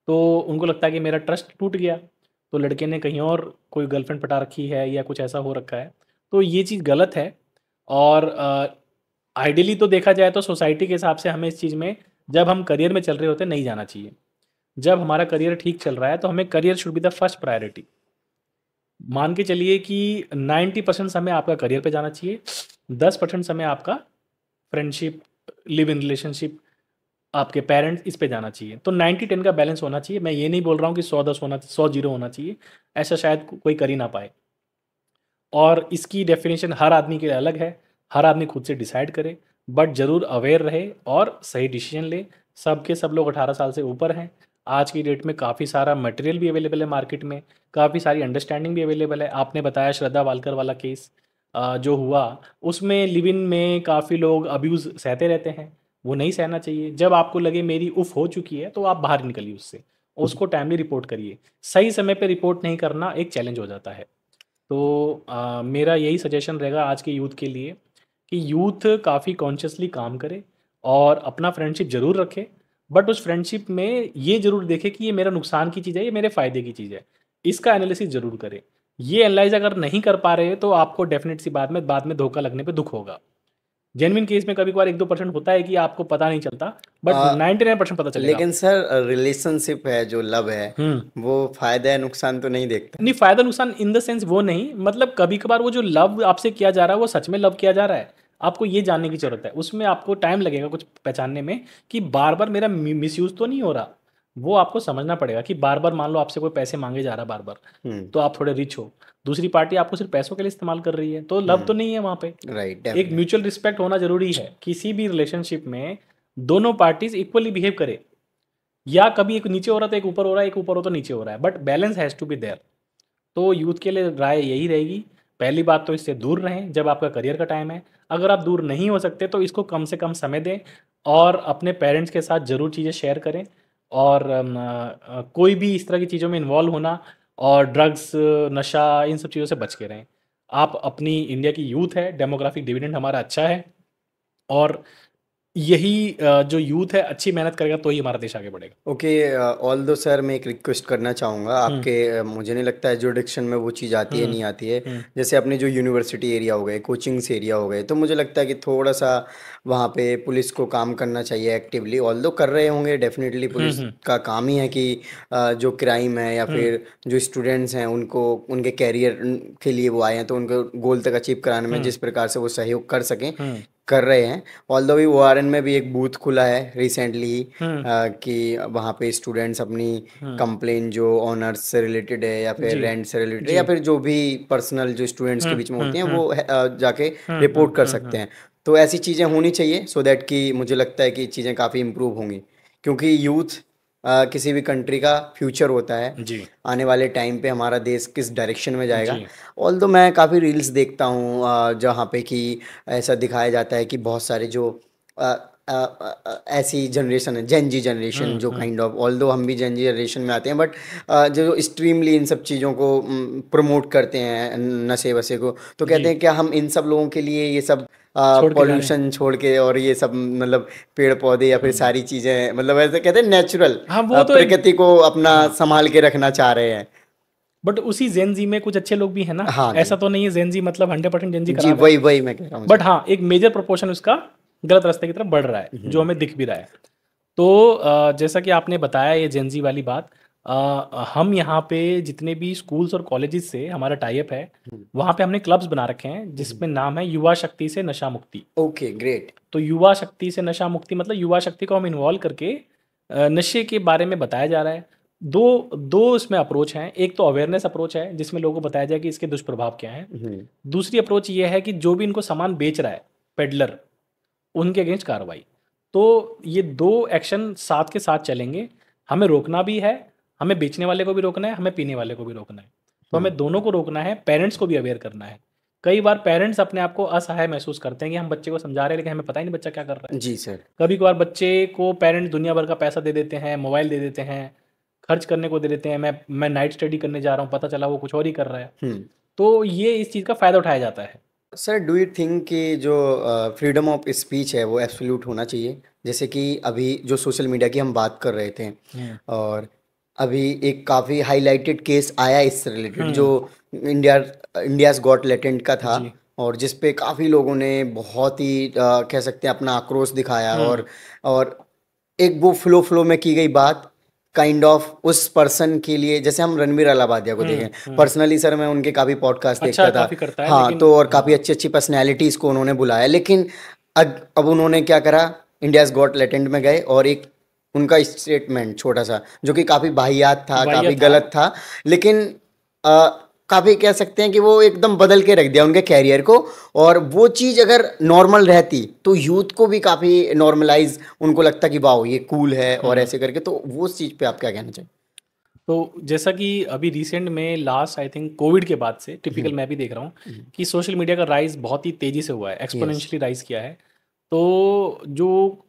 तो उनको लगता है कि मेरा ट्रस्ट टूट गया, तो लड़के ने कहीं और कोई गर्लफ्रेंड पटा रखी है या कुछ ऐसा हो रखा है। तो ये चीज़ गलत है, और आइडियली तो देखा जाए तो सोसाइटी के हिसाब से हमें इस चीज़ में, जब हम करियर में चल रहे होते हैं, नहीं जाना चाहिए। जब हमारा करियर ठीक चल रहा है तो हमें career should be the first priority. मान के चलिए कि 90% समय आपका करियर पे जाना चाहिए, 10% समय आपका फ्रेंडशिप, लिव इन रिलेशनशिप, आपके पेरेंट्स, इस पे जाना चाहिए। तो 90-10 का बैलेंस होना चाहिए। मैं ये नहीं बोल रहा हूँ कि 100-10 होना, 100-0 होना चाहिए। ऐसा शायद कोई कर ही ना पाए। और इसकी डेफ़िनेशन हर आदमी के लिए अलग है, हर आदमी खुद से डिसाइड करे, बट ज़रूर अवेयर रहे और सही डिसीज़न ले। सब के सब लोग 18 साल से ऊपर हैं। आज की डेट में काफ़ी सारा मटेरियल भी अवेलेबल है मार्केट में, काफ़ी सारी अंडरस्टैंडिंग भी अवेलेबल है। आपने बताया श्रद्धा वालकर वाला केस जो हुआ, उसमें लिव इन में काफ़ी लोग अब्यूज़ सहते रहते हैं, वो नहीं सहना चाहिए। जब आपको लगे मेरी उफ़ हो चुकी है, तो आप बाहर निकलिए उससे, उसको टाइमली रिपोर्ट करिए। सही समय पे रिपोर्ट नहीं करना एक चैलेंज हो जाता है। तो मेरा यही सजेशन रहेगा आज के यूथ के लिए कि यूथ काफ़ी कॉन्शियसली काम करे और अपना फ्रेंडशिप ज़रूर रखे, बट उस फ्रेंडशिप में ये ज़रूर देखें कि ये मेरा नुकसान की चीज़ है, ये मेरे फ़ायदे की चीज़ है। इसका एनालिसिस ज़रूर करें। ये एनालाइज़ अगर नहीं कर पा रहे हैं, तो आपको डेफ़िनेट सी बाद में धोखा लगने पे दुःख होगा। जेन्युइन केस में कभी-कभार 1-2% होता है कि आपको पता नहीं चलता, बट आ, 99% पता चलेगा लेकिन आपको। सर रिलेशनशिप है जो लव है हुँ। वो फायदा है नुकसान तो नहीं देखता। नहीं, फ़ायदा-नुकसान इन द सेंस वो नहीं, मतलब कभी-कभार वो जो लव आपसे किया जा रहा है, वो सच में लव किया जा रहा है? आपको ये जानने की ज़रूरत है। उसमें आपको टाइम लगेगा कुछ पहचानने में कि बार-बार मेरा मिसयूज़ तो नहीं हो रहा। वो आपको समझना पड़ेगा कि बार-बार मान लो आपसे कोई पैसे माँगे जा रहा है बार-बार, हम्म। तो आप थोड़े रिच हो। दूसरी पार्टी आपको सिर्फ़ पैसों के लिए इस्तेमाल कर रही है, तो लव तो नहीं है वहाँ पे। राइट, एक डेफिनेट। म्यूचुअल रिस्पेक्ट होना ज़रूरी है। किसी भी रिलेशनशिप में दोनों पार्टीज़ इक्वली बिहेव करें, या कभी एक नीचे हो रहा है तो एक ऊपर हो रहा है, एक ऊपर हो तो नीचे हो रहा है, but balance has to be there. तो यूथ के लिए राय यही रहेगी, पहली बात तो इससे दूर रहें जब आपका करियर का टाइम है। अगर आप दूर नहीं हो सकते तो इसको कम से कम समय दें, और अपने पेरेंट्स के साथ ज़रूर चीज़ें शेयर करें, और कोई भी इस तरह की चीज़ों में इन्वॉल्व होना और ड्रग्स, नशा, इन सब चीज़ों से बच के रहें। आप अपनी इंडिया की यूथ है, डेमोग्राफिक डिविडेंड हमारा अच्छा है, और यही जो यूथ है अच्छी मेहनत करेगा तो ही हमारा देश आगे बढ़ेगा। ओके, ऑल दो सर मैं एक रिक्वेस्ट करना चाहूँगा हुँ, आपके, मुझे नहीं लगता है जुडिक्शन में वो चीज़ आती है हुँ, नहीं आती है। हुँ, जैसे अपने जो यूनिवर्सिटी एरिया हो गए, कोचिंग्स एरिया हो गए, तो मुझे लगता है कि थोड़ा सा वहाँ पे पुलिस को काम करना चाहिए एक्टिवली। ऑल दो कर रहे होंगे डेफिनेटली, हुँ, पुलिस हुँ, का काम ही है कि जो क्राइम है या हुँ, फिर जो स्टूडेंट्स हैं उनको उनके कैरियर के लिए वो आए हैं तो उनको गोल तक अचीव कराने में हुँ, जिस प्रकार से वो सहयोग कर सकें, हुँ, कर रहे हैं। ऑल्दो भी ओआरएन में भी एक बूथ खुला है रिसेंटली ही, हुँ, कि वहाँ पे स्टूडेंट्स अपनी हुँ। कंप्लेन जो ऑनर्स से रिलेटेड है या फिर जी, रेंट से रिलेटेड है जी। या फिर जो भी पर्सनल जो स्टूडेंट्स के हुँ, बीच में हुँ, होती हैं हुँ, वो जाके हुँ, हुँ, रिपोर्ट कर हुँ, सकते हुँ। हैं। तो ऐसी चीज़ें होनी चाहिए सो दैट कि मुझे लगता है कि चीज़ें काफ़ी इम्प्रूव होंगी, क्योंकि यूथ किसी भी कंट्री का फ्यूचर होता है। जी, आने वाले टाइम पे हमारा देश किस डायरेक्शन में जाएगा। जी। ऑल्दो मैं काफ़ी रील्स देखता हूँ जहाँ पे कि ऐसा दिखाया जाता है कि बहुत सारे जो अ, ऐसी जनरेशन है, जेन जी जनरेशन, हुँ, जो हुँ, काइंड ऑफ, ऑल्दो हम भी जेन जी जनरेशन में आते हैं, बट जो एक्सट्रीमली इन सब चीज़ों को प्रमोट करते हैं नशे वशे को, तो जी। कहते हैं क्या हम इन सब लोगों के लिए ये सब छोड़ के जा रहे हैं। पॉल्यूशन छोड़ के और ये सब मतलब पेड़ पौधे या फिर हुँ। सारी चीज़ें, मतलब ऐसे कहते हैं नेचुरल हाँ, वो तो एक प्रकृति को अपना हाँ, संभाल के रखना चाह रहे हैं। बट उसी ज़ेन ज़ी में कुछ अच्छे लोग भी हैं ना। हाँ ऐसा जी। तो नहीं है ज़ेन ज़ी मतलब 100% ज़ेन ज़ी जी, खराब है। वही वही मैं कह रहा हूँ जी। बट हाँ, एक मेजर प्रोपोर्शन उसका गलत रास्ते की तरफ बढ़ रहा है, जो हम्म। हमें दिख भी रहा है। तो जैसा कि आपने बताया ये जेन ज़ी वाली बात, हम यहाँ पे जितने भी स्कूल्स और कॉलेजेस से हमारा टाई अप है, हम्म। वहाँ पे हमने क्लब्स बना रखे हैं हम्म। जिसमें नाम है युवा शक्ति से नशा मुक्ति। Okay, great. तो युवा शक्ति से नशा मुक्ति मतलब युवा शक्ति को हम इन्वॉल्व करके नशे के बारे में बताया जा रहा है। दो दो इसमें अप्रोच हैं। एक तो अवेयरनेस अप्रोच है जिसमें लोगों को बताया जाए कि इसके दुष्प्रभाव क्या हैं। हम्म। दूसरी अप्रोच ये है कि जो भी इनको सामान बेच रहा है, पेडलर, उनके अगेंस्ट कार्रवाई। तो ये 2 एक्शन साथ के साथ चलेंगे। हमें रोकना भी है, हमें बेचने वाले को भी रोकना है, हमें पीने वाले को भी रोकना है। तो हम्म। हमें दोनों को रोकना है, पेरेंट्स को भी अवेयर करना है। कई बार पेरेंट्स अपने आप को असहाय महसूस करते हैं कि हम बच्चे को समझा रहे हैं लेकिन हमें पता ही नहीं बच्चा क्या कर रहा है। जी सर। कभी-कभार बच्चे को पेरेंट्स दुनिया भर का पैसा दे देते हैं, मोबाइल दे देते हैं, खर्च करने को दे देते हैं। मैं नाइट स्टडी करने जा रहा हूँ, पता चला वो कुछ और ही कर रहा है। हम्म। तो ये इस चीज़ का फ़ायदा उठाया जाता है। सर डू यू थिंक कि जो फ्रीडम ऑफ स्पीच है वो एब्सोल्यूट होना चाहिए? जैसे कि अभी जो सोशल मीडिया की हम बात कर रहे थे, हुँ, और अभी एक काफ़ी हाईलाइटेड केस आया इससे रिलेटेड जो हुँ, इंडिया इंडियाज़ गॉट लैटेंट का था, जी, और जिस पे काफ़ी लोगों ने बहुत ही कह सकते हैं अपना आक्रोश दिखाया, हुँ, और एक वो फ्लो में की गई बात काइंड ऑफ उस पर्सन के लिए, जैसे हम रणवीर अलाहाबादिया को हुँ, देखें हुँ। पर्सनली, सर मैं उनके काफ़ी पॉडकास्ट अच्छा देखता था। काफ़ी करता है हाँ, लेकिन तो और काफ़ी हाँ, अच्छी अच्छी पर्सनैलिटीज़ को उन्होंने बुलाया, लेकिन अब उन्होंने क्या करा, इंडियाज़ गॉट लैटेंट में गए और एक उनका स्टेटमेंट छोटा सा जो कि काफ़ी वाहियात था, काफ़ी वाहियात था। गलत था, लेकिन काफ़ी कह सकते हैं कि वो एकदम बदल के रख दिया उनके कैरियर को। और वो चीज़ अगर नॉर्मल रहती तो यूथ को भी काफ़ी नॉर्मलाइज उनको लगता कि वाओ ये कूल है, और हुँ, ऐसे करके, तो वो उस चीज़ पे आप क्या कहना चाहिए? तो जैसा कि अभी रिसेंट में लास्ट आई थिंक कोविड के बाद से टिपिकल मैं भी देख रहा हूँ कि सोशल मीडिया का राइज़ बहुत ही तेज़ी से हुआ है, यस। एक्स्पोनेंशियली राइज़ किया है। तो जो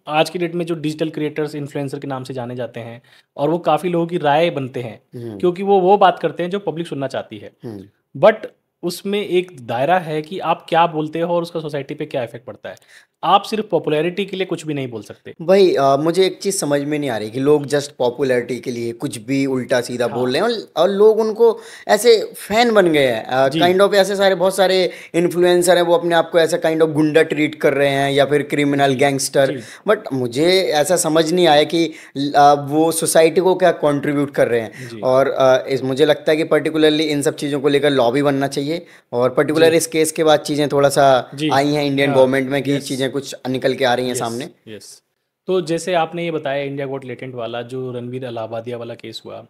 आज की डेट में जो डिजिटल क्रिएटर्स, इन्फ्लुएंसर के नाम से जाने जाते हैं और वो काफ़ी लोगों की राय बनते हैं, हम्म। क्योंकि वो बात करते हैं जो पब्लिक सुनना चाहती है। हम्म। बट उसमें एक दायरा है कि आप क्या बोलते हो और उसका सोसाइटी पे क्या इफ़ेक्ट पड़ता है। आप सिर्फ पॉपुलैरिटी के लिए कुछ भी नहीं बोल सकते। भाई मुझे एक चीज़ समझ में नहीं आ रही कि लोग जस्ट पॉपुलैरिटी के लिए कुछ भी उल्टा सीधा बोल हाँ रहे हैं, और लोग उनको ऐसे फैन बन गए हैं। जी काइंड ऑफ ऐसे सारे बहुत सारे इन्फ्लुएंसर हैं, वो अपने आप को ऐसा काइंड ऑफ गुंडा ट्रीट कर रहे हैं या फिर क्रिमिनल जी गैंगस्टर। जी बट मुझे ऐसा समझ नहीं आया कि वो सोसाइटी को क्या कंट्रीब्यूट कर रहे हैं। जी और मुझे लगता है कि पर्टिकुलरली इन सब चीज़ों को लेकर लॉबी बनना चाहिए, और जी पर्टिकुलर इस केस के बाद चीज़ें थोड़ा सा जी आई हैं इंडियन हाँ गवर्नमेंट में कि यस चीज़ें कुछ निकल के आ रही हैं यस सामने। यस। तो जैसे आपने ये बताया इंडिया गोट लेटेंट वाला जो रणवीर अलाहाबादिया वाला केस हुआ,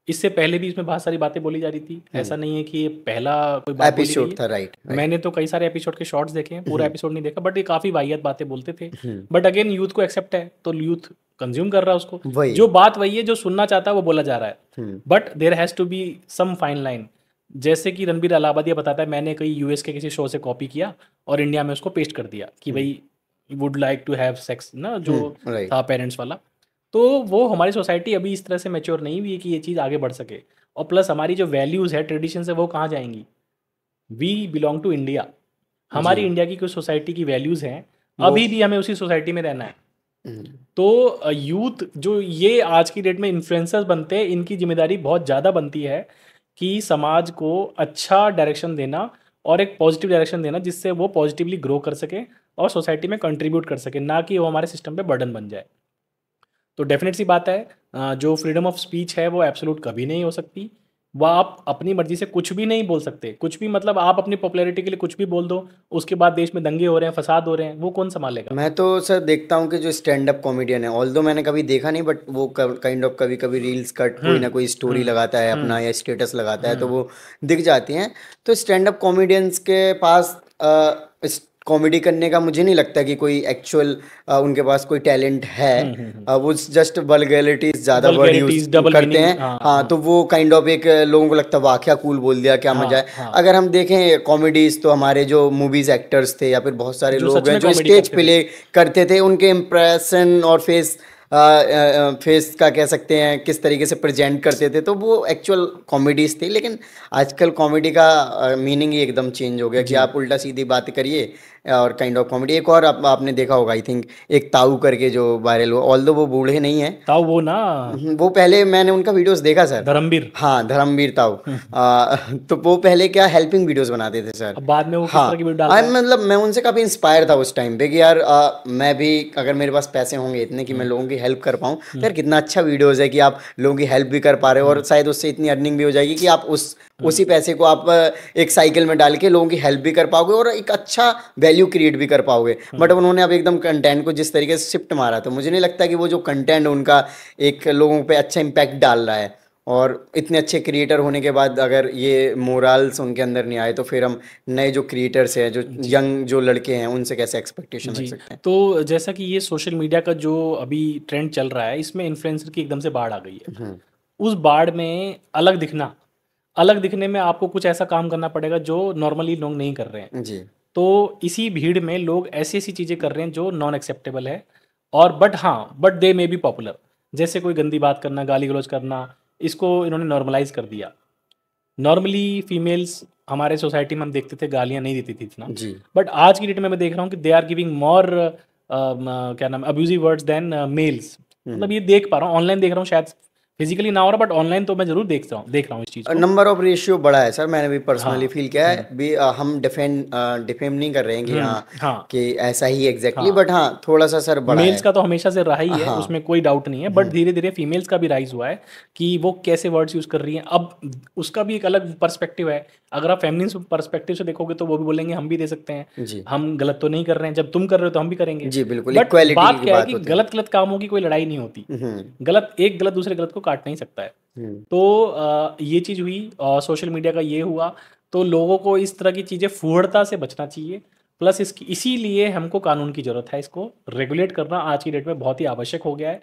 इससे पहले भी इसमें बहुत सारी बातें बोली जा रही थी। ऐसा नहीं है कि ये पहला कोई बात बोली गई एपिसोड है। था, राइट राइट। मैंने तो कई सारे एपिसोड के शॉर्ट्स देखे हैं, पूरा एपिसोड नहीं देखा, बट ये काफ़ी वाहियात बातें बोलते थे। बट अगेन यूथ को एक्सेप्ट है तो यूथ कंज्यूम कर रहा है उसको। वही। जो बात वही है, जो सुनना चाहता है वो बोला जा रहा है। But there has to be some fine line. जैसे कि रणबीर अलाहाबादिया बताता है, मैंने कहीं यूएस के किसी शो से कॉपी किया और इंडिया में उसको पेस्ट कर दिया कि भाई would like to have sex ना, जो राइट। था पेरेंट्स वाला। तो वो हमारी सोसाइटी अभी इस तरह से मैच्योर नहीं हुई है कि ये चीज़ आगे बढ़ सके। और प्लस हमारी जो वैल्यूज़ है, ट्रेडिशंस है, वो कहाँ जाएंगी? We belong to India. हमारी जी। इंडिया की कुछ सोसाइटी की वैल्यूज़ हैं, वो अभी भी हमें उसी सोसाइटी में रहना है। हम्म, तो यूथ जो ये आज की डेट में इन्फ्लुएंसर्स बनते हैं, इनकी जिम्मेदारी बहुत ज़्यादा बनती है कि समाज को अच्छा डायरेक्शन देना और एक पॉजिटिव डायरेक्शन देना, जिससे वो पॉजिटिवली ग्रो कर सके और सोसाइटी में कंट्रीब्यूट कर सके, ना कि वो हमारे सिस्टम पे बर्डन बन जाए। तो डेफिनेट सी बात है, जो फ्रीडम ऑफ स्पीच है वो एब्सोल्यूट कभी नहीं हो सकती। वह आप अपनी मर्जी से कुछ भी नहीं बोल सकते, कुछ भी मतलब आप अपनी पॉपुलैरिटी के लिए कुछ भी बोल दो, उसके बाद देश में दंगे हो रहे हैं, फसाद हो रहे हैं, वो कौन संभालेगा? मैं तो सर देखता हूँ कि जो स्टैंड अप कॉमेडियन है, ऑल्दो मैंने कभी देखा नहीं, बट वो काइंड ऑफ कभी कभी रील्स कट कोई ना कोई स्टोरी लगाता है अपना या स्टेटस लगाता है, तो वो दिख जाती हैं। तो स्टैंड अप कॉमेडियंस के पास कॉमेडी करने का मुझे नहीं लगता कि कोई एक्चुअल उनके पास कोई टैलेंट है। वो जस्ट वल्गैरिटीज ज़्यादा वर्ड यूज वल्गैरिटीज, डबल करते मीनिंग, हैं। हाँ हाँ, तो वो काइंड ऑफ एक लोगों को लगता है वाह क्या कूल बोल दिया, क्या मजा हाँ है। हाँ, अगर हम देखें कॉमेडीज, तो हमारे जो मूवीज एक्टर्स थे या फिर बहुत सारे जो लोग सच हैं में जो कॉमेडी स्टेज करते थे। प्ले करते थे, उनके इम्प्रेशन और फेस का कह सकते हैं किस तरीके से प्रेजेंट करते थे, तो वो एक्चुअल कॉमेडीज थी। लेकिन आजकल कॉमेडी का मीनिंग ही एकदम चेंज हो गया कि जी आप उल्टा सीधी बात करिए और काइंड ऑफ कॉमेडी। एक और आपने देखा होगा, आई थिंक, एक ताऊ करके जो वायरल हुआ, ऑल्दो वो बूढ़े नहीं हैं। ताऊ वो ना, वो पहले मैंने उनका वीडियोस देखा सर। धर्मवीर। हाँ, धर्मवीर ताऊ। तो वो पहले क्या हेल्पिंग वीडियोस बनाते थे सर। अब बाद में वो किस हाँ, तरह की वीडियो डालता है? मतलब मैं उनसे काफ़ी इंस्पायर था उस टाइम पे कि यार मैं भी अगर मेरे पास पैसे होंगे इतने कि मैं लोगों की हेल्प कर पाऊँ, तो यार कितना अच्छा वीडियोस है कि आप लोगों की हेल्प भी कर पा रहे हो, और शायद उससे इतनी अर्निंग भी हो जाएगी कि आप उसी पैसे को आप एक साइकिल में डाल के लोगों की हेल्प भी कर पाओगे और एक अच्छा वैल्यू क्रिएट भी कर पाओगे। बट उन्होंने अब एकदम कंटेंट को जिस तरीके से शिफ्ट मारा, तो मुझे नहीं लगता कि वो जो कंटेंट उनका एक लोगों पे अच्छा इम्पैक्ट डाल रहा है। और इतने अच्छे क्रिएटर होने के बाद अगर ये मोरल्स उनके अंदर नहीं आए, तो फिर हम नए जो क्रिएटर्स हैं, जो यंग जो लड़के हैं, उनसे कैसे एक्सपेक्टेशन रख जी, सकते हैं। तो जैसा कि ये सोशल मीडिया का जो अभी ट्रेंड चल रहा है, इसमें इन्फ्लुएंसर की एकदम से बाढ़ आ गई है। उस बाढ़ में अलग दिखने में आपको कुछ ऐसा काम करना पड़ेगा जो नॉर्मली लोग नहीं कर रहे हैं। जी। तो इसी भीड़ में लोग ऐसी ऐसी चीज़ें कर रहे हैं जो नॉन एक्सेप्टेबल है, और but they may be popular. जैसे कोई गंदी बात करना, गाली गलौज करना, इसको इन्होंने नॉर्मलाइज कर दिया। नॉर्मली फीमेल्स हमारे सोसाइटी में हम देखते थे गालियाँ नहीं देती थी इतना, जी। बट आज की डेट में मैं देख रहा हूँ कि दे आर गिविंग मोर क्या नाम अब्यूजिव वर्ड्स देन मेल्स। मतलब ये देख पा रहा हूँ, ऑनलाइन देख रहा हूँ, शायद फिजिकली ना हो रहा, बट ऑनलाइन तो मैं जरूर देख रहा हूँ इस चीज़ को। नंबर ऑफ रेशियो बड़ा है सर, मैंने भी पर्सनली हाँ फील किया है भी। हम डिफेम नहीं कर रहे हैं कि हाँ हाँ कि ऐसा ही एग्जैक्टली, हाँ, बट हाँ थोड़ा सा सर बड़ा मेल्स है। का तो हमेशा से रहा ही है, हाँ। उसमें कोई डाउट नहीं है, बट धीरे धीरे फीमेल्स का भी राइज हुआ है कि वो कैसे वर्ड्स यूज कर रही हैं। अब उसका भी एक अलग पर्सपेक्टिव है। अगर आप फेमिनिन पर्सपेक्टिव से देखोगे तो वो भी बोलेंगे हम भी दे सकते हैं, जी। हम गलत तो नहीं कर रहे हैं, जब तुम कर रहे हो तो हम भी करेंगे। जी बिल्कुल, बट इक्वालिटी बात की क्या है बात कि होती है। गलत गलत कामों की कोई लड़ाई नहीं होती। एक गलत दूसरे गलत को काट नहीं सकता है। तो ये चीज़ हुई, सोशल मीडिया का ये हुआ। तो लोगों को इस तरह की चीज़ें फूहड़ता से बचना चाहिए। प्लस इसीलिए हमको कानून की ज़रूरत है। इसको रेगुलेट करना आज की डेट में बहुत ही आवश्यक हो गया है,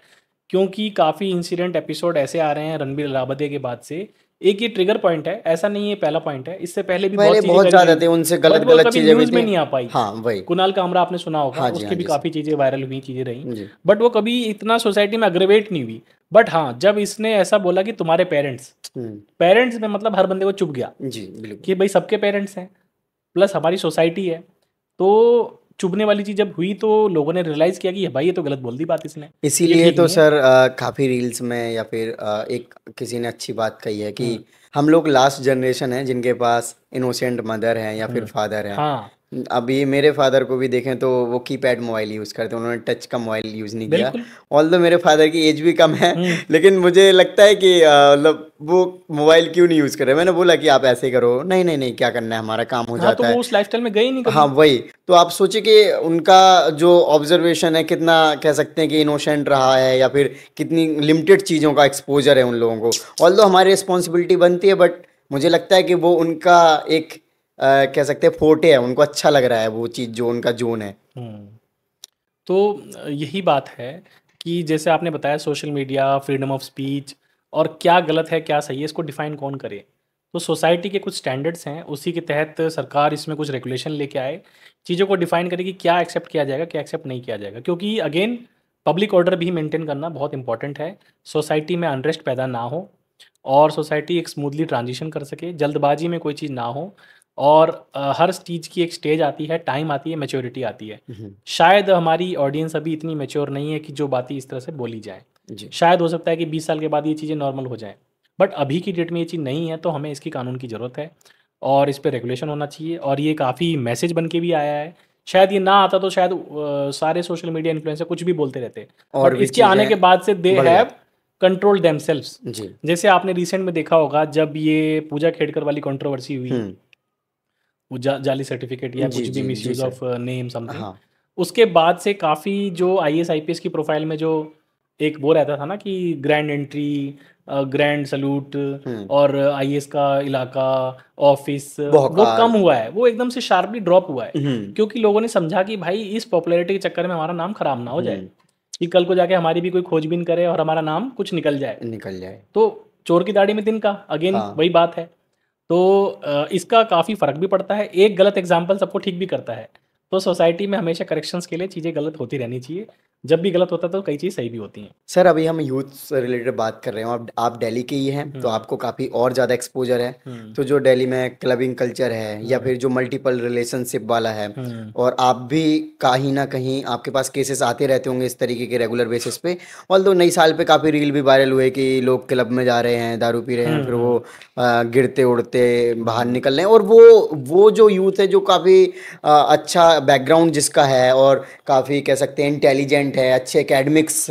क्योंकि काफ़ी इंसिडेंट एपिसोड ऐसे आ रहे हैं रणबीर अलाहाबादिया के बाद से। एक ये ट्रिगर पॉइंट है, ऐसा नहीं है पहला पॉइंट है, इससे पहले भी पहले बहुत चीज़ें बहुत करी ज्यादा गई, थे, उनसे बट गलत वो गलत कभी चीजें भी न्यूज़ में थी। नहीं आ पाई। हाँ वही। कुणाल कामरा आपने सुना होगा, हाँ जी, उसकी हाँ भी जी काफ़ी चीज़ें वायरल हुई, चीज़ें रही, जी। बट वो कभी इतना सोसाइटी में अग्रेवेट नहीं हुई। बट हाँ, जब इसने ऐसा बोला कि तुम्हारे पेरेंट्स में मतलब हर बंदे को चुभ गया जी बिल्कुल। कि भाई सबके पेरेंट्स हैं, प्लस हमारी सोसाइटी है, तो चुभने वाली चीज़ जब हुई तो लोगों ने रियलाइज़ किया कि भाई ये तो गलत बोल दी बात इसने, ये इसीलिए ठीक तो नहीं है। सर काफ़ी रील्स में या फिर एक किसी ने अच्छी बात कही है कि हुँ, हम लोग लास्ट जनरेशन है जिनके पास इनोसेंट मदर हैं या फिर हुँ। फादर हैं। हाँ, अभी मेरे फादर को भी देखें तो वो कीपैड मोबाइल यूज़ करते हैं, उन्होंने टच का मोबाइल यूज़ नहीं किया। बिल्कुल। ऑल्दो मेरे फादर की एज भी कम है, हुँ। लेकिन मुझे लगता है कि मतलब वो मोबाइल क्यों नहीं यूज़ कर रहे। मैंने बोला कि आप ऐसे करो, नहीं नहीं नहीं, क्या करना है, हमारा काम हो हाँ, तो जाता वो है। उस लाइफ़स्टाइल में गए ही नहीं हाँ कभी। वही, तो आप सोचिए कि उनका जो ऑब्जर्वेशन है कितना कह सकते हैं कि इनोसेंट रहा है, या फिर कितनी लिमिटेड चीज़ों का एक्सपोजर है उन लोगों को। ऑल्दो हमारी रिस्पॉन्सिबिलिटी बनती है, बट मुझे लगता है कि वो उनका एक कह सकते हैं फोर्टे है, उनको अच्छा लग रहा है वो चीज़ जो उनका जोन है। हुँ। तो यही बात है कि जैसे आपने बताया social media, freedom of speech और क्या गलत है, क्या सही है, इसको डिफ़ाइन कौन करे? तो सोसाइटी के कुछ स्टैंडर्ड्स हैं, उसी के तहत सरकार इसमें कुछ रेगुलेशन लेके आए, चीज़ों को डिफ़ाइन करे कि क्या एक्सेप्ट किया जाएगा, क्या एक्सेप्ट नहीं किया जाएगा। क्योंकि अगेन पब्लिक ऑर्डर भी मेंटेन करना बहुत इंपॉर्टेंट है। सोसाइटी में अनरेस्ट पैदा ना हो और सोसाइटी एक स्मूथली ट्रांजिशन कर सके, जल्दबाजी में कोई चीज़ ना हो और हर चीज़ की एक स्टेज आती है, टाइम आती है, मैच्योरिटी आती है। हम्म, शायद हमारी ऑडियंस अभी इतनी मैच्योर नहीं है कि जो बातें इस तरह से बोली जाएँ। जी शायद हो सकता है कि 20 साल के बाद ये चीज़ें नॉर्मल हो जाएँ। बट अभी की डेट में ये चीज़ नहीं है, तो हमें इसकी कानून की ज़रूरत है और इस पे रेगुलेशन होना चाहिए और ये काफ़ी मैसेज बन के भी आया है। शायद ये ना आता तो शायद सारे सोशल मीडिया इन्फ्लुएंसर कुछ भी बोलते रहते। और बट भी इसके आने के चीज़ें बाद से दे बढ़ हैव जाती। Controlled themselves. जी। जैसे आपने रिसेंट में देखा होगा जब ये पूजा खेड़कर वाली कंट्रोवर्सी हुई, हम्म। वो जाली सर्टिफिकेट या जी कुछ भी जी जी misuse sir. Of name something. हाँ। उसके बाद से काफ़ी जो आईएएस आईपीएस की प्रोफाइल में जो एक वो रहता था ना कि ग्रैंड एंट्री, ग्रैंड सैल्यूट हम्म। और आईएएस का इलाका, ऑफिस, वो बहुत। कम हुआ है, वो एकदम से शार्पली ड्रॉप हुआ है। हम्म। क्योंकि लोगों ने समझा कि भाई इस पॉपुलैरिटी के चक्कर में हमारा नाम खराब ना हो जाए, हम्म। कि कल को जाके हमारी भी कोई खोजबीन करे और हमारा नाम कुछ निकल जाए। निकल जाए। तो चोर की दाढ़ी में तिनका, अगेन हाँ। वही बात है। तो इसका काफ़ी फ़र्क भी पड़ता है। एक गलत एग्ज़ाम्पल सबको ठीक भी करता है। तो सोसाइटी में हमेशा करेक्शंस के लिए चीज़ें गलत होती रहनी चाहिए। जब भी गलत होता है तो कई चीज़ सही भी होती हैं। सर अभी हम यूथ से रिलेटेड बात कर रहे हो, आप दिल्ली के ही हैं तो हुँ, आपको काफ़ी और ज़्यादा एक्सपोजर है। हुँ, तो जो दिल्ली में क्लबिंग कल्चर है या हुँ, फिर जो मल्टीपल रिलेशनशिप वाला है, हुँ, और आप भी कहीं ना कहीं आपके पास केसेस आते रहते होंगे इस तरीके के रेगुलर बेसिस पे। ऑल्दो नई साल पे काफ़ी रील भी वायरल हुए कि लोग क्लब में जा रहे हैं, दारू पी रहे हैं, हुँ, फिर वो हुँ, गिरते उड़ते बाहर हुँ, निकल रहे हैं। और वो जो यूथ है जो काफ़ी अच्छा बैकग्राउंड जिसका है और काफ़ी कह सकते हैं इंटेलिजेंट है, अच्छे एकेडमिक्स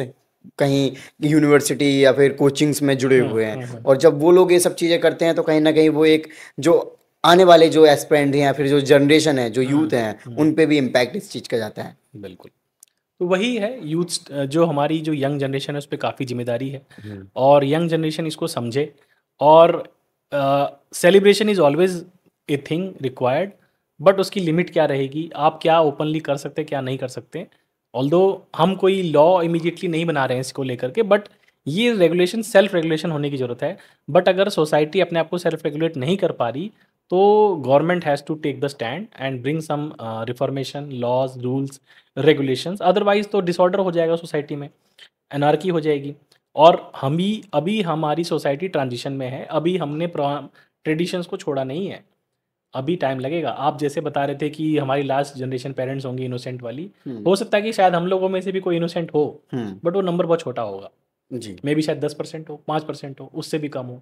कहीं यूनिवर्सिटी या फिर कोचिंग्स में जुड़े हुँ, हुए हैं, हुँ, हुँ, और जब वो लोग ये सब चीज़ें करते हैं तो कहीं ना कहीं वो एक जो आने वाले जो एस्पिरेंट हैं या फिर जो जनरेशन है, जो यूथ हुँ, हैं, हुँ, उन पे भी इम्पैक्ट इस चीज़ का जाता है। बिल्कुल। तो वही है यूथ्स, जो हमारी जो यंग जनरेशन है उस पे काफ़ी ज़िम्मेदारी है हम्म। और यंग जनरेशन इसको समझे और celebration is always a thing required, but उसकी लिमिट क्या रहेगी, आप क्या ओपनली कर सकते हैं, क्या नहीं कर सकते। ऑल्दो हम कोई लॉ इमीडिएटली नहीं बना रहे हैं इसको लेकर के, बट ये रेगुलेशन सेल्फ रेगुलेशन होने की ज़रूरत है। बट अगर सोसाइटी अपने आप को सेल्फ रेगुलेट नहीं कर पा रही, तो government has to take the stand and bring some reformation, laws, rules, regulations. Otherwise तो डिसऑर्डर हो जाएगा सोसाइटी में, एनार्की हो जाएगी। और हम ही अभी हमारी सोसाइटी ट्रांजिशन में है, अभी हमने ट्रेडिशंस को छोड़ा नहीं है, अभी टाइम लगेगा। आप जैसे बता रहे थे कि हमारी लास्ट जनरेशन पेरेंट्स होंगी इनोसेंट वाली, हम्म। हो सकता है कि शायद हम लोगों में से भी कोई इनोसेंट हो, हम्म। बट वो नंबर बहुत छोटा होगा। जी। मे बी शायद 10% हो, 5% हो, उससे भी कम हो।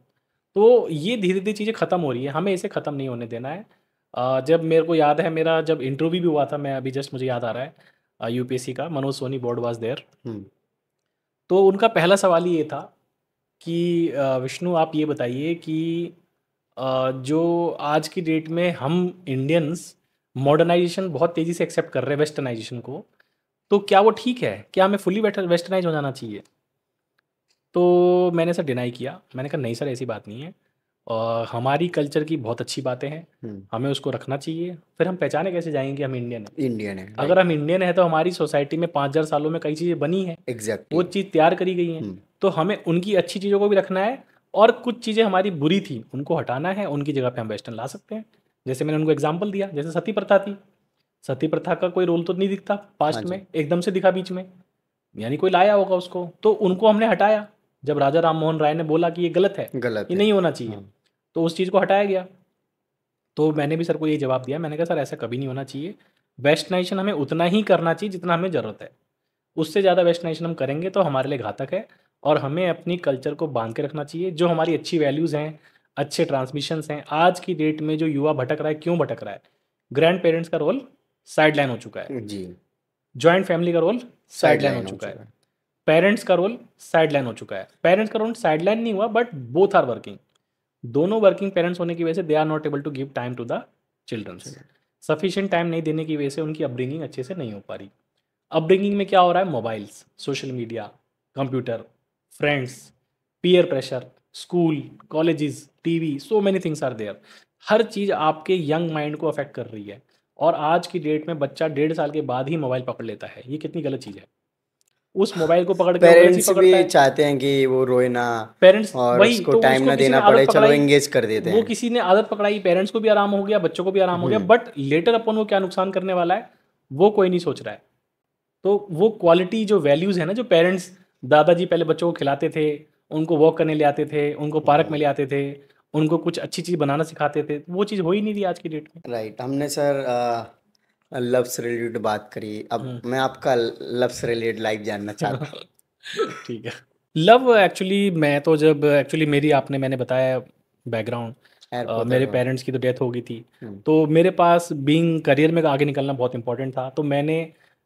तो ये धीरे धीरे चीज़ें ख़त्म हो रही है, हमें इसे ख़त्म नहीं होने देना है। जब मेरे को याद है, मेरा जब इंटरव्यू भी हुआ था, मैं अभी जस्ट मुझे याद आ रहा है, यूपीएससी का, Manoj Soni board was there. Hmm. तो उनका पहला सवाल ये था कि विष्णु आप ये बताइए कि जो आज की डेट में हम इंडियंस मॉडर्नाइजेशन बहुत तेज़ी से एक्सेप्ट कर रहे हैं, वेस्टर्नाइजेशन को, तो क्या वो ठीक है? क्या हमें फुली वेस्टर्नाइज हो जाना चाहिए? तो मैंने सर डिनाई किया। मैंने कहा नहीं सर, ऐसी बात नहीं है। हमारी कल्चर की बहुत अच्छी बातें हैं, हम्म। हमें उसको रखना चाहिए। फिर हम पहचाने कैसे जाएँगे कि हम इंडियन हैं? इंडियन है, अगर राइट। हम इंडियन हैं तो हमारी सोसाइटी में 5000 सालों में कई चीज़ें बनी हैं, वो एग्जैक्टली। चीज़ तैयार करी गई हैं। हम्म। तो हमें उनकी अच्छी चीज़ों को भी रखना है और कुछ चीज़ें हमारी बुरी थी, उनको हटाना है, उनकी जगह पे हम वेस्टर्न ला सकते हैं। जैसे मैंने उनको एग्ज़ाम्पल दिया, जैसे सती प्रथा थी। सती प्रथा का कोई रोल तो नहीं दिखता हाँ पास्ट जी। में, एकदम से दिखा बीच में, यानी कोई लाया होगा उसको, तो उनको हमने हटाया। जब राजा राम मोहन राय ने बोला कि ये गलत है, गलत ये है। नहीं होना चाहिए, हाँ। तो उस चीज़ को हटाया गया। तो मैंने भी सर को यही जवाब दिया, मैंने कहा सर ऐसा कभी नहीं होना चाहिए। वेस्टर्नाइजेशन हमें उतना ही करना चाहिए जितना हमें ज़रूरत है। उससे ज़्यादा वेस्टर्नाइजेशन हम करेंगे तो हमारे लिए घातक है और हमें अपनी कल्चर को बांध के रखना चाहिए। जो हमारी अच्छी वैल्यूज़ हैं, अच्छे ट्रांसमिशंस हैं, आज की डेट में जो युवा भटक रहा है, क्यों भटक रहा है? ग्रैंड पेरेंट्स का रोल साइडलाइन हो चुका है। जी, जॉइंट फैमिली का रोल साइडलाइन हो साइडलाइन हो चुका है। चुका है। पेरेंट्स का रोल साइडलाइन हो चुका है। पेरेंट्स का रोल साइडलाइन नहीं हुआ बट बोथ आर वर्किंग। दोनों वर्किंग पेरेंट्स होने की वजह से they are not able to give time to the childrens. Sufficient time नहीं देने की वजह से उनकी अपब्रिंगिंग अच्छे से नहीं हो पा रही। अपब्रिंगिंग में क्या हो रहा है? Mobiles, social media, computer, friends, peer pressure, school, colleges, TV, so many things are there. हर चीज़ आपके यंग माइंड को अफेक्ट कर रही है और आज की डेट में बच्चा 1.5 साल के बाद ही मोबाइल पकड़ लेता है। ये कितनी गलत चीज़ है। उस मोबाइल को पकड़ के वो गलत ही पेरेंट्स पकड़ता भी है। चाहते हैं कि वो रोए ना पेरेंट्स और वही उसको तो टाइम उसको ना किसी ने देना आदत पड़े, चलो पकड़ाई, एंगेज कर देते वो हैं। किसी ने आदत पकड़ाई, पेरेंट्स को भी आराम हो गया, बच्चों को भी आराम हो गया, बट लेटर अपन वो क्या नुकसान करने वाला है वो कोई नहीं सोच रहा है। तो वो क्वालिटी जो वैल्यूज़ है ना, जो पेरेंट्स, दादाजी पहले बच्चों को खिलाते थे, उनको वॉक करने ले आते थे, उनको पार्क में ले आते थे, उनको कुछ अच्छी चीज़ बनाना सिखाते थे, वो चीज़ हो ही नहीं रही आज की डेट में। राइट, हमने सर लव से रिलेटेड बात करी, अब मैं आपका लव से रिलेटेड लाइफ जानना चाहता हूँ। ठीक है। लव एक्चुअली मैं तो जब एक्चुअली मेरी मैंने बताया बैकग्राउंड, हैरी पॉटर मेरे का। पेरेंट्स की तो डेथ हो गई थी। हम्म, तो मेरे पास बीइंग करियर में आगे निकलना बहुत इंपॉर्टेंट था। तो मैंने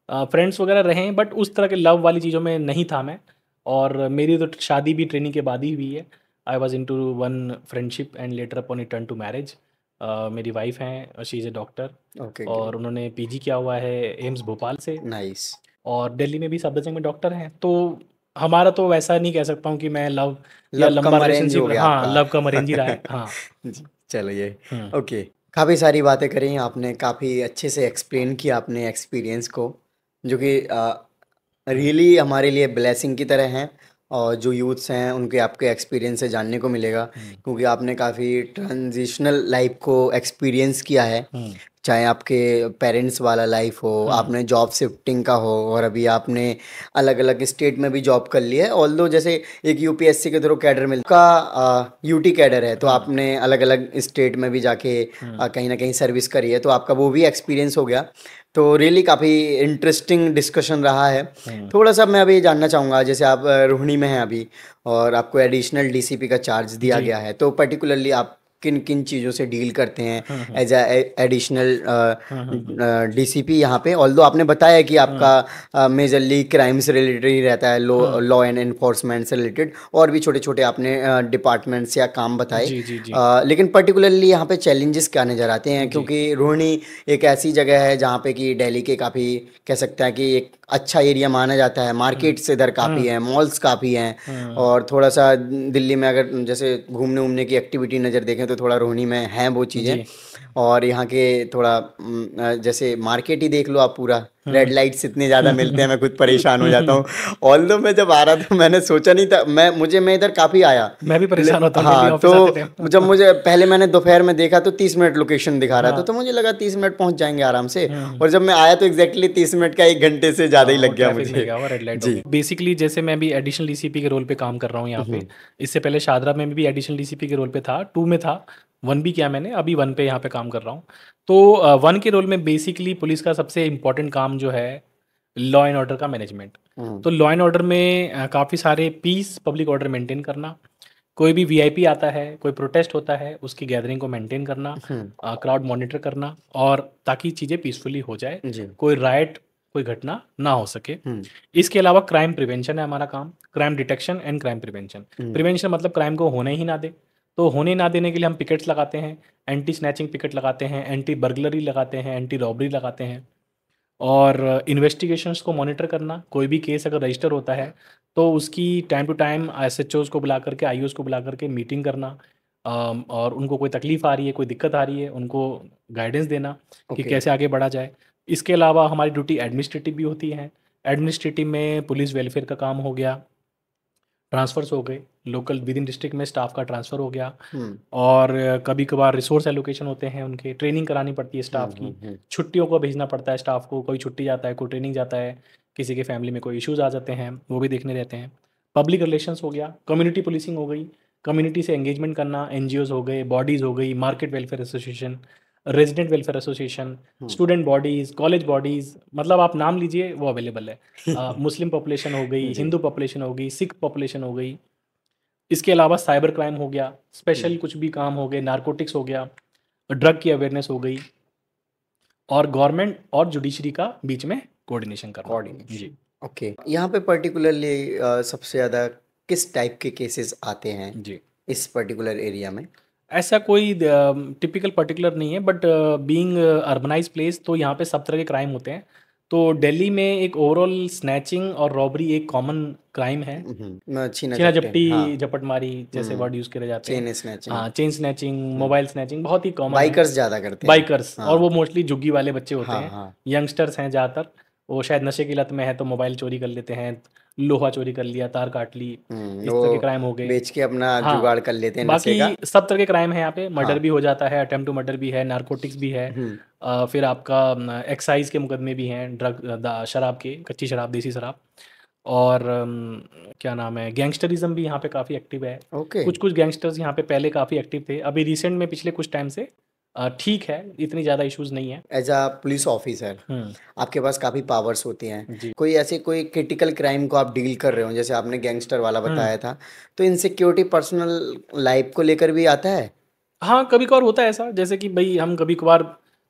फ्रेंड्स वगैरह रहे बट उस तरह के लव वाली चीज़ों में नहीं था मैं। और मेरी तो शादी भी ट्रेनिंग के बाद ही हुई है। I was in to one friendship and later upon it turn to marriage. मेरी वाइफ हैं, she is a doctor okay, और उन्होंने पीजी किया हुआ है एम्स भोपाल से नाइस। और दिल्ली में भी सफदरजंग में डॉक्टर हैं। तो हमारा तो वैसा नहीं कह सकता हूँ कि मैं लव या लव लंबा कम अरेंज हो रिलेशनशिप, गया हाँ, आपका। लव कम अरेंज ही रहा है। हाँ। जी, चलिए। हुँ। ओके, काफ़ी सारी बातें करी आपने, काफ़ी अच्छे से एक्सप्लेन किया आपने एक्सपीरियंस को, जो कि रियली हमारे लिए ब्लेसिंग की तरह हैं। और जो यूथ्स हैं उनके आपके एक्सपीरियंस से जानने को मिलेगा, क्योंकि आपने काफ़ी ट्रांजिशनल लाइफ को एक्सपीरियंस किया है। हुँ। चाहे आपके पेरेंट्स वाला लाइफ हो, आपने जॉब शिफ्टिंग का हो, और अभी आपने अलग अलग स्टेट में भी जॉब कर ली है। ऑल्दो जैसे एक यूपीएससी के थ्रू कैडर मिलता का यूटी कैडर है, तो आपने अलग अलग स्टेट में भी जाके कहीं ना कहीं सर्विस करी है, तो आपका वो भी एक्सपीरियंस हो गया। तो रियली काफ़ी इंटरेस्टिंग डिस्कशन रहा है। थोड़ा सा मैं अभी जानना चाहूँगा, जैसे आप रोहिणी में हैं अभी और आपको एडिशनल डीसीपी का चार्ज दिया जी। गया है, तो पर्टिकुलरली आप किन किन चीज़ों से डील करते हैं एज एडिशनल डीसीपी यहाँ पे? ऑल्दो आपने बताया कि आपका मेजरली क्राइम से रिलेटेड ही रहता है, लॉ एंड एनफोर्समेंट से रिलेटेड, और भी छोटे छोटे आपने डिपार्टमेंट्स या काम बताए। जी, जी, जी। लेकिन पर्टिकुलरली यहाँ पे चैलेंजेस क्या नज़र आते हैं? जी। क्योंकि रोहिणी एक ऐसी जगह है जहाँ पे कि दिल्ली के काफ़ी कह सकते हैं कि एक अच्छा एरिया माना जाता है, मार्केट्स इधर काफ़ी हैं, मॉल्स काफ़ी हैं, और थोड़ा सा दिल्ली में अगर जैसे घूमने उमने की एक्टिविटी नज़र देखें तो थोड़ा रोहिणी में हैं वो चीज़ें। जी। और यहाँ के थोड़ा जैसे मार्केट ही देख लो आप, पूरा रेड लाइट्स इतने ज़्यादा मिलते हैं, मैं खुद परेशान हो जाता हूँ। ऑल्दो मैं जब आ रहा था मैंने सोचा नहीं था, मैं इधर काफ़ी आया। मैं भी परेशान होता हूँ डेली हाँ, ऑफिस आते तो टाइम। जब मुझे पहले मैंने दोपहर में देखा तो 30 मिनट लोकेशन दिखा रहा था, हाँ। तो मुझे लगा 30 मिनट पहुंच जाएंगे आराम से, और जब मैं आया तो एग्जैक्टली 30 मिनट का 1 घंटे से ज़्यादा ही हाँ, वो लग गया ट्रैफिक मिल मुझे। गया होगा, रेड लाइट हो जी। गई। बेसिकली जैसे मैं भी एडिशनल डीसीपी के रोल पे काम कर रहा हूँ यहाँ पे। इससे पहले शादरा में भी एडिशनल डीसीपी के रोल पे था, 2 में था, 1 भी किया मैंने, अभी 1 पे यहाँ पे काम कर रहा हूँ। तो 1 के रोल में बेसिकली पुलिस का सबसे इम्पोर्टेंट काम जो है लॉ एंड ऑर्डर का मैनेजमेंट। तो लॉ एंड ऑर्डर में काफ़ी सारे पीस, पब्लिक ऑर्डर मेंटेन करना, कोई भी वीआईपी आता है, कोई प्रोटेस्ट होता है, उसकी गैदरिंग को मेंटेन करना, क्राउड मॉनिटर करना, और ताकि चीज़ें पीसफुली हो जाए, जी। कोई राइट, कोई घटना ना हो सके। इसके अलावा क्राइम प्रिवेंशन है हमारा काम, crime detection and crime prevention. Prevention मतलब क्राइम को होने ही ना दे, तो होने ना देने के लिए हम पिकेट्स लगाते हैं, एंटी स्नैचिंग पिकेट लगाते हैं, एंटी बर्गलरी लगाते हैं, एंटी रॉबरी लगाते हैं, और इन्वेस्टिगेशंस को मॉनिटर करना। कोई भी केस अगर रजिस्टर होता है तो उसकी टाइम टू टाइम एसएचओज को बुला करके, आईओज को बुला करके मीटिंग करना, और उनको कोई तकलीफ आ रही है, कोई दिक्कत आ रही है, उनको गाइडेंस देना कि ओके। कैसे आगे बढ़ा जाए। इसके अलावा हमारी ड्यूटी एडमिनिस्ट्रेटिव भी होती है। एडमिनिस्ट्रेटिव में पुलिस वेलफेयर का काम हो गया, ट्रांसफ़र्स हो गए, लोकल विद इन डिस्ट्रिक्ट में स्टाफ का ट्रांसफ़र हो गया, और कभी कभार रिसोर्स एलोकेशन होते हैं, उनके ट्रेनिंग करानी पड़ती है स्टाफ की, छुट्टियों को भेजना पड़ता है स्टाफ को, कोई छुट्टी जाता है, कोई ट्रेनिंग जाता है, किसी के फैमिली में कोई इश्यूज़ आ जाते हैं, वो भी देखने रहते हैं। पब्लिक रिलेशंस हो गया, कम्युनिटी पुलिसिंग हो गई, कम्युनिटी से एंगेजमेंट करना, एनजीओज़ हो गए, बॉडीज़ हो गई, market welfare association, resident welfare association, student bodies, college bodies, मतलब आप नाम लीजिए वो अवेलेबल है। मुस्लिम पॉपुलेशन हो गई, जी। हिंदू पॉपुलेशन हो गई, सिख पॉपुलेशन हो गई। इसके अलावा साइबर क्राइम हो गया, स्पेशल कुछ भी काम हो गए, नारकोटिक्स हो गया, ड्रग की अवेयरनेस हो गई और गवर्नमेंट और जुडिशरी का बीच में कोऑर्डिनेशन करना। कोऑर्डिनेशन। जी, ओके, यहाँ पे पर्टिकुलरली सबसे ज़्यादा किस टाइप के केसेस आते हैं जी। इस पर्टिकुलर एरिया में? ऐसा कोई टिपिकल पर्टिकुलर नहीं है, बट बीइंग अर्बनाइज्ड प्लेस तो यहाँ पे सब तरह के क्राइम होते हैं। तो दिल्ली में एक ओवरऑल स्नैचिंग और रॉबरी एक कॉमन क्राइम है। छीना छीना झपटे, झपटी, हाँ। झपटमारी जैसे वर्ड यूज़ करे जाते हैं। चेन स्नैचिंग, हाँ, चेन स्नैचिंग, मोबाइल स्नैचिंग बहुत ही कॉमन है। बाइकर्स ज़्यादा करते हैं। बाइकर्स, हाँ, और वो मोस्टली झुग्गी वाले बच्चे होते हाँ, हैं, हाँ। यंगस्टर्स हैं ज़्यादातर। वो शायद नशे की लत में है तो मोबाइल चोरी कर लेते हैं, लोहा चोरी कर लिया, तार काट ली, इस तरह के वो क्राइम हो गए। बेच के अपना हाँ, जुगाड़ कर लेते हैं नशे बाकी का। सब तरह के क्राइम है यहाँ पे, मर्डर हाँ। भी हो जाता है, अटेम्प्ट टू मर्डर भी है, नारकोटिक्स भी है। फिर आपका एक्साइज के मुकदमे भी हैं, शराब के, कच्ची शराब, देसी शराब। और क्या नाम है, गैंगस्टरिज्म भी यहाँ पे काफ़ी एक्टिव है। ओके। कुछ कुछ गैंगस्टर्स यहाँ पे पहले काफ़ी एक्टिव थे, अभी रिसेंट में पिछले कुछ टाइम से ठीक है, इतनी ज़्यादा इश्यूज नहीं है। एज अ पुलिस ऑफिसर आपके पास काफ़ी पावर्स होती हैं। जी। कोई ऐसे कोई क्रिटिकल क्राइम को आप डील कर रहे हो, जैसे आपने गैंगस्टर वाला बताया था, तो इनसिक्योरिटी पर्सनल लाइफ को लेकर भी आता है? हाँ, कभी कभार होता है ऐसा, जैसे कि भाई हम कभी कभार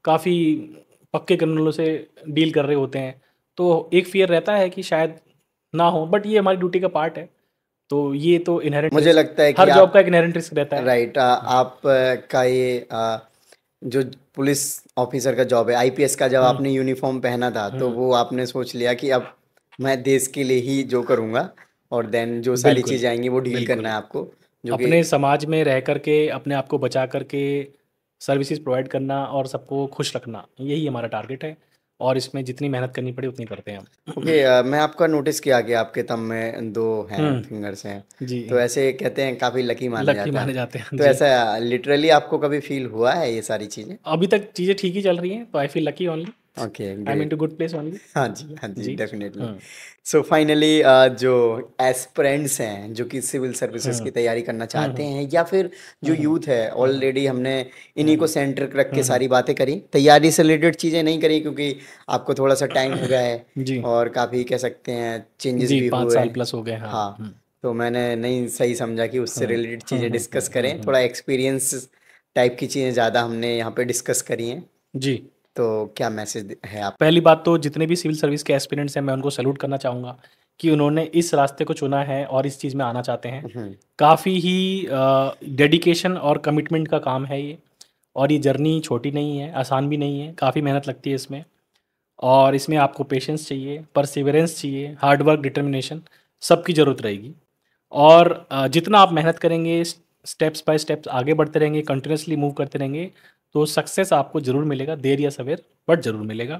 काफ़ी पक्के क्रिमिनलों से डील कर रहे होते हैं, तो एक फियर रहता है कि शायद ना हो, बट ये हमारी ड्यूटी का पार्ट है। तो ये तो इनहेरेंट मुझे रिस्क, लगता है कि हर जॉब आप का एक इनहेरेंट रिस्क रहता है। राइट, आप का ये जो पुलिस ऑफिसर का जॉब है, आईपीएस का, जब आपने यूनिफॉर्म पहना था तो वो आपने सोच लिया कि अब मैं देश के लिए ही जो करूँगा, और देन जो सारी बिल्कुल, चीज़ें आएंगी वो डील बिल्कुल। करना है आपको, जो कि अपने समाज में रह करके, अपने आप को बचा करके, सर्विसेज प्रोवाइड करना और सबको खुश रखना, यही हमारा टारगेट है। और इसमें जितनी मेहनत करनी पड़े उतनी करते हैं हम। ओके। मैं आपका नोटिस किया कि आपके थंब में 2 हैं, हुँ, फिंगर्स हैं, जी, तो ऐसे कहते हैं काफ़ी लकी माने लकी जाते माने हैं। जाते हैं। तो जी। ऐसा लिटरली आपको कभी फील हुआ है ये सारी चीज़ें? अभी तक चीज़ें ठीक ही चल रही हैं, तो I feel lucky only. Okay, I am in great. Too good place only. हाँ जी, हाँ जी, जी। डेफिनेटली। हुँ, सो फाइनली जो एस्पिरेंट्स हैं जो कि सिविल सर्विसेज हुँ, की तैयारी करना हुँ, चाहते हुँ, हैं, या फिर जो हुँ, हुँ, यूथ है, हुँ, हुँ, ऑलरेडी हमने हुँ, इन्हीं को हुँ, सेंटर रख के हुँ, हुँ। सारी बातें करी, तैयारी से रिलेटेड चीज़ें नहीं करी क्योंकि आपको थोड़ा सा टाइम हो गया है जी, और काफ़ी कह सकते हैं चेंजेस जी, भी 5 हुए साल हैं। प्लस हो गए, हाँ। हाँ, तो मैंने नहीं सही समझा कि उससे हुँ, रिलेटेड हुँ, चीज़ें हुँ, डिस्कस हुँ, हुँ, करें, हुँ। थोड़ा एक्सपीरियंस टाइप की चीज़ें ज़्यादा हमने यहाँ पे डिस्कस करी हैं। जी। तो क्या मैसेज है आप? पहली बात तो जितने भी सिविल सर्विस के एस्पिरेंट्स हैं, मैं उनको सैल्यूट करना चाहूँगा कि उन्होंने इस रास्ते को चुना है और इस चीज़ में आना चाहते हैं। काफ़ी ही डेडिकेशन और कमिटमेंट का काम है ये, और ये जर्नी छोटी नहीं है, आसान भी नहीं है, काफ़ी मेहनत लगती है इसमें। और इसमें आपको पेशेंस चाहिए, परसिवरेंस चाहिए, हार्ड वर्क, डिटर्मिनेशन, सबकी ज़रूरत रहेगी। और जितना आप मेहनत करेंगे, स्टेप्स बाय स्टेप्स आगे बढ़ते रहेंगे, कंटिन्यूअसली मूव करते रहेंगे, तो सक्सेस आपको ज़रूर मिलेगा, देर या सवेर, बट ज़रूर मिलेगा।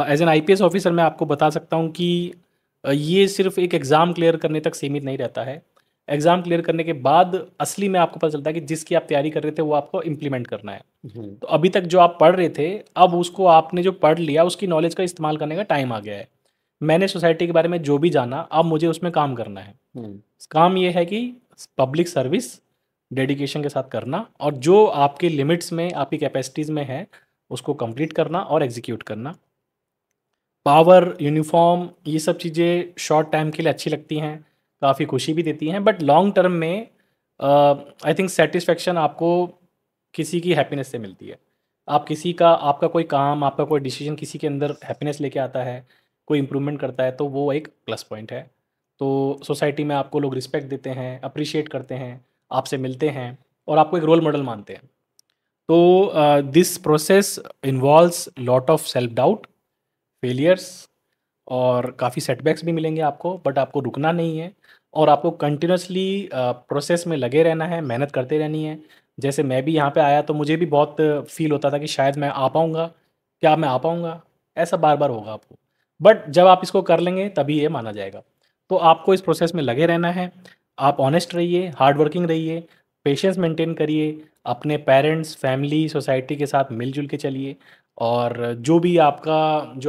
एज़ एन आईपीएस ऑफिसर मैं आपको बता सकता हूँ कि ये सिर्फ़ एक एग्ज़ाम क्लियर करने तक सीमित नहीं रहता है। एग्ज़ाम क्लियर करने के बाद असली में आपको पता चलता है कि जिसकी आप तैयारी कर रहे थे, वो आपको इम्प्लीमेंट करना है। तो अभी तक जो आप पढ़ रहे थे, अब उसको आपने जो पढ़ लिया, उसकी नॉलेज का इस्तेमाल करने का टाइम आ गया है। मैंने सोसाइटी के बारे में जो भी जाना, अब मुझे उसमें काम करना है। काम ये है कि पब्लिक सर्विस डेडिकेशन के साथ करना, और जो आपके लिमिट्स में, आपकी कैपेसिटीज़ में है, उसको कंप्लीट करना और एग्जीक्यूट करना। पावर, यूनिफ़ॉर्म, ये सब चीज़ें शॉर्ट टाइम के लिए अच्छी लगती हैं, काफ़ी खुशी भी देती हैं, बट लॉन्ग टर्म में आई थिंक सैटिस्फैक्शन आपको किसी की हैप्पीनेस से मिलती है। आप किसी का, आपका कोई काम, आपका कोई डिसीजन किसी के अंदर हैप्पीनेस लेके आता है, कोई इम्प्रूवमेंट करता है, तो वो एक प्लस पॉइंट है। तो सोसाइटी में आपको लोग रिस्पेक्ट देते हैं, अप्रिशिएट करते हैं, आपसे मिलते हैं और आपको एक रोल मॉडल मानते हैं। तो this process involves lot of self doubt, failures, और काफ़ी सेटबैक्स भी मिलेंगे आपको, बट आपको रुकना नहीं है और आपको कंटिन्यूअसली प्रोसेस में लगे रहना है, मेहनत करते रहनी है। जैसे मैं भी यहाँ पे आया तो मुझे भी बहुत फील होता था कि शायद मैं आ पाऊँगा, क्या मैं आ पाऊँगा? ऐसा बार-बार होगा आपको। बट जब आप इसको कर लेंगे तभी ये माना जाएगा। तो आपको इस प्रोसेस में लगे रहना है, आप ऑनेस्ट रहिए, हार्ड वर्किंग रहिए, पेशेंस मेंटेन करिए, अपने पेरेंट्स, फैमिली, सोसाइटी के साथ मिल-जुल के चलिए, और जो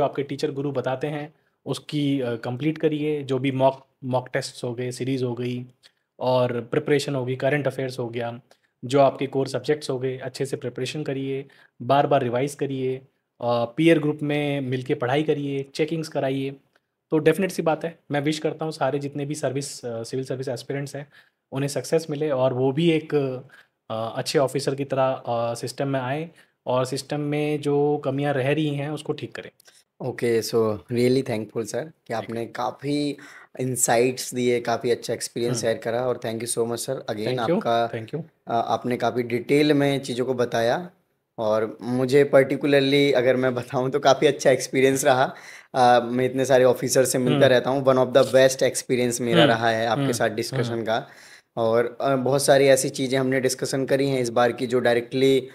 आपके टीचर गुरु बताते हैं, उसकी कंप्लीट करिए। जो भी मॉक मॉक टेस्ट्स हो गए, सीरीज़ हो गई और प्रिपरेशन हो गई, करंट अफेयर्स हो गया, जो आपके कोर सब्जेक्ट्स हो गए, अच्छे से प्रिपरेशन करिए, बार-बार रिवाइज़ करिए, पीयर ग्रुप में मिलके पढ़ाई करिए, चेकिंग्स कराइए। तो डेफ़िनेट सी बात है, मैं विश करता हूँ सारे जितने भी सिविल सर्विस एस्पिरेंट्स हैं, उन्हें सक्सेस मिले और वो भी एक अच्छे ऑफ़िसर की तरह सिस्टम में आएँ और सिस्टम में जो कमियाँ रह रही हैं, उसको ठीक करें। Okay, so really thankful sir कि ठीक है। आपने काफ़ी इंसाइट्स दिए, काफ़ी अच्छा एक्सपीरियंस हुँ, शेयर करा, और thank you so much sir again thank you, आपका। Thank you. आपने काफ़ी डिटेल में चीज़ों को बताया, और मुझे पर्टिकुलरली अगर मैं बताऊं तो काफ़ी अच्छा एक्सपीरियंस रहा। मैं इतने सारे ऑफिसर से मिलता हुँ, रहता हूं, one of the best experience मेरा हुँ, रहा है आपके हुँ, साथ हुँ, डिस्कशन का। और बहुत सारी ऐसी चीज़ें हमने डिस्कशन करी हैं इस बार की जो डायरेक्टली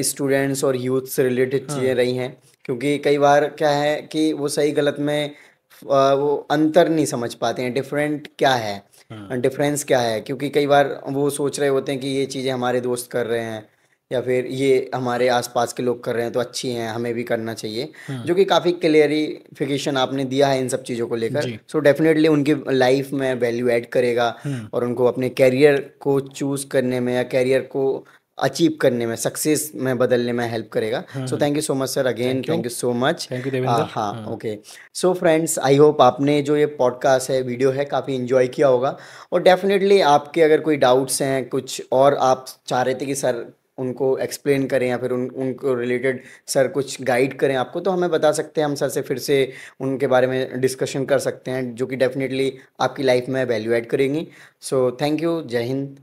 स्टूडेंट्स और यूथ से रिलेटेड चीज़ें हुँ, रही हैं। क्योंकि कई बार क्या है कि वो सही गलत में वो अंतर नहीं समझ पाते हैं, डिफरेंट क्या है, हुँ, डिफरेंस क्या है। क्योंकि कई बार वो सोच रहे होते हैं कि ये चीज़ें हमारे दोस्त कर रहे हैं, या फिर ये हमारे आसपास के लोग कर रहे हैं तो अच्छी हैं, हमें भी करना चाहिए। हुँ, जो कि काफ़ी क्लियरिफिकेशन आपने दिया है इन सब चीज़ों को लेकर, जी, सो डेफिनेटली उनकी लाइफ में वैल्यू ऐड करेगा, हुँ, और उनको अपने कैरियर को चूज़ करने में या कैरियर को अचीव करने में, सक्सेस में बदलने में हेल्प करेगा। हुँ, सो हुँ, thank you so much sir, again thank you so much. Devendra. हाँ, हुँ, okay. So friends, I hope आपने जो ये पॉडकास्ट है, वीडियो है, काफ़ी इन्जॉय किया होगा। और डेफिनेटली आपके अगर कोई डाउट्स हैं कुछ और आप चाह रहे थे कि सर उनको एक्सप्लेन करें, या फिर उनको रिलेटेड सर कुछ गाइड करें आपको, तो हमें बता सकते हैं, हम सर से फिर से उनके बारे में डिस्कशन कर सकते हैं, जो कि डेफिनेटली आपकी लाइफ में वैल्यू ऐड करेंगी। सो थैंक यू, जय हिंद।